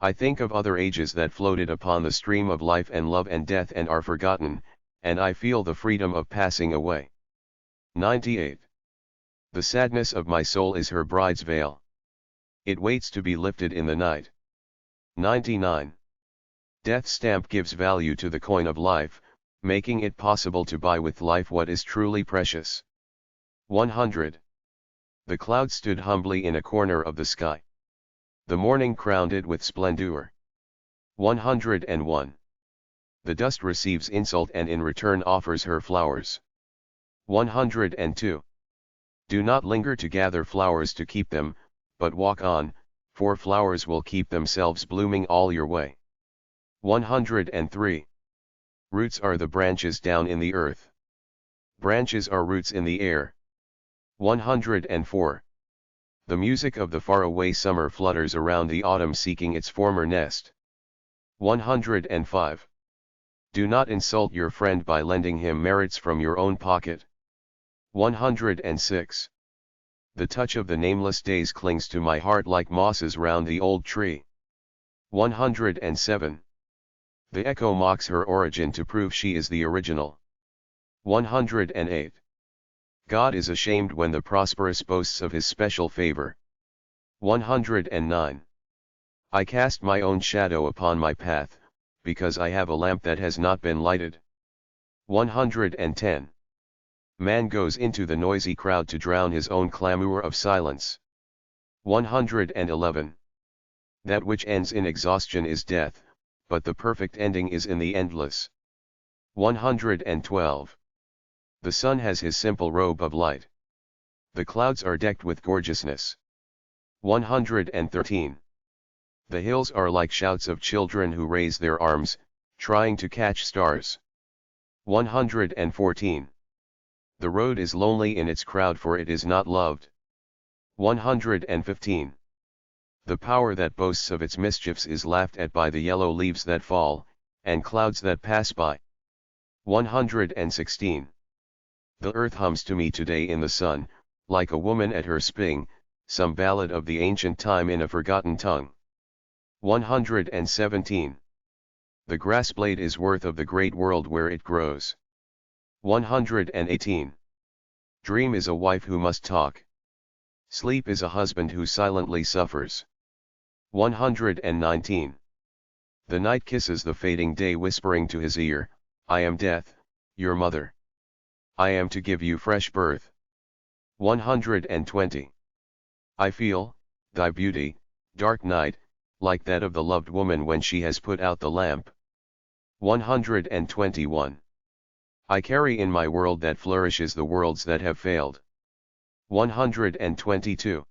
I think of other ages that floated upon the stream of life and love and death and are forgotten, and I feel the freedom of passing away. 98. The sadness of my soul is her bride's veil. It waits to be lifted in the night. 99. Death's stamp gives value to the coin of life, making it possible to buy with life what is truly precious. 100. The cloud stood humbly in a corner of the sky. The morning crowned it with splendor. 101. The dust receives insult and in return offers her flowers. 102. Do not linger to gather flowers to keep them, but walk on, for flowers will keep themselves blooming all your way. 103. Roots are the branches down in the earth. Branches are roots in the air. 104. The music of the faraway summer flutters around the autumn seeking its former nest. 105. Do not insult your friend by lending him merits from your own pocket. 106. The touch of the nameless days clings to my heart like mosses round the old tree. 107. The echo mocks her origin to prove she is the original. 108. God is ashamed when the prosperous boasts of his special favor. 109. I cast my own shadow upon my path, because I have a lamp that has not been lighted. 110. Man goes into the noisy crowd to drown his own clamor of silence. 111. That which ends in exhaustion is death, but the perfect ending is in the endless. 112. The sun has his simple robe of light. The clouds are decked with gorgeousness. 113. The hills are like shouts of children who raise their arms, trying to catch stars. 114. The road is lonely in its crowd for it is not loved. 115. The power that boasts of its mischiefs is laughed at by the yellow leaves that fall, and clouds that pass by. 116. The earth hums to me today in the sun, like a woman at her spinning, some ballad of the ancient time in a forgotten tongue. 117. The grass blade is worth of the great world where it grows. 118. Dream is a wife who must talk. Sleep is a husband who silently suffers. 119. The night kisses the fading day whispering to his ear, I am death, your mother. I am to give you fresh birth. 120. I feel, thy beauty, dark night, like that of the loved woman when she has put out the lamp. 121. I carry in my world that flourishes the worlds that have failed. 122.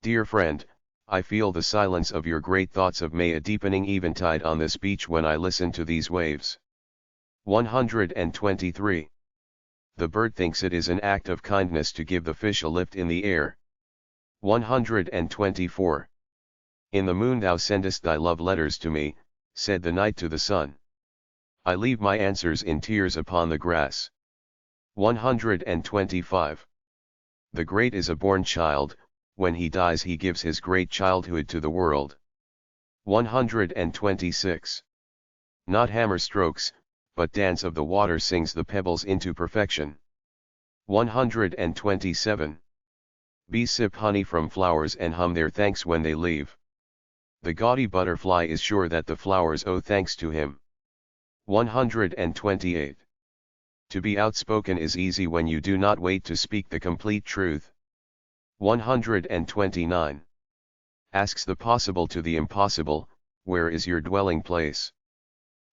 Dear friend, I feel the silence of your great thoughts of May a deepening eventide on this beach when I listen to these waves. 123. The bird thinks it is an act of kindness to give the fish a lift in the air. 124. In the moon thou sendest thy love letters to me, said the night to the sun. I leave my answers in tears upon the grass. 125. The great is a born child, when he dies he gives his great childhood to the world. 126. Not hammer strokes, but dance of the water sings the pebbles into perfection. 127. Bees sip honey from flowers and hum their thanks when they leave. The gaudy butterfly is sure that the flowers owe thanks to him. 128. To be outspoken is easy when you do not wait to speak the complete truth. 129. Asks the possible to the impossible, where is your dwelling place?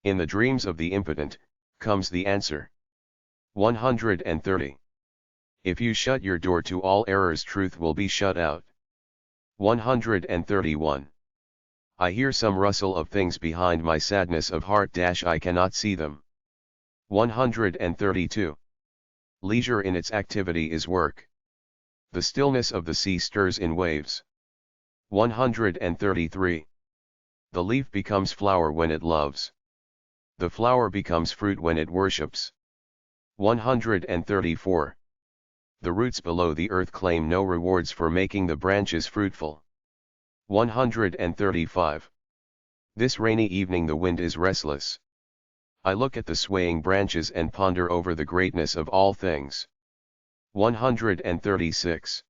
In the dreams of the impotent, comes the answer. 130. If you shut your door to all errors, truth will be shut out. 131. I hear some rustle of things behind my sadness of heart. I cannot see them. 132. Leisure in its activity is work. The stillness of the sea stirs in waves. 133. The leaf becomes flower when it loves. The flower becomes fruit when it worships. 134. The roots below the earth claim no rewards for making the branches fruitful. 135. This rainy evening the wind is restless. I look at the swaying branches and ponder over the greatness of all things. 136.